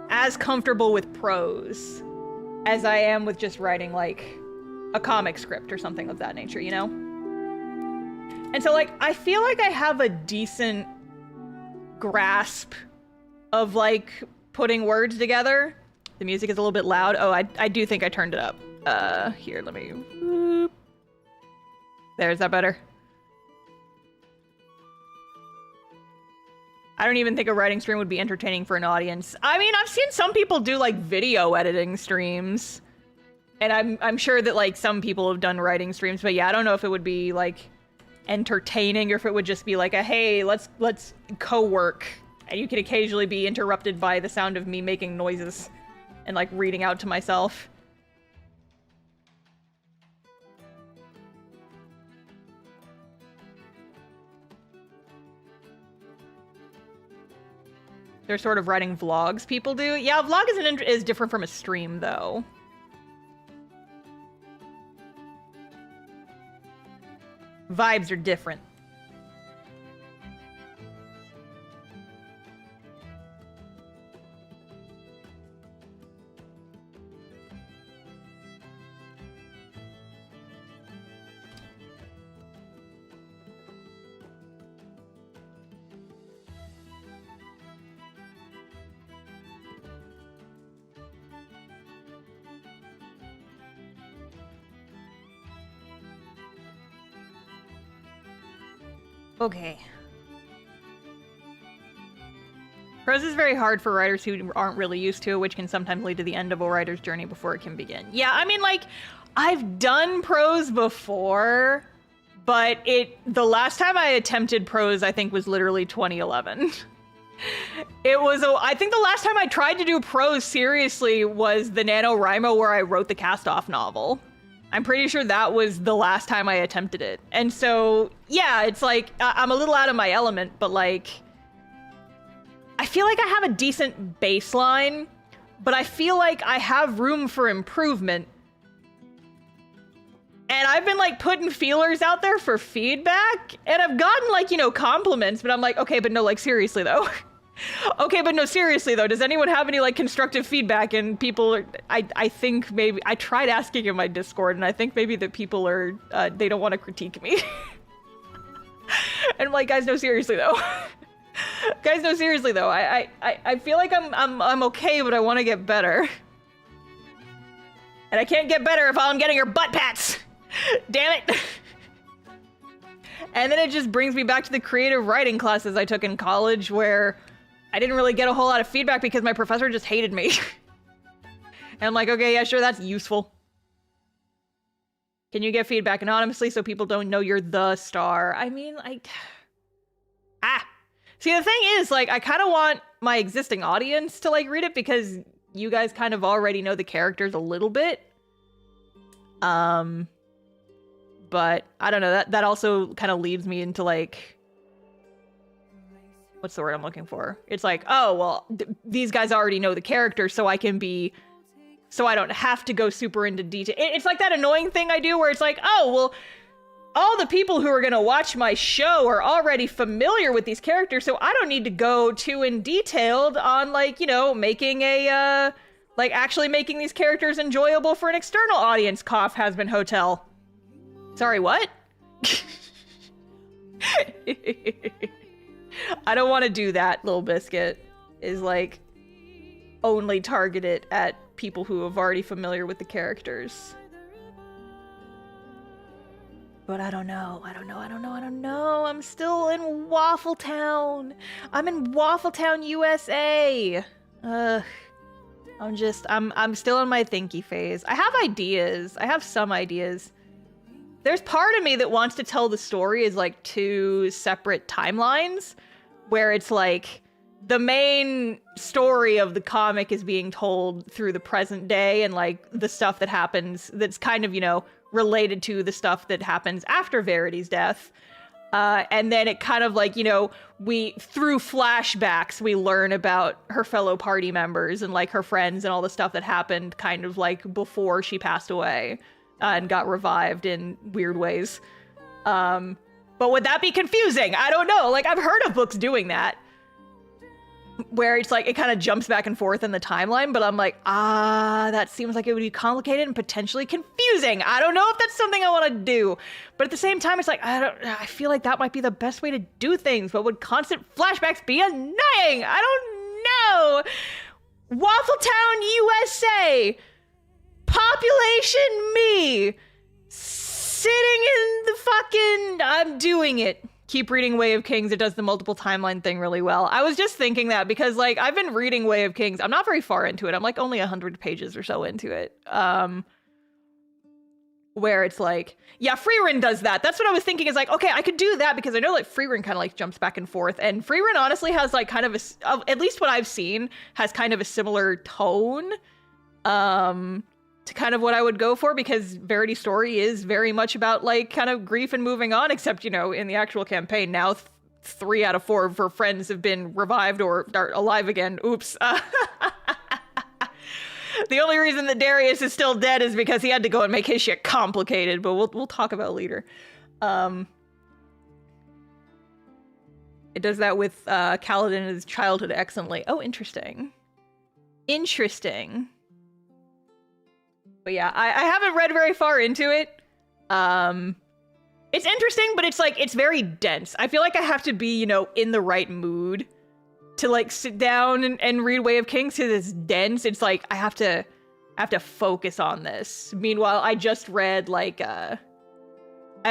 [SPEAKER 1] as comfortable with prose as I am with just writing like a comic script or something of that nature, you know? And so like, I feel like I have a decent grasp of like putting words together. The music is a little bit loud. Oh, I do think I turned it up. Here, let me... Whoop. There's that better. I don't even think a writing stream would be entertaining for an audience. I mean, I've seen some people do like video editing streams. And I'm sure that like some people have done writing streams, but yeah, I don't know if it would be like entertaining or if it would just be like a, hey, let's co-work. And you can occasionally be interrupted by the sound of me making noises and like reading out to myself. They're sort of writing vlogs people do. Yeah, a vlog is different from a stream though. Vibes are different. Okay. Prose is very hard for writers who aren't really used to it, which can sometimes lead to the end of a writer's journey before it can begin. Yeah, I mean, like, I've done prose before, but the last time I attempted prose, I think, was literally 2011. I think the last time I tried to do prose seriously was the NaNoWriMo where I wrote the cast-off novel. I'm pretty sure that was the last time I attempted it. And so, yeah, it's like, I'm a little out of my element, but like, I feel like I have a decent baseline, but I feel like I have room for improvement. And I've been like putting feelers out there for feedback, and I've gotten like, you know, compliments, but I'm like, okay, but no, like seriously though. Okay, but no, seriously though, does anyone have any like constructive feedback? And people are, I think maybe, I tried asking in my Discord, and I think maybe that people are, they don't want to critique me. And I'm like, guys, no, seriously though. Guys, no, seriously though, I feel like I'm okay, but I want to get better. And I can't get better if all I'm getting are butt pats. Damn it. And then it just brings me back to the creative writing classes I took in college, where I didn't really get a whole lot of feedback because my professor just hated me. And I'm like, okay, yeah, sure, that's useful. Can you get feedback anonymously so people don't know you're the star? I mean, See, the thing is, like, I kind of want my existing audience to, like, read it because you guys kind of already know the characters a little bit. But I don't know, that also kind of leads me into, like, what's the word I'm looking for? It's like, oh, well, these guys already know the character, so I don't have to go super into detail. It's like that annoying thing I do where it's like, oh, well, all the people who are gonna watch my show are already familiar with these characters, so I don't need to go too in detailed on, like, you know, making a, like, actually making these characters enjoyable for an external audience. Cough, has been hotel. Sorry, what? I don't want to do that, Little Biscuit. Is like only targeted at people who have already familiar with the characters. But I don't know. I'm still in Waffletown. I'm in Waffletown, USA. I'm still in my thinky phase. I have ideas. I have some ideas. There's part of me that wants to tell the story as like two separate timelines, where it's like the main story of the comic is being told through the present day and like the stuff that happens that's kind of, you know, related to the stuff that happens after Verity's death. And then it kind of like, you know, through flashbacks, we learn about her fellow party members and like her friends and all the stuff that happened kind of like before she passed away. And got revived in weird ways. But would that be confusing? I don't know. Like, I've heard of books doing that. where it's like, it kind of jumps back and forth in the timeline, but I'm like, that seems like it would be complicated and potentially confusing. I don't know if that's something I want to do. But at the same time, it's like, I feel like that might be the best way to do things, but would constant flashbacks be annoying? I don't know. Waffletown, USA. Population me. Sitting in the fucking, I'm doing it. Keep reading Way of Kings. It does the multiple timeline thing really well. I was just thinking that because, like, I've been reading Way of Kings. I'm not very far into it. I'm like only 100 pages or so into it. Where it's like, yeah, Freerun does that. That's what I was thinking is like, okay, I could do that because I know like Freerun kind of like jumps back and forth. And Freerun honestly has like kind of at least what I've seen, has kind of a similar tone. To kind of what I would go for, because Verity Story is very much about like kind of grief and moving on, except, you know, in the actual campaign now 3 out of 4 of her friends have been revived or are alive again. Oops. The only reason that Darius is still dead is because he had to go and make his shit complicated, but we'll talk about later. It does that with Kaladin and his childhood excellently. Oh, interesting. Interesting. But yeah, I haven't read very far into it. It's interesting, but it's like, it's very dense. I feel like I have to be, you know, in the right mood to like sit down and read Way of Kings because it's dense. It's like, I have to focus on this. Meanwhile, I just read like, I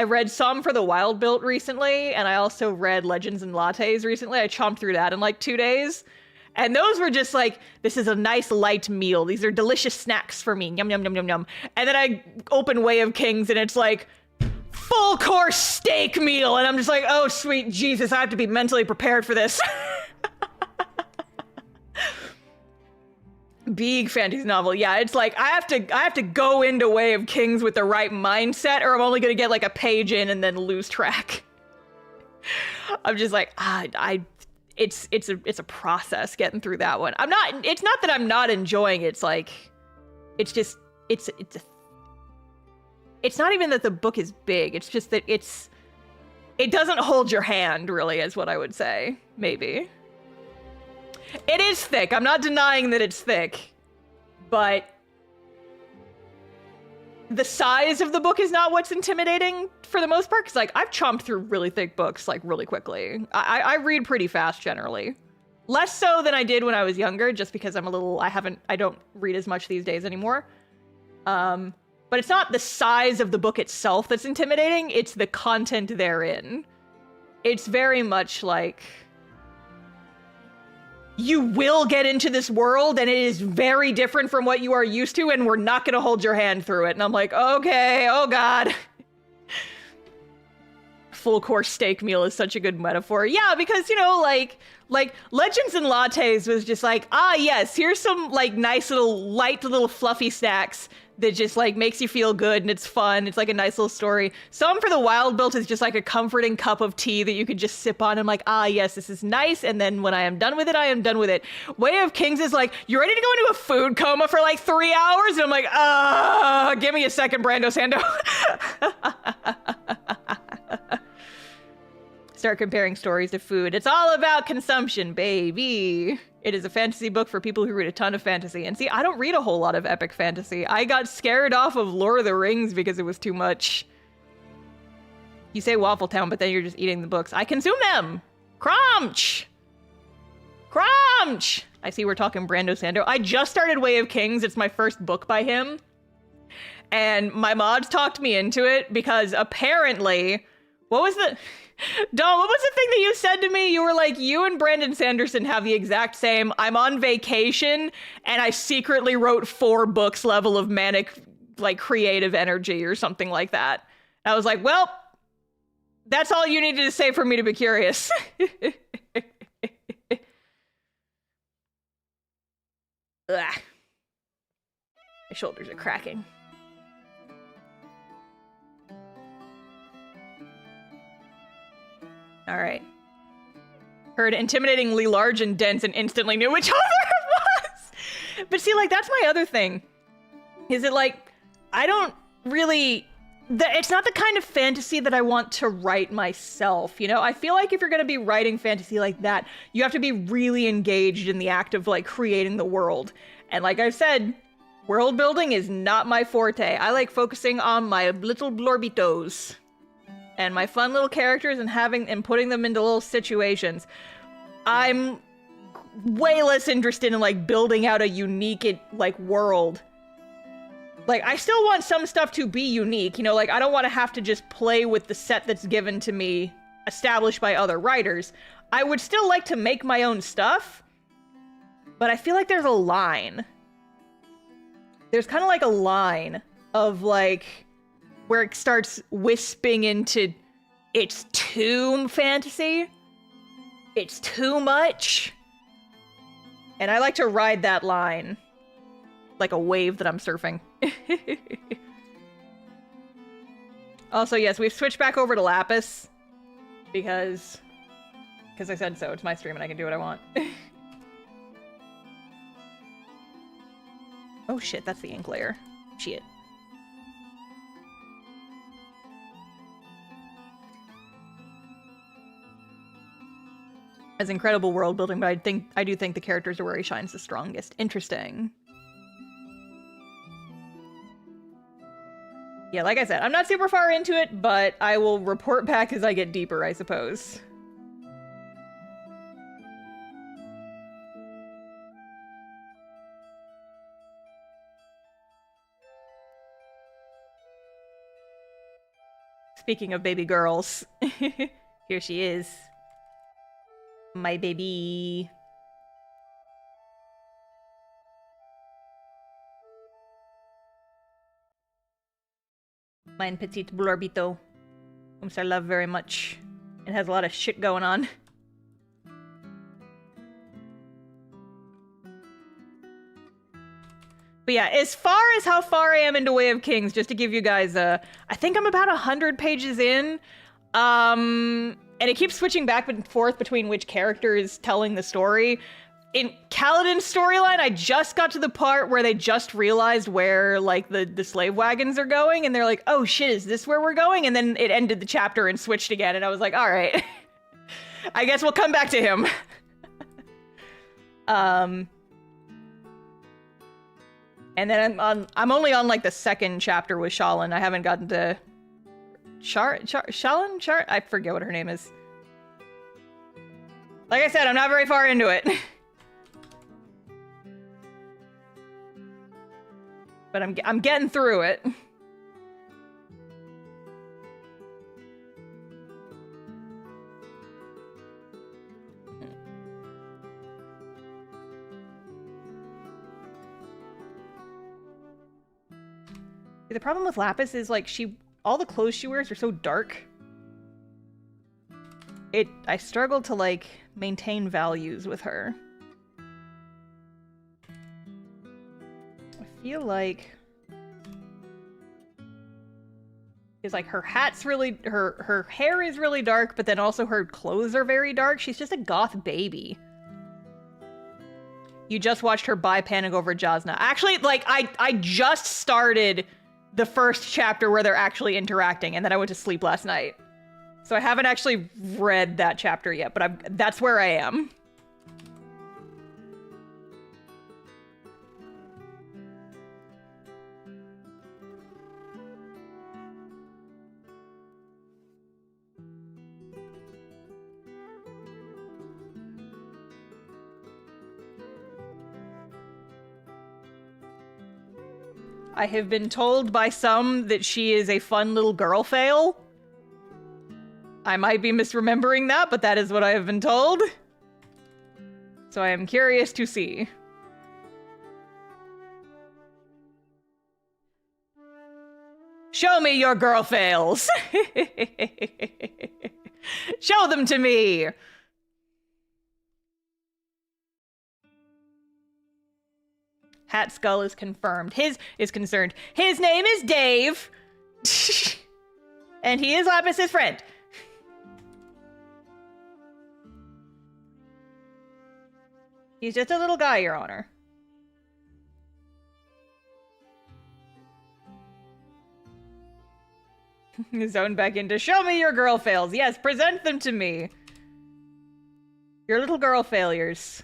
[SPEAKER 1] read Psalm for the Wild Built recently, and I also read Legends and Lattes recently. I chomped through that in like 2 days. And those were just like, this is a nice light meal. These are delicious snacks for me. Yum, yum, yum, yum, yum. And then I open Way of Kings and it's like, full course steak meal. And I'm just like, oh, sweet Jesus, I have to be mentally prepared for this. Big fantasy novel. Yeah, it's like, I have to go into Way of Kings with the right mindset, or I'm only going to get like a page in and then lose track. I'm just like, it's a process getting through that one. It's not that I'm not enjoying it. It's like, it's not even that the book is big. It's just that it doesn't hold your hand really, is what I would say. Maybe. It is thick. I'm not denying that it's thick, but the size of the book is not what's intimidating for the most part, because like I've chomped through really thick books like really quickly. I read pretty fast generally. Less so than I did when I was younger, just because I don't read as much these days anymore. But it's not the size of the book itself that's intimidating, it's the content therein. It's very much like, you will get into this world and it is very different from what you are used to, and we're not gonna hold your hand through it. And I'm like, okay, oh God. Full course steak meal is such a good metaphor. Yeah, because, you know, like Legends and Lattes was just like, yes, here's some like nice little light little fluffy snacks that just like makes you feel good and it's fun. It's like a nice little story. Psalm for the Wild Built is just like a comforting cup of tea that you could just sip on and like, yes, this is nice. And then when I am done with it, I am done with it. Way of Kings is like, you're ready to go into a food coma for like 3 hours? And I'm like, give me a second, Brando Sando. Start comparing stories to food. It's all about consumption, baby. It is a fantasy book for people who read a ton of fantasy. And see, I don't read a whole lot of epic fantasy. I got scared off of Lord of the Rings because it was too much. You say Waffletown, but then you're just eating the books. I consume them! Crunch! Crunch! I see we're talking Brando Sando. I just started Way of Kings. It's my first book by him. And my mods talked me into it because apparently... What was the... Dom, what was the thing that you said to me? You were like, you and Brandon Sanderson have the exact same, I'm on vacation, and I secretly wrote 4 books level of manic, like, creative energy or something like that. And I was like, well, that's all you needed to say for me to be curious. Ugh. My shoulders are cracking. All right. Heard intimidatingly large and dense and instantly knew which author it was. But see, like, that's my other thing. Is it like, I don't really it's not the kind of fantasy that I want to write myself, you know? I feel like if you're gonna be writing fantasy like that, you have to be really engaged in the act of, like, creating the world. And like I've said, world building is not my forte. I like focusing on my little blorbitos and my fun little characters and putting them into little situations. I'm way less interested in, like, building out a unique, like, world. Like, I still want some stuff to be unique, you know, like, I don't want to have to just play with the set that's given to me, established by other writers. I would still like to make my own stuff, but I feel like there's a line. There's kind of like a line of, like, where it starts wisping into, it's too fantasy, it's too much, and I like to ride that line like a wave that I'm surfing. Also, yes, we've switched back over to Lapis because I said so. It's my stream and I can do what I want. Oh shit, that's the ink layer. Shit. As incredible world building, but I do think the characters are where he shines the strongest. Interesting. Yeah, like I said, I'm not super far into it, but I will report back as I get deeper, I suppose. Speaking of baby girls, here she is. My baby. Mine petite blorbito, whom I love very much. It has a lot of shit going on. But yeah, as far as how far I am into Way of Kings, just to give you guys I think I'm about 100 pages in. And it keeps switching back and forth between which character is telling the story. In Kaladin's storyline, I just got to the part where they just realized where, like, the slave wagons are going, and they're like, oh shit, is this where we're going? And then it ended the chapter and switched again, and I was like, alright. I guess we'll come back to him. And then I'm only on, like, the second chapter with Shalin. I haven't gotten to... Shalin? I forget what her name is. Like I said, I'm not very far into it. But I'm getting through it. The problem with Lapis is, like, all the clothes she wears are so dark. I struggle to, like, maintain values with her. I feel like it's like her hat's really, her hair is really dark, but then also her clothes are very dark. She's just a goth baby. You just watched her buy Panic over Jasna. Actually, like, I just started the first chapter where they're actually interacting, and then I went to sleep last night. So I haven't actually read that chapter yet, but that's where I am. I have been told by some that she is a fun little girl fail. I might be misremembering that, but that is what I have been told. So I am curious to see. Show me your girl fails. Show them to me. Hat Skull is confirmed. His is concerned. His name is Dave. And he is Lapis's friend. He's just a little guy, Your Honor. Zone back into show me your girl fails. Yes, present them to me. Your little girl failures.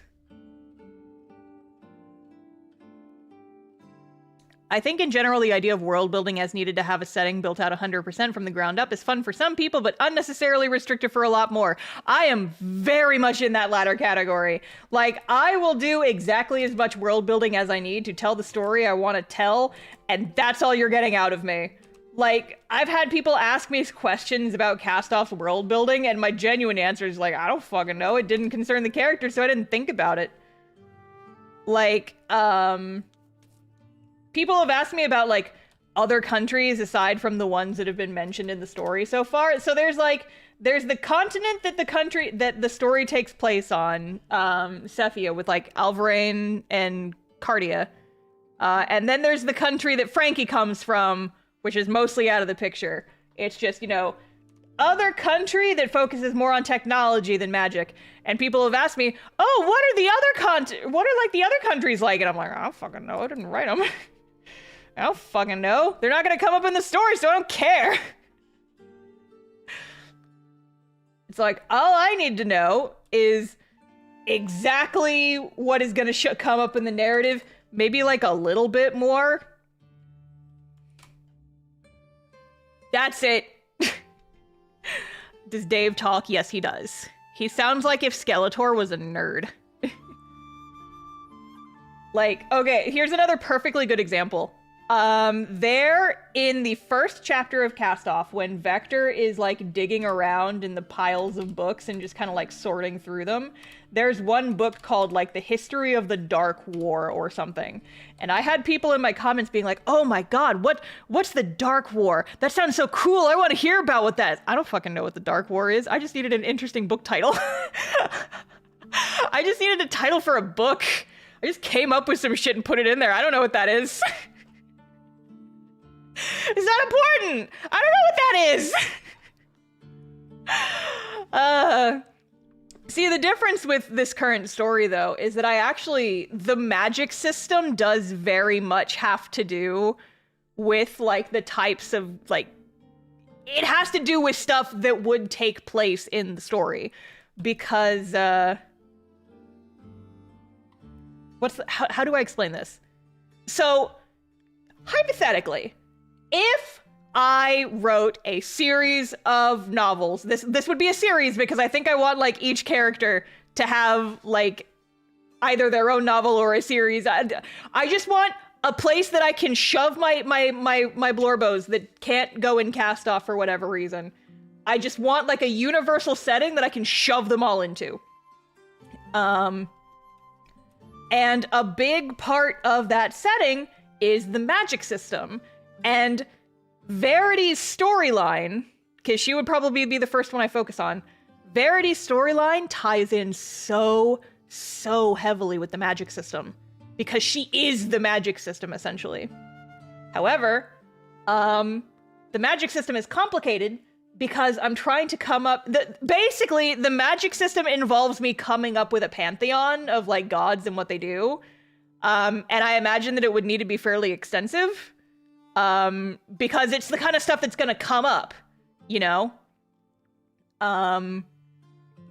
[SPEAKER 1] I think in general the idea of world building as needed to have a setting built out 100% from the ground up is fun for some people, but unnecessarily restrictive for a lot more. I am very much in that latter category. Like, I will do exactly as much world building as I need to tell the story I want to tell, and that's all you're getting out of me. Like, I've had people ask me questions about Cast-Off's world building, and my genuine answer is like, I don't fucking know. It didn't concern the character, so I didn't think about it. Like, people have asked me about, like, other countries aside from the ones that have been mentioned in the story so far. So there's the continent that the story takes place on, Cephia, with, like, Alvarain and Cardia. And then there's the country that Frankie comes from, which is mostly out of the picture. It's just, you know, other country that focuses more on technology than magic. And people have asked me, oh, what are like the other countries like? And I'm like, I don't fucking know. I didn't write them. I don't fucking know. They're not gonna come up in the story, so I don't care. It's like, all I need to know is exactly what is gonna come up in the narrative. Maybe like a little bit more. That's it. Does Dave talk? Yes, he does. He sounds like if Skeletor was a nerd. Like, okay, here's another perfectly good example. There in the first chapter of Cast-Off, when Vector is like digging around in the piles of books and just kind of like sorting through them, there's one book called like The History of the Dark War or something. And I had people in my comments being like, oh my God, what's the Dark War? That sounds so cool. I want to hear about what that is. I don't fucking know what the Dark War is. I just needed an interesting book title. I just needed a title for a book. I just came up with some shit and put it in there. I don't know what that is. It's not important. I don't know what that is. See, the difference with this current story, though, is that the magic system does very much have to do with, like, the types of, like, it has to do with stuff that would take place in the story. Because, how do I explain this? So, hypothetically, if I wrote a series of novels, this would be a series because I think I want like each character to have like either their own novel or a series. I just want a place that I can shove my blorbos that can't go in Cast-Off for whatever reason. I just want like a universal setting that I can shove them all into. And a big part of that setting is the magic system. And Verity's storyline, because she would probably be the first one I focus on, Verity's storyline ties in so heavily with the magic system, because she is the magic system, essentially. However, the magic system is complicated because I'm trying to come up... Basically, the magic system involves me coming up with a pantheon of, like, gods and what they do. And I imagine that it would need to be fairly extensive. Because it's the kind of stuff that's gonna come up, you know?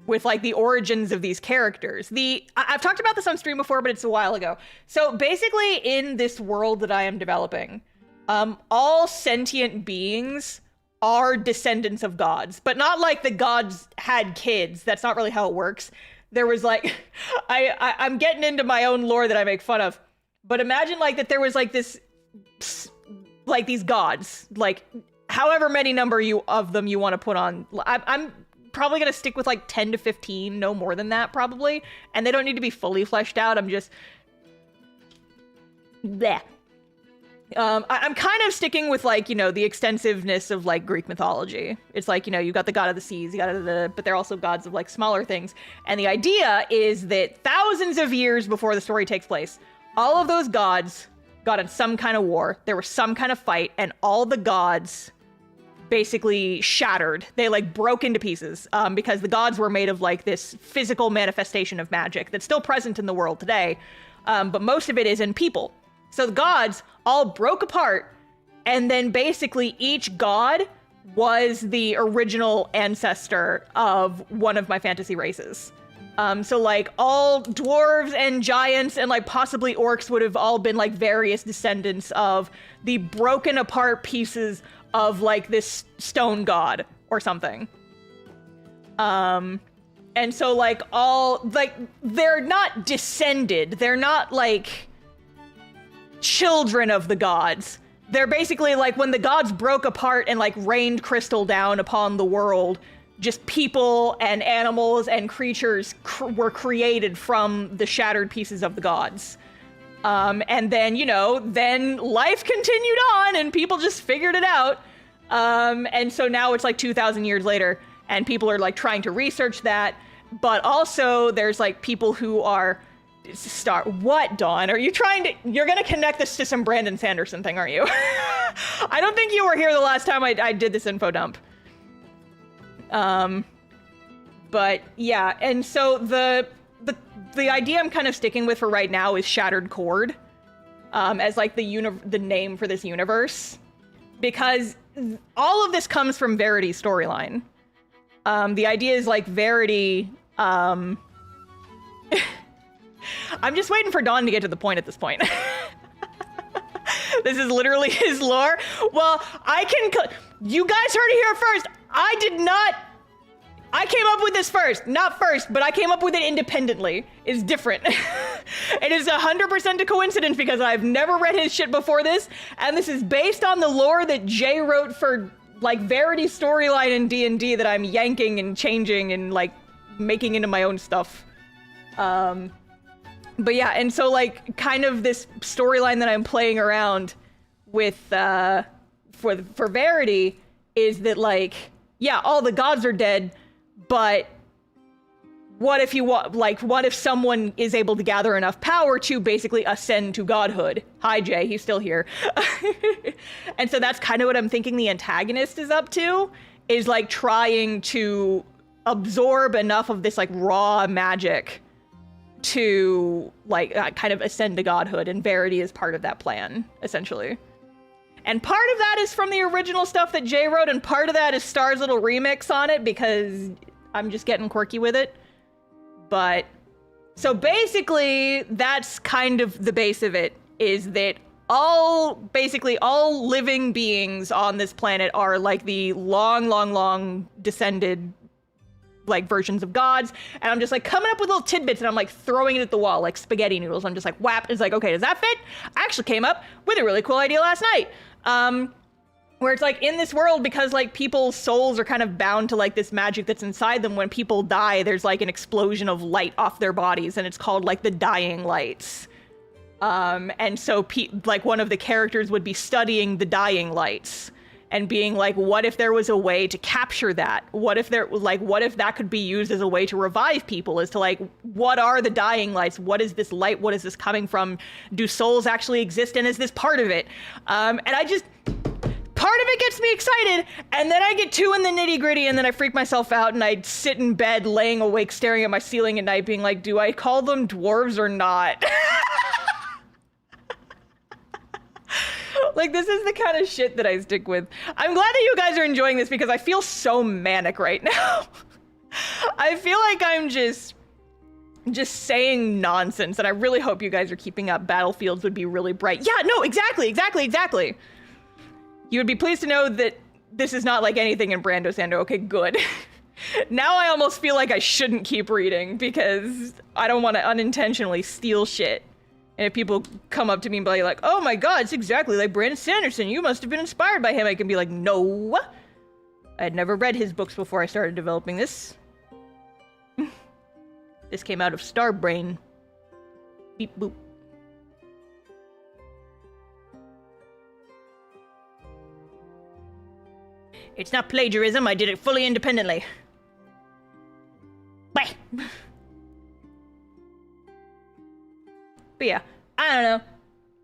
[SPEAKER 1] With, like, the origins of these characters. I've talked about this on stream before, but it's a while ago. So, basically, in this world that I am developing, all sentient beings are descendants of gods. But not like the gods had kids. That's not really how it works. There was, like... I'm getting into my own lore that I make fun of. But imagine, like, that there was, like, this... like these gods, like however many number of them you want to put on. I'm probably going to stick with like 10 to 15, no more than that probably. And they don't need to be fully fleshed out. I'm just... bleh. I'm kind of sticking with like, you know, the extensiveness of like Greek mythology. It's like, you know, you got the god of the seas, but they're also gods of like smaller things. And the idea is that thousands of years before the story takes place, all of those gods got in some kind of war, there was some kind of fight, and all the gods basically shattered. They like broke into pieces because the gods were made of like this physical manifestation of magic that's still present in the world today, but most of it is in people. So the gods all broke apart, and then basically each god was the original ancestor of one of my fantasy races. So like all dwarves and giants and like possibly orcs would have all been like various descendants of the broken apart pieces of like this stone god or something. And so like all like they're not descended, they're not like children of the gods. They're basically like when the gods broke apart and like rained crystal down upon the world, just people and animals and creatures were created from the shattered pieces of the gods. And then, you know, then life continued on and people just figured it out. And so now it's like 2,000 years later and people are like trying to research that. But also there's like people who are what, Dawn? Are you trying to, you're gonna connect this to some Brandon Sanderson thing, aren't you? I don't think you were here the last time I did this info dump. But yeah, and so the idea I'm kind of sticking with for right now is Shattered Chord, as like the name for this universe, because all of this comes from Verity's storyline. The idea is like Verity, I'm just waiting for Dawn to get to the point at this point. This is literally his lore. Well, you guys heard it here first. I came up with this first. Not first, but I came up with it independently. It's different. It is 100% a coincidence because I've never read his shit before this, and this is based on the lore that Jay wrote for, like, Verity's storyline in D&D that I'm yanking and changing and, like, making into my own stuff. But yeah, and so, like, kind of this storyline that I'm playing around with, for Verity is that, like, yeah, all the gods are dead, but what if what if someone is able to gather enough power to basically ascend to godhood? Hi, Jay, he's still here. And so that's kind of what I'm thinking the antagonist is up to, is like trying to absorb enough of this like raw magic to like kind of ascend to godhood, and Verity is part of that plan, essentially. And part of that is from the original stuff that Jay wrote, and part of that is Star's little remix on it because I'm just getting quirky with it. But so basically that's kind of the base of it, is that basically all living beings on this planet are like the long descended like versions of gods, and I'm just like coming up with little tidbits and I'm like throwing it at the wall like spaghetti noodles. I'm just like whap. It's like, okay, does that fit? I actually came up with a really cool idea last night. Where it's like in this world, because like people's souls are kind of bound to like this magic that's inside them, when people die, there's like an explosion of light off their bodies, and it's called like the dying lights. And so like one of the characters would be studying the dying lights and being like, what if there was a way to capture that? What if that could be used as a way to revive people? As to like, what are the dying lights? What is this light? What is this coming from? Do souls actually exist? And is this part of it? And part of it gets me excited, and then I get too in the nitty gritty, and then I freak myself out, and I sit in bed laying awake staring at my ceiling at night being like, do I call them dwarves or not? Like, this is the kind of shit that I stick with. I'm glad that you guys are enjoying this because I feel so manic right now. I feel like I'm just saying nonsense, and I really hope you guys are keeping up. Battlefields would be really bright. Yeah, no, exactly. You would be pleased to know that this is not like anything in Brando Sando. Okay, good. Now I almost feel like I shouldn't keep reading because I don't want to unintentionally steal shit. And if people come up to me and be like, oh my god, it's exactly like Brandon Sanderson, you must have been inspired by him, I can be like, no. I had never read his books before I started developing this. This came out of Star Brain. Beep boop. It's not plagiarism, I did it fully independently. Bye. But yeah, I don't know.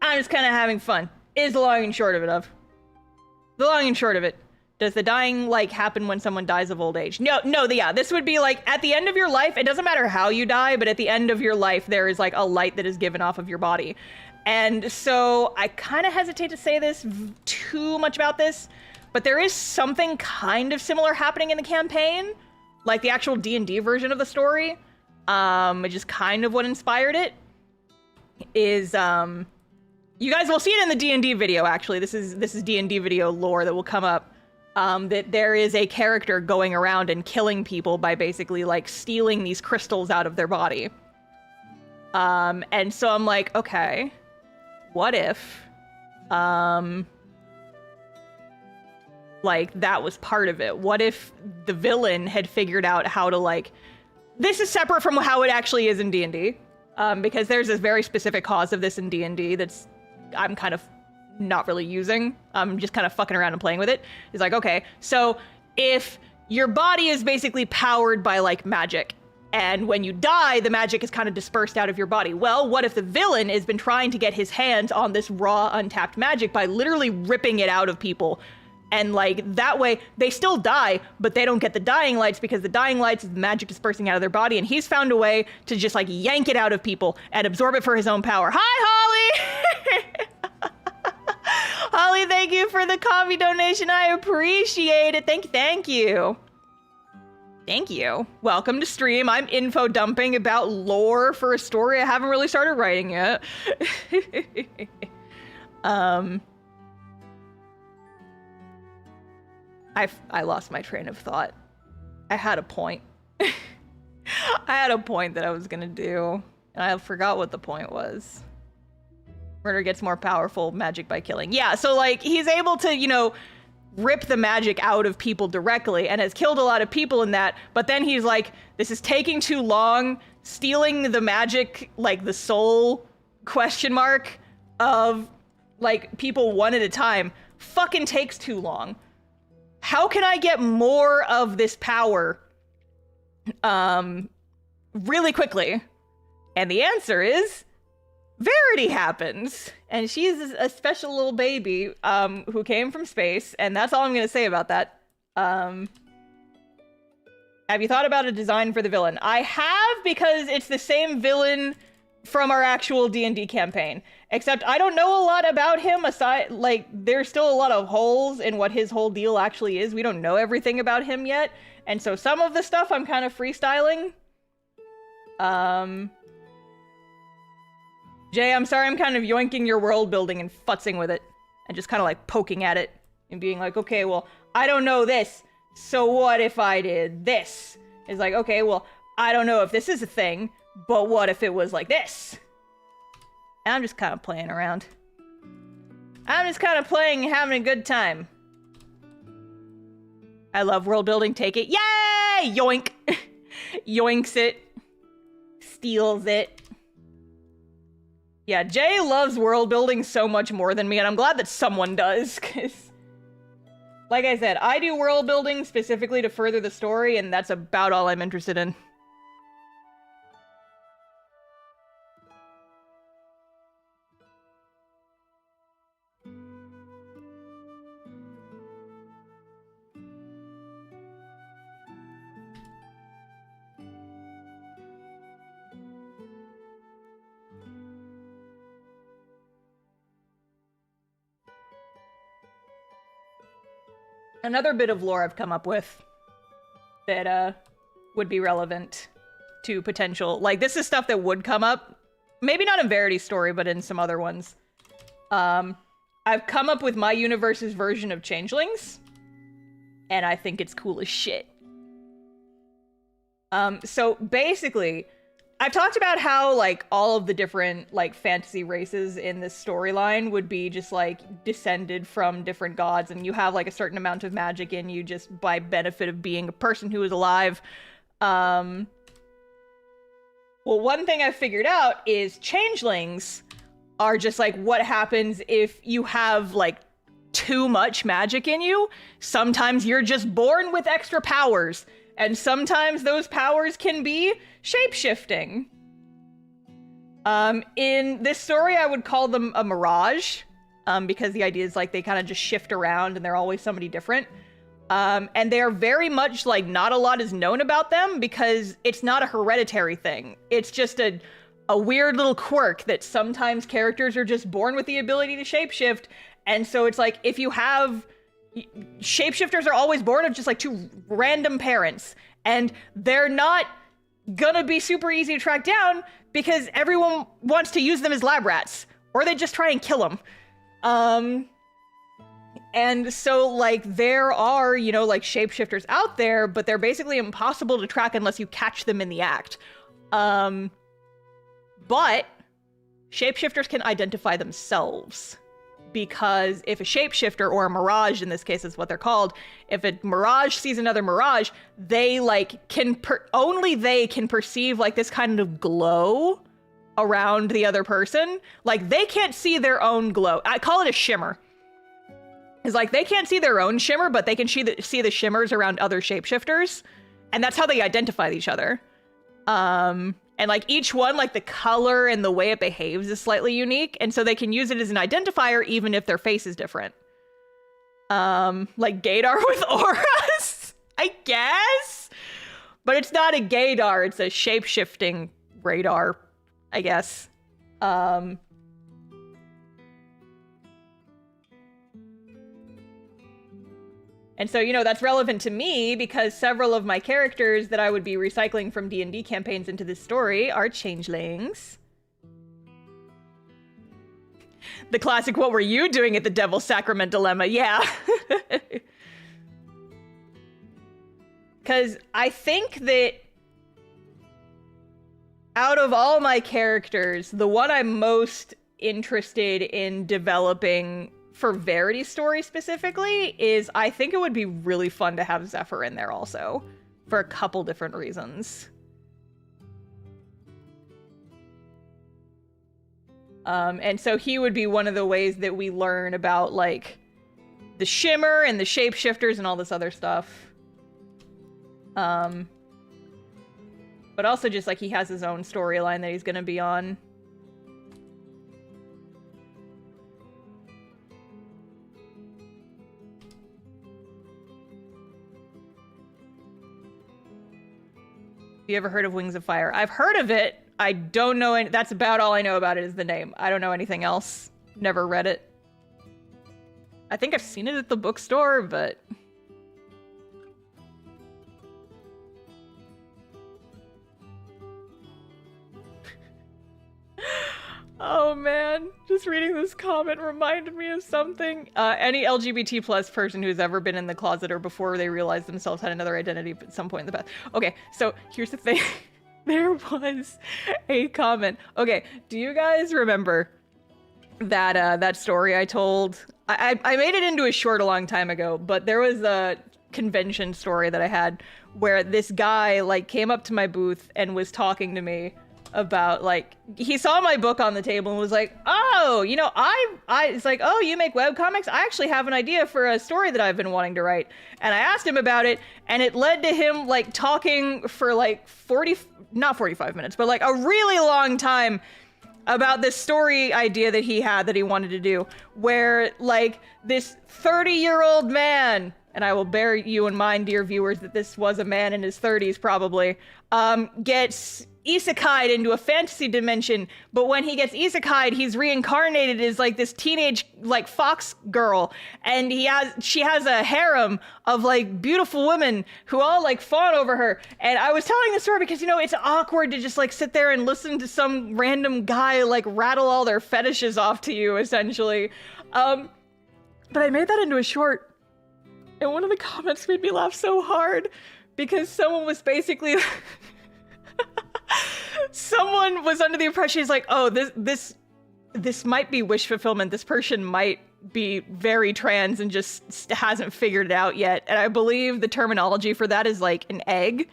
[SPEAKER 1] I'm just kind of having fun. Is the long and short of it The long and short of it. Does the dying, like, happen when someone dies of old age? No, yeah, this would be, like, at the end of your life, it doesn't matter how you die, but at the end of your life, there is, like, a light that is given off of your body. And so, I kind of hesitate to say too much about this, but there is something kind of similar happening in the campaign, like the actual D&D version of the story, which is kind of what inspired it, is, you guys will see it in the D&D video, actually. This is D&D video lore that will come up, that there is a character going around and killing people by basically, like, stealing these crystals out of their body. And so I'm like, okay, what if, like, that was part of it? What if the villain had figured out how to, like... This is separate from how it actually is in D&D, because there's this very specific cause of this in D&D that's I'm kind of not really using. I'm just kind of fucking around and playing with it. It's like, okay, so if your body is basically powered by, like, magic, and when you die, the magic is kind of dispersed out of your body. Well, what if the villain has been trying to get his hands on this raw, untapped magic by literally ripping it out of people? And, like, that way, they still die, but they don't get the dying lights because the dying lights is the magic dispersing out of their body, and he's found a way to just, like, yank it out of people and absorb it for his own power. Hi, Holly! Holly, thank you for the coffee donation. I appreciate it. Thank you. Thank you. Welcome to stream. I'm info dumping about lore for a story I haven't really started writing yet. I lost my train of thought. I had a point. I had a point that I was gonna do, and I forgot what the point was. Murder gets more powerful, magic by killing. Yeah, so, like, he's able to, you know, rip the magic out of people directly and has killed a lot of people in that, but then he's like, this is taking too long, stealing the magic, like, the soul, question mark, of, like, people one at a time, fucking takes too long. How can I get more of this power really quickly? And the answer is Verity happens. And she's a special little baby who came from space, and that's all I'm gonna say about that. Have you thought about a design for the villain? I have, because it's the same villain from our actual D&D campaign. Except I don't know a lot about him aside, like, there's still a lot of holes in what his whole deal actually is. We don't know everything about him yet. And so some of the stuff I'm kind of freestyling. Jay, I'm sorry I'm kind of yoinking your world building and futzing with it. And just kind of, like, poking at it. And being like, okay, well, I don't know this. So what if I did this? It's like, okay, well, I don't know if this is a thing. But what if it was like this? And I'm just kind of playing around. I'm just kind of playing and having a good time. I love world building. Take it. Yay! Yoink. Yoinks it. Steals it. Yeah, Jay loves world building so much more than me, and I'm glad that someone does, because, like I said, I do world building specifically to further the story, and that's about all I'm interested in. Another bit of lore I've come up with that would be relevant to potential, like, this is stuff that would come up, maybe not in Verity's story, but in some other ones. I've come up with my universe's version of changelings, and I think it's cool as shit. So basically, I've talked about how, like, all of the different, like, fantasy races in this storyline would be just, like, descended from different gods, and you have, like, a certain amount of magic in you just by benefit of being a person who is alive. Well, one thing I've figured out is changelings are just, like, what happens if you have, like, too much magic in you. Sometimes you're just born with extra powers, and sometimes those powers can be shape-shifting. In this story, I would call them a mirage, because the idea is, like, they kind of just shift around and they're always somebody different. And they're very much, like, not a lot is known about them because it's not a hereditary thing. It's just a weird little quirk that sometimes characters are just born with the ability to shapeshift. And so it's like, if you have, shapeshifters are always born of just like two random parents, and they're not gonna be super easy to track down because everyone wants to use them as lab rats, or they just try and kill them. And so like there are, you know, like shapeshifters out there, but they're basically impossible to track unless you catch them in the act. But shapeshifters can identify themselves, because if a shapeshifter, or a mirage in this case is what they're called, if a mirage sees another mirage, they like can only they can perceive like this kind of glow around the other person. Like they can't see their own glow. I call it a shimmer. It's like they can't see their own shimmer, but they can see the shimmers around other shapeshifters, and that's how they identify each other. And like each one, like the color and the way it behaves is slightly unique, and so they can use it as an identifier even if their face is different. Like gaydar with auras, I guess, but it's not a gaydar; it's a shape-shifting radar, I guess. And so, you know, that's relevant to me because several of my characters that I would be recycling from D&D campaigns into this story are changelings. The classic, what were you doing at the Devil's Sacrament dilemma? Yeah. Because I think that out of all my characters, the one I'm most interested in developing for Verity's story specifically is, I think it would be really fun to have Zephyr in there also, for a couple different reasons. And so he would be one of the ways that we learn about like the shimmer and the shapeshifters and all this other stuff. But also just like he has his own storyline that he's gonna be on. You ever heard of Wings of Fire? I've heard of it. I don't know any, that's about all I know about it is the name. I don't know anything else. Never read it. I think I've seen it at the bookstore, but... Oh man, just reading this comment reminded me of something. Any LGBT plus person who's ever been in the closet or before they realized themselves had another identity at some point in the past. Okay, so here's the thing. There was a comment. Okay, do you guys remember that that story I told? I made it into a short a long time ago, but there was a convention story that I had where this guy like came up to my booth and was talking to me about like, he saw my book on the table and was like, oh, you know, it's like, oh, you make webcomics? I actually have an idea for a story that I've been wanting to write. And I asked him about it, and it led to him like talking for like not 45 minutes, but like a really long time about this story idea that he had that he wanted to do, where like this 30-year-old man, and I will bear you in mind, dear viewers, that this was a man in his 30s probably, gets isekai'd into a fantasy dimension, but when he gets isekai'd, he's reincarnated as like this teenage like fox girl, and she has a harem of like beautiful women who all like fawn over her. And I was telling the story because, you know, it's awkward to just like sit there and listen to some random guy like rattle all their fetishes off to you essentially. But I made that into a short, and one of the comments made me laugh so hard because someone was basically someone was under the impression, he's like, oh, this might be wish fulfillment. This person might be very trans and just hasn't figured it out yet. And I believe the terminology for that is like an egg.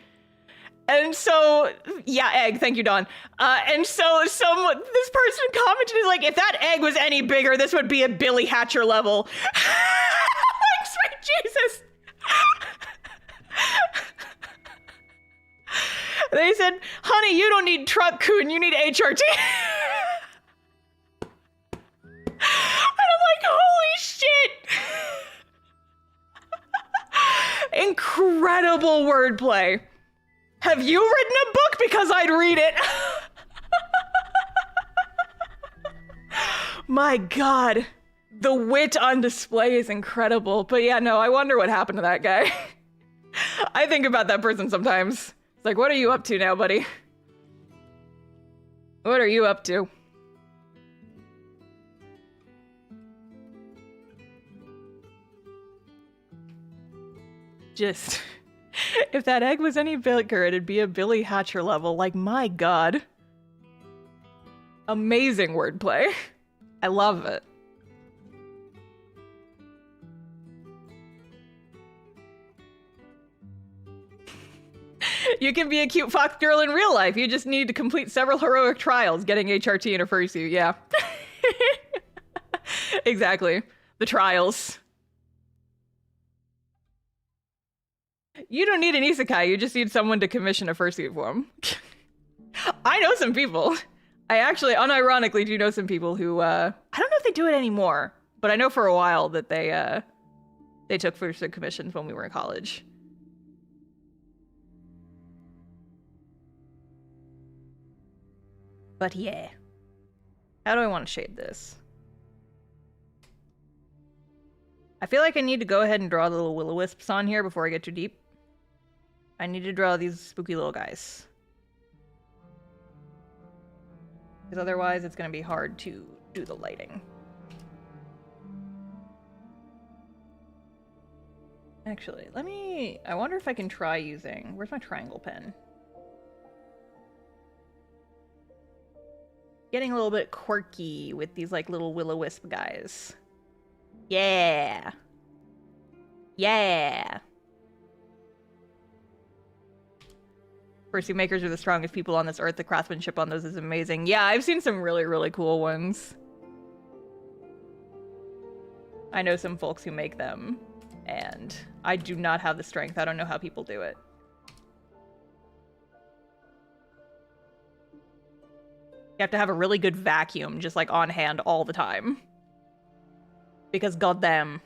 [SPEAKER 1] And so, yeah, egg. Thank you, Dawn. And so this person commented, is like, if that egg was any bigger, this would be a Billy Hatcher level. Like, sweet Jesus. They said, honey, you don't need truck coon, you need HRT. And I'm like, holy shit. Incredible wordplay. Have you written a book? Because I'd read it. My God. The wit on display is incredible. But yeah, no, I wonder what happened to that guy. I think about that person sometimes. It's like, what are you up to now, buddy? What are you up to? Just, if that egg was any bigger, it'd be a Billy Hatcher level. Like, my god. Amazing wordplay. I love it. You can be a cute fox girl in real life. You just need to complete several heroic trials. Getting HRT in a fursuit, yeah. Exactly. The trials. You don't need an isekai, you just need someone to commission a fursuit for him. I know some people. I actually, unironically, do know some people who, I don't know if they do it anymore, but I know for a while that they took fursuit commissions when we were in college. But yeah. How do I want to shade this? I feel like I need to go ahead and draw the little will-o-wisps on here before I get too deep. I need to draw these spooky little guys. Because otherwise it's going to be hard to do the lighting. Actually, I wonder if I can try using... Where's my triangle pen? Getting a little bit quirky with these like little will-o-wisp guys. Yeah. Yeah. Fursuit makers are the strongest people on this earth. The craftsmanship on those is amazing. Yeah, I've seen some really, really cool ones. I know some folks who make them, and I do not have the strength. I don't know how people do it. You have to have a really good vacuum just like on hand all the time. Because goddamn.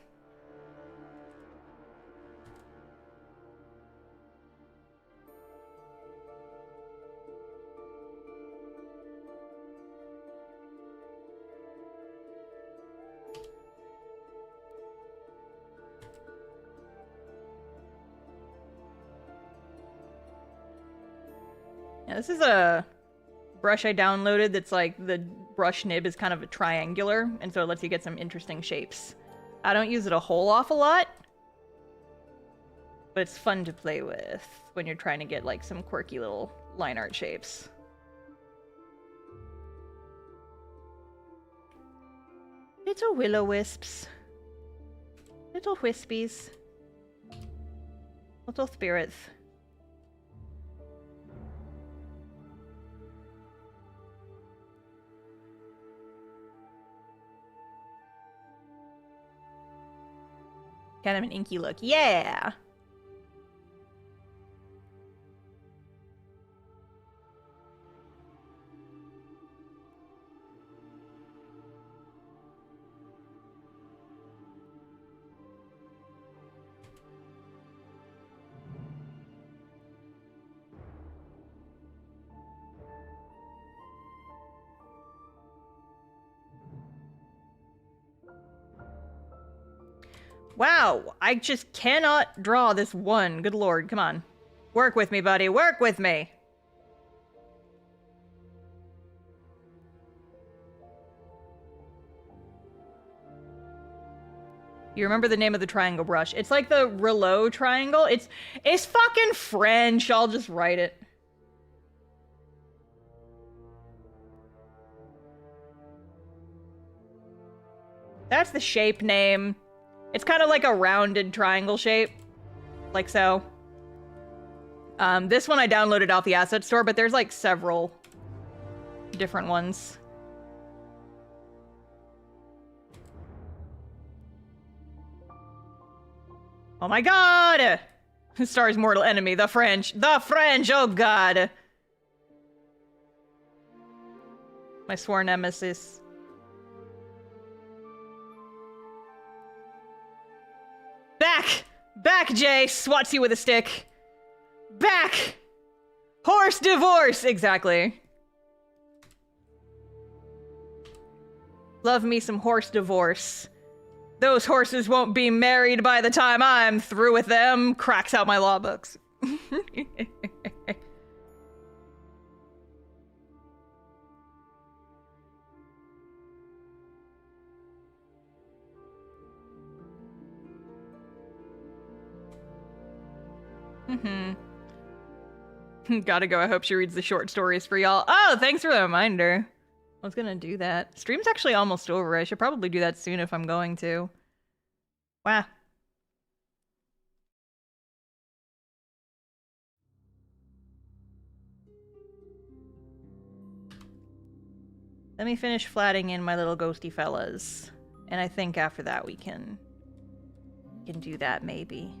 [SPEAKER 1] Yeah, this is a brush I downloaded that's like the brush nib is kind of a triangular, and so it lets you get some interesting shapes. I don't use it a whole awful lot, but it's fun to play with when you're trying to get like some quirky little line art shapes. Little will-o-wisps. Little wispies. Little spirits. Kind of an inky look. Yeah! Wow, I just cannot draw this one. Good lord, come on. Work with me, buddy. Work with me! You remember the name of the triangle brush. It's like the Rouleau triangle. It's fucking French. I'll just write it. That's the shape name. It's kind of like a rounded triangle shape. Like so. This one I downloaded off the asset store, but there's like several different ones. Oh my god! Star's mortal enemy, the French. The French, oh god! My sworn nemesis. Back! Back, Jay! Swats you with a stick. Back! Horse divorce! Exactly. Love me some horse divorce. Those horses won't be married by the time I'm through with them. Cracks out my law books. Gotta go. I hope she reads the short stories for y'all. Oh, thanks for the reminder. I was gonna do that. Stream's actually almost over. I should probably do that soon if I'm going to. Wow. Let me finish flatting in my little ghosty fellas. And I think after that we can do that maybe.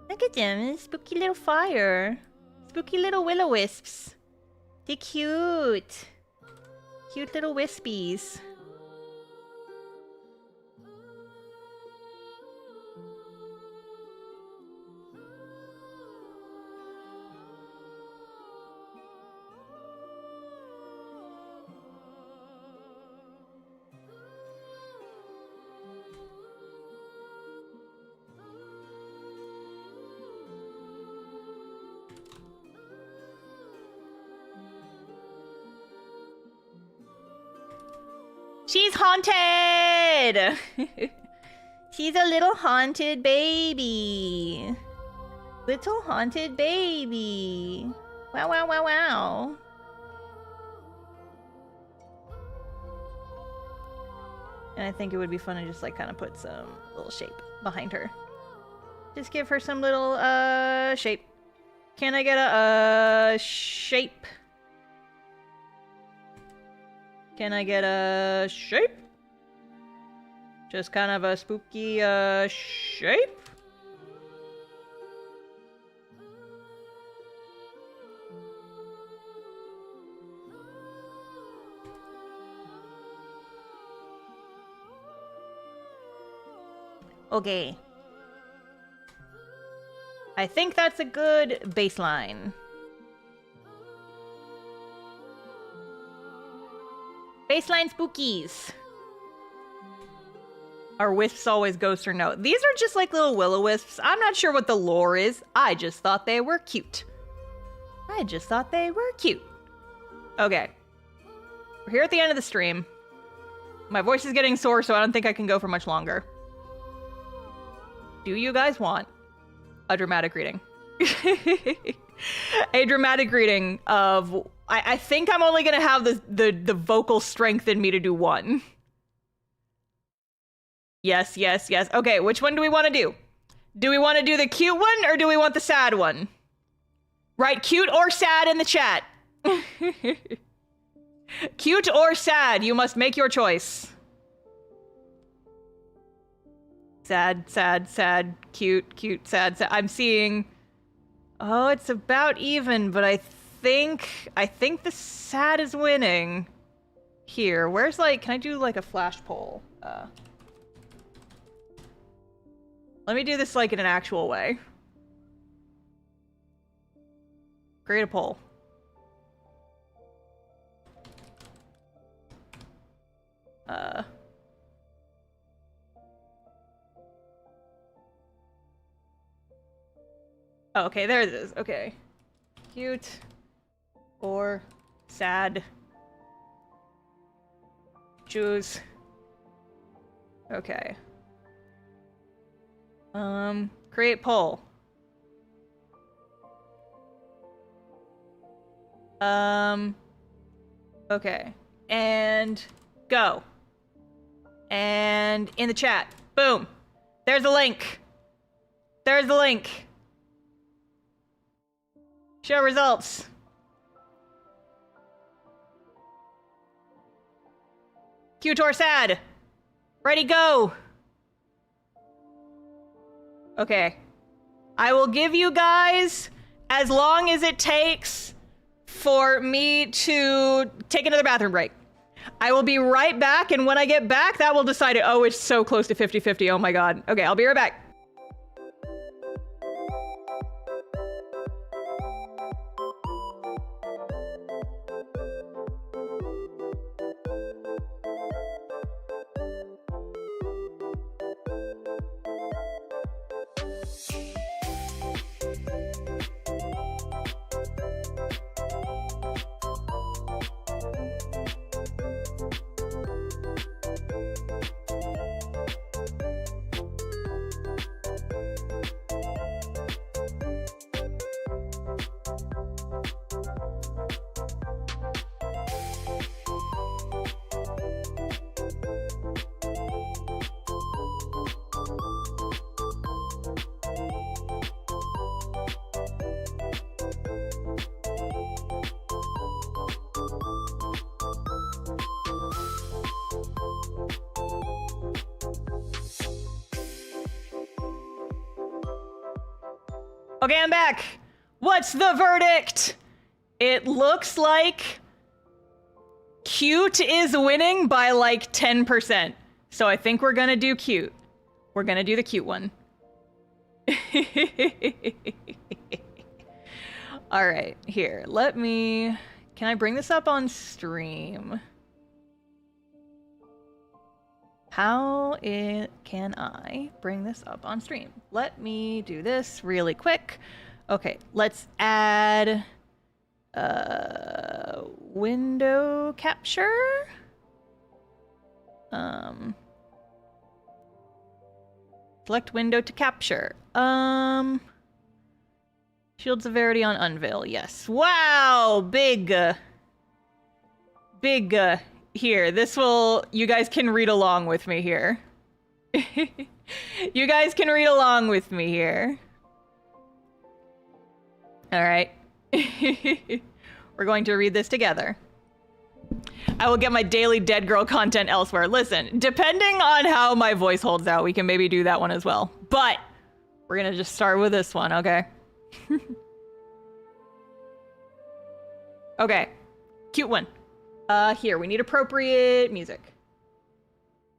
[SPEAKER 1] Look at them, spooky little fire. Spooky little will-o-wisps. They're cute. Cute little wispies. She's haunted! She's a little haunted baby. Little haunted baby. Wow, wow, wow, wow. And I think it would be fun to just like kind of put some little shape behind her. Just give her some little shape. Can I get a shape? Can I get a shape? Just kind of a spooky shape? Okay. I think that's a good baseline. Baseline spookies. Are wisps always ghosts or no? These are just like little will-o-wisps. I'm not sure what the lore is. I just thought they were cute. I just thought they were cute. Okay. We're here at the end of the stream. My voice is getting sore, so I don't think I can go for much longer. Do you guys want a dramatic reading? A dramatic reading of... I think I'm only gonna have the vocal strength in me to do one. Yes, yes, yes. Okay, which one do we want to do? Do we want to do the cute one, or do we want the sad one? Write cute or sad in the chat. Cute or sad, you must make your choice. Sad, sad, sad, cute, cute, sad, sad. I'm seeing... Oh, it's about even, but I think the sad is winning. Here, where's like... Can I do like a flash poll? Let me do this like in an actual way. Create a poll. Oh, okay, there it is. Okay. Cute or sad. Choose. Okay. Create poll. Okay. And go. And in the chat. Boom. There's a link. There's the link. Show results. Cute or sad? Ready, go. Okay. I will give you guys as long as it takes for me to take another bathroom break. I will be right back, and when I get back, that will decide it. Oh, it's so close to 50-50. Oh my god. Okay, I'll be right back. Okay, I'm back. What's the verdict? It looks like cute is winning by like 10%. So I think we're gonna do cute. We're gonna do the cute one. All right, here, can I bring this up on stream? Can I bring this up on stream? Let me do this really quick. Okay, let's add window capture. Select window to capture. Shield severity on unveil. Yes. Wow, big. Here, you guys can read along with me here. You guys can read along with me here. All right. We're going to read this together. I will get my daily dead girl content elsewhere. Listen, depending on how my voice holds out, we can maybe do that one as well. But we're gonna just start with this one, okay? Okay, cute one. Here, we need appropriate music.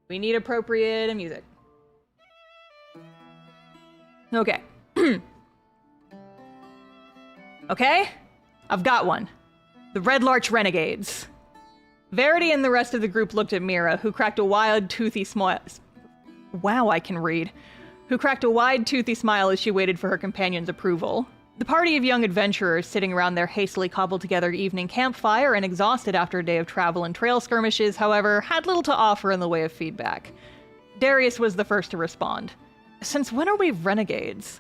[SPEAKER 1] We need appropriate music. Okay. Okay, I've got one. The Red Larch Renegades. Verity and the rest of the group looked at Mira, who cracked a wide, toothy smile. Wow, I can read. Who cracked a wide, toothy smile as she waited for her companion's approval. The party of young adventurers sitting around their hastily cobbled-together evening campfire and exhausted after a day of travel and trail skirmishes, however, had little to offer in the way of feedback. Darius was the first to respond. Since when are we renegades?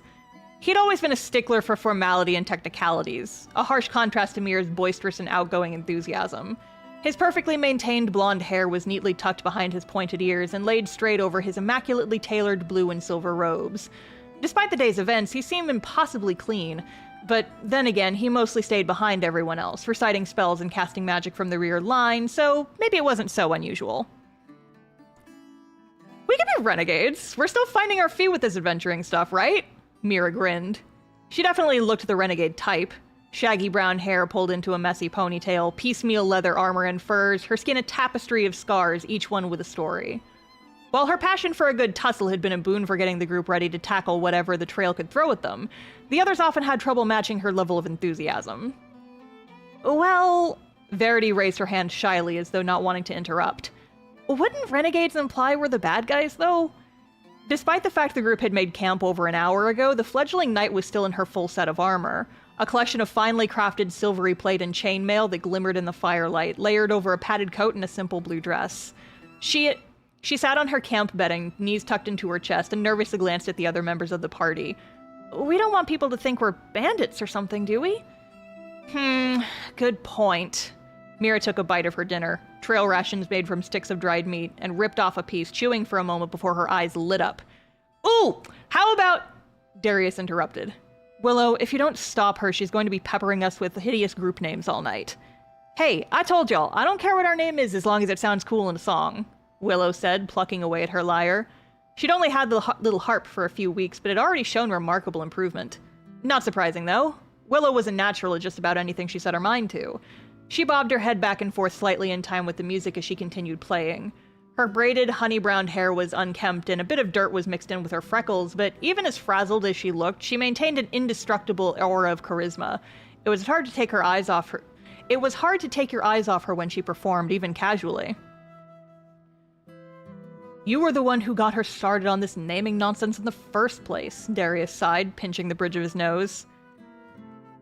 [SPEAKER 1] He'd always been a stickler for formality and technicalities, a harsh contrast to Mira's boisterous and outgoing enthusiasm. His perfectly maintained blonde hair was neatly tucked behind his pointed ears and laid straight over his immaculately tailored blue and silver robes. Despite the day's events, he seemed impossibly clean, but then again, he mostly stayed behind everyone else, reciting spells and casting magic from the rear line, so maybe it wasn't so unusual. We could be renegades. We're still finding our feet with this adventuring stuff, right? Mira grinned. She definitely looked the renegade type. Shaggy brown hair pulled into a messy ponytail, piecemeal leather armor and furs, her skin a tapestry of scars, each one with a story. While her passion for a good tussle had been a boon for getting the group ready to tackle whatever the trail could throw at them, the others often had trouble matching her level of enthusiasm. Well, Verity raised her hand shyly as though not wanting to interrupt. Wouldn't renegades imply we're the bad guys, though? Despite the fact the group had made camp over an hour ago, the fledgling knight was still in her full set of armor, a collection of finely crafted silvery plate and chainmail that glimmered in the firelight, layered over a padded coat and a simple blue dress. She sat on her camp bedding, knees tucked into her chest, and nervously glanced at the other members of the party. We don't want people to think we're bandits or something, do we? Good point. Mira took a bite of her dinner, trail rations made from sticks of dried meat, and ripped off a piece, chewing for a moment before her eyes lit up. Ooh, how about... Darius interrupted. Willow, if you don't stop her, she's going to be peppering us with hideous group names all night. Hey, I told y'all, I don't care what our name is as long as it sounds cool in a song, Willow said, plucking away at her lyre. She'd only had the little harp for a few weeks, but had already shown remarkable improvement. Not surprising, though. Willow was a natural at just about anything she set her mind to. She bobbed her head back and forth slightly in time with the music as she continued playing. Her braided, honey-brown hair was unkempt, and a bit of dirt was mixed in with her freckles, but even as frazzled as she looked, she maintained an indestructible aura of charisma. It was hard to take your eyes off her when she performed, even casually. You were the one who got her started on this naming nonsense in the first place, Darius sighed, pinching the bridge of his nose.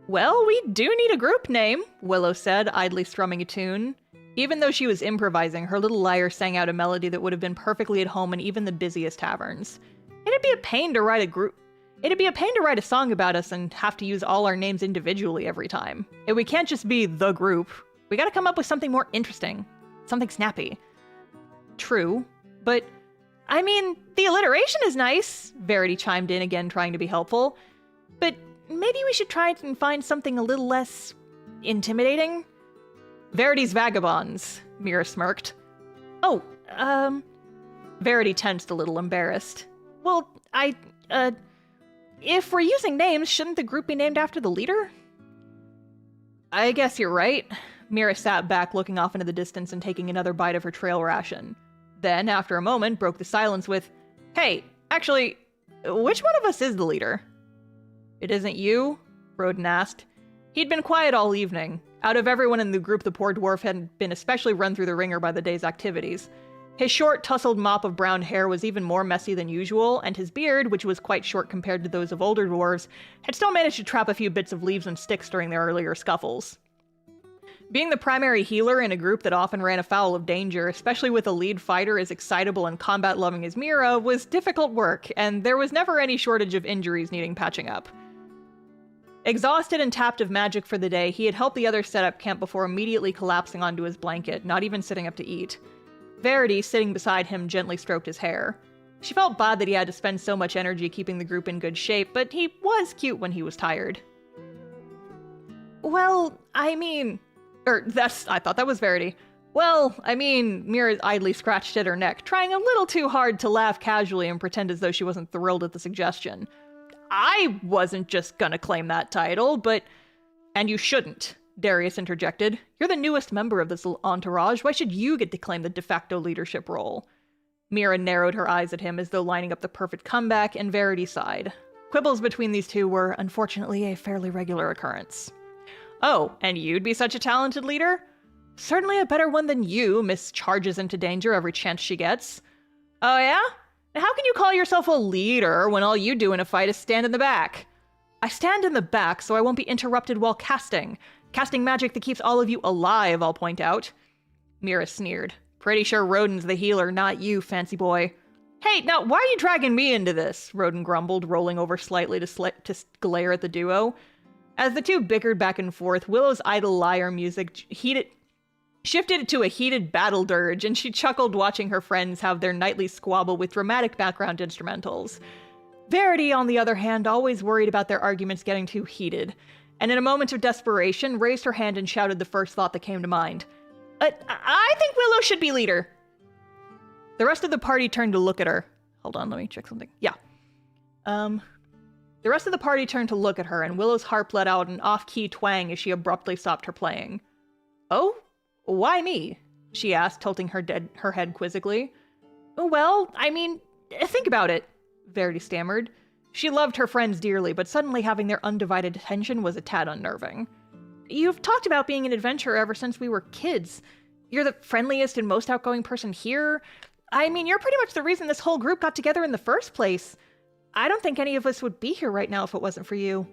[SPEAKER 1] Well, we do need a group name, Willow said, idly strumming a tune. Even though she was improvising, her little lyre sang out a melody that would have been perfectly at home in even the busiest taverns. It'd be a pain to write a song about us and have to use all our names individually every time. And we can't just be the group. We gotta come up with something more interesting. Something snappy. True, but I mean, the alliteration is nice, Verity chimed in again, trying to be helpful. But maybe we should try and find something a little less intimidating? Verity's Vagabonds, Mira smirked. Oh, Verity tensed a little, embarrassed. Well, if we're using names, shouldn't the group be named after the leader? I guess you're right. Mira sat back, looking off into the distance and taking another bite of her trail ration. Then, after a moment, broke the silence with, "Hey, actually, which one of us is the leader?" "It isn't you?" Roden asked. He'd been quiet all evening. Out of everyone in the group, the poor dwarf had been especially run through the ringer by the day's activities. His short, tousled mop of brown hair was even more messy than usual, and his beard, which was quite short compared to those of older dwarves, had still managed to trap a few bits of leaves and sticks during their earlier scuffles. Being the primary healer in a group that often ran afoul of danger, especially with a lead fighter as excitable and combat-loving as Mira, was difficult work, and there was never any shortage of injuries needing patching up. Exhausted and tapped of magic for the day, he had helped the others set up camp before immediately collapsing onto his blanket, not even sitting up to eat. Verity, sitting beside him, gently stroked his hair. She felt bad that he had to spend so much energy keeping the group in good shape, but he was cute when he was tired. "Well, I mean..." I thought that was Verity. "Well, I mean," Mira idly scratched at her neck, trying a little too hard to laugh casually and pretend as though she wasn't thrilled at the suggestion. "I wasn't just gonna claim that title, but..." "And you shouldn't," Darius interjected. "You're the newest member of this entourage. Why should you get to claim the de facto leadership role?" Mira narrowed her eyes at him as though lining up the perfect comeback, and Verity sighed. Quibbles between these two were, unfortunately, a fairly regular occurrence. "Oh, and you'd be such a talented leader?" "Certainly a better one than you, Miss charges into danger every chance she gets." "Oh yeah? How can you call yourself a leader when all you do in a fight is stand in the back?" "I stand in the back so I won't be interrupted while casting. Casting magic that keeps all of you alive, I'll point out." Mira sneered. "Pretty sure Roden's the healer, not you, fancy boy." "Hey, now why are you dragging me into this?" Roden grumbled, rolling over slightly to glare at the duo. As the two bickered back and forth, Willow's idle lyre music shifted to a heated battle dirge, and she chuckled watching her friends have their nightly squabble with dramatic background instrumentals. Verity, on the other hand, always worried about their arguments getting too heated, and in a moment of desperation, raised her hand and shouted the first thought that came to mind. I think Willow should be leader." The rest of the party turned to look at her. Hold on, let me check something. Yeah. The rest of the party turned to look at her, and Willow's harp let out an off-key twang as she abruptly stopped her playing. "Oh? Why me?" she asked, tilting her head quizzically. "Well, I mean, think about it," Verity stammered. She loved her friends dearly, but suddenly having their undivided attention was a tad unnerving. "You've talked about being an adventurer ever since we were kids. You're the friendliest and most outgoing person here. I mean, you're pretty much the reason this whole group got together in the first place. I don't think any of us would be here right now if it wasn't for you."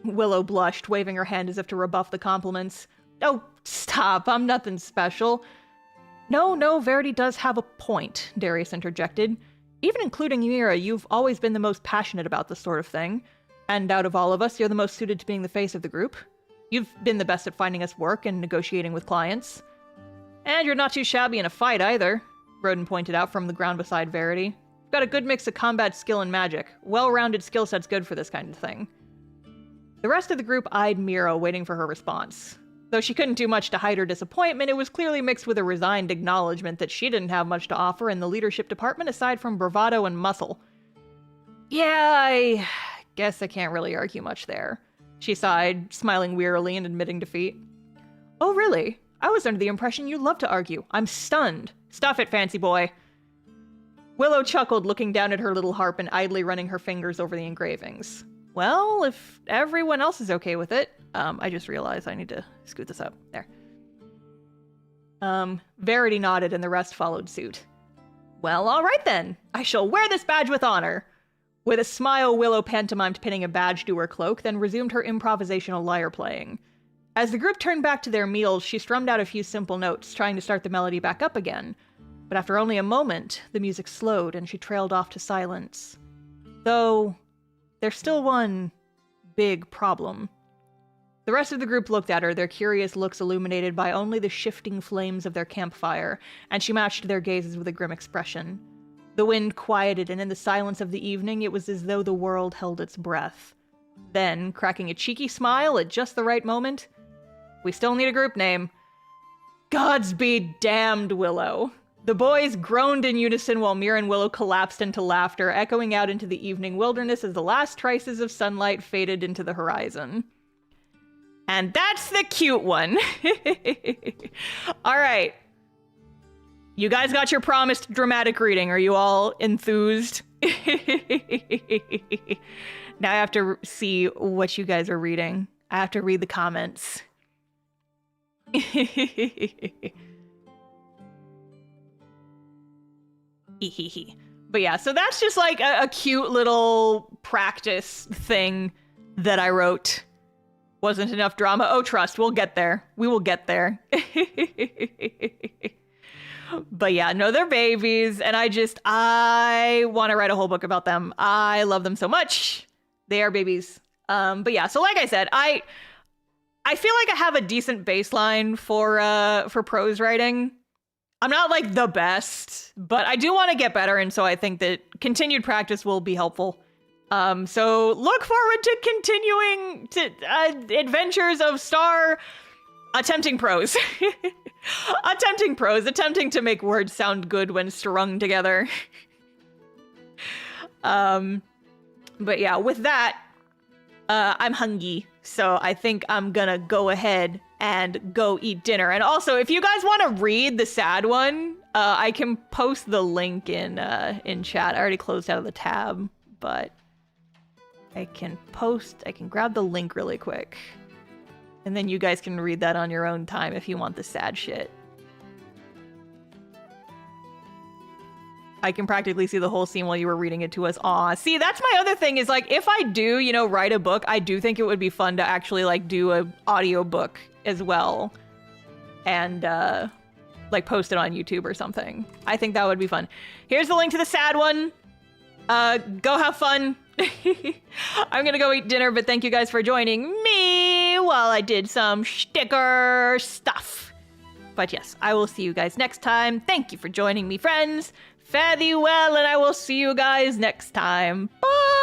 [SPEAKER 1] Willow blushed, waving her hand as if to rebuff the compliments. "Oh, stop, I'm nothing special." No, Verity does have a point," Darius interjected. "Even including Mira, you've always been the most passionate about this sort of thing. And out of all of us, you're the most suited to being the face of the group. You've been the best at finding us work and negotiating with clients. And you're not too shabby in a fight, either," Roden pointed out from the ground beside Verity. "You've got a good mix of combat skill and magic. Well-rounded skill set's good for this kind of thing." The rest of the group eyed Mira, waiting for her response. Though she couldn't do much to hide her disappointment, it was clearly mixed with a resigned acknowledgement that she didn't have much to offer in the leadership department aside from bravado and muscle. "Yeah, I guess I can't really argue much there," she sighed, smiling wearily and admitting defeat. "Oh, really? I was under the impression you loved to argue. I'm stunned. Stuff it, fancy boy." Willow chuckled, looking down at her little harp and idly running her fingers over the engravings. "Well, if everyone else is okay with it..." I just realized I need to scoot this up. There. Verity nodded and the rest followed suit. "Well, all right then. I shall wear this badge with honor." With a smile, Willow pantomimed pinning a badge to her cloak, then resumed her improvisational lyre playing. As the group turned back to their meals, she strummed out a few simple notes, trying to start the melody back up again. But after only a moment, the music slowed and she trailed off to silence. Though, there's still one big problem. The rest of the group looked at her, their curious looks illuminated by only the shifting flames of their campfire, and she matched their gazes with a grim expression. The wind quieted, and in the silence of the evening, it was as though the world held its breath. Then, cracking a cheeky smile at just the right moment, "We still need a group name." "Gods be damned, Willow." The boys groaned in unison while Mira and Willow collapsed into laughter, echoing out into the evening wilderness as the last traces of sunlight faded into the horizon. And that's the cute one. All right. You guys got your promised dramatic reading. Are you all enthused? Now I have to see what you guys are reading. I have to read the comments. But yeah, so that's just like a cute little practice thing that I wrote. Wasn't enough drama. Oh, trust, we'll get there. We will get there. But yeah, no, they're babies, and I want to write a whole book about them. I love them so much. They are babies. But yeah, so like I said, I feel like I have a decent baseline for prose writing. I'm not like the best, but I do want to get better, and so I think that continued practice will be helpful. So look forward to continuing to adventures of Star attempting prose. Attempting to make words sound good when strung together. But yeah, with that, I'm hungry, so I think I'm gonna go ahead and go eat dinner. And also, if you guys want to read the sad one, I can post the link in chat. I already closed out of the tab, but I can grab the link really quick. And then you guys can read that on your own time if you want the sad shit. I can practically see the whole scene while you were reading it to us. Aw, see, that's my other thing is like, if I do, you know, write a book, I do think it would be fun to actually like do a audio book as well. And like post it on YouTube or something. I think that would be fun. Here's the link to the sad one. Go have fun. I'm gonna go eat dinner, but thank you guys for joining me while I did some sticker stuff. But yes, I will see you guys next time. Thank you for joining me, friends. Fare thee well, and I will see you guys next time. Bye!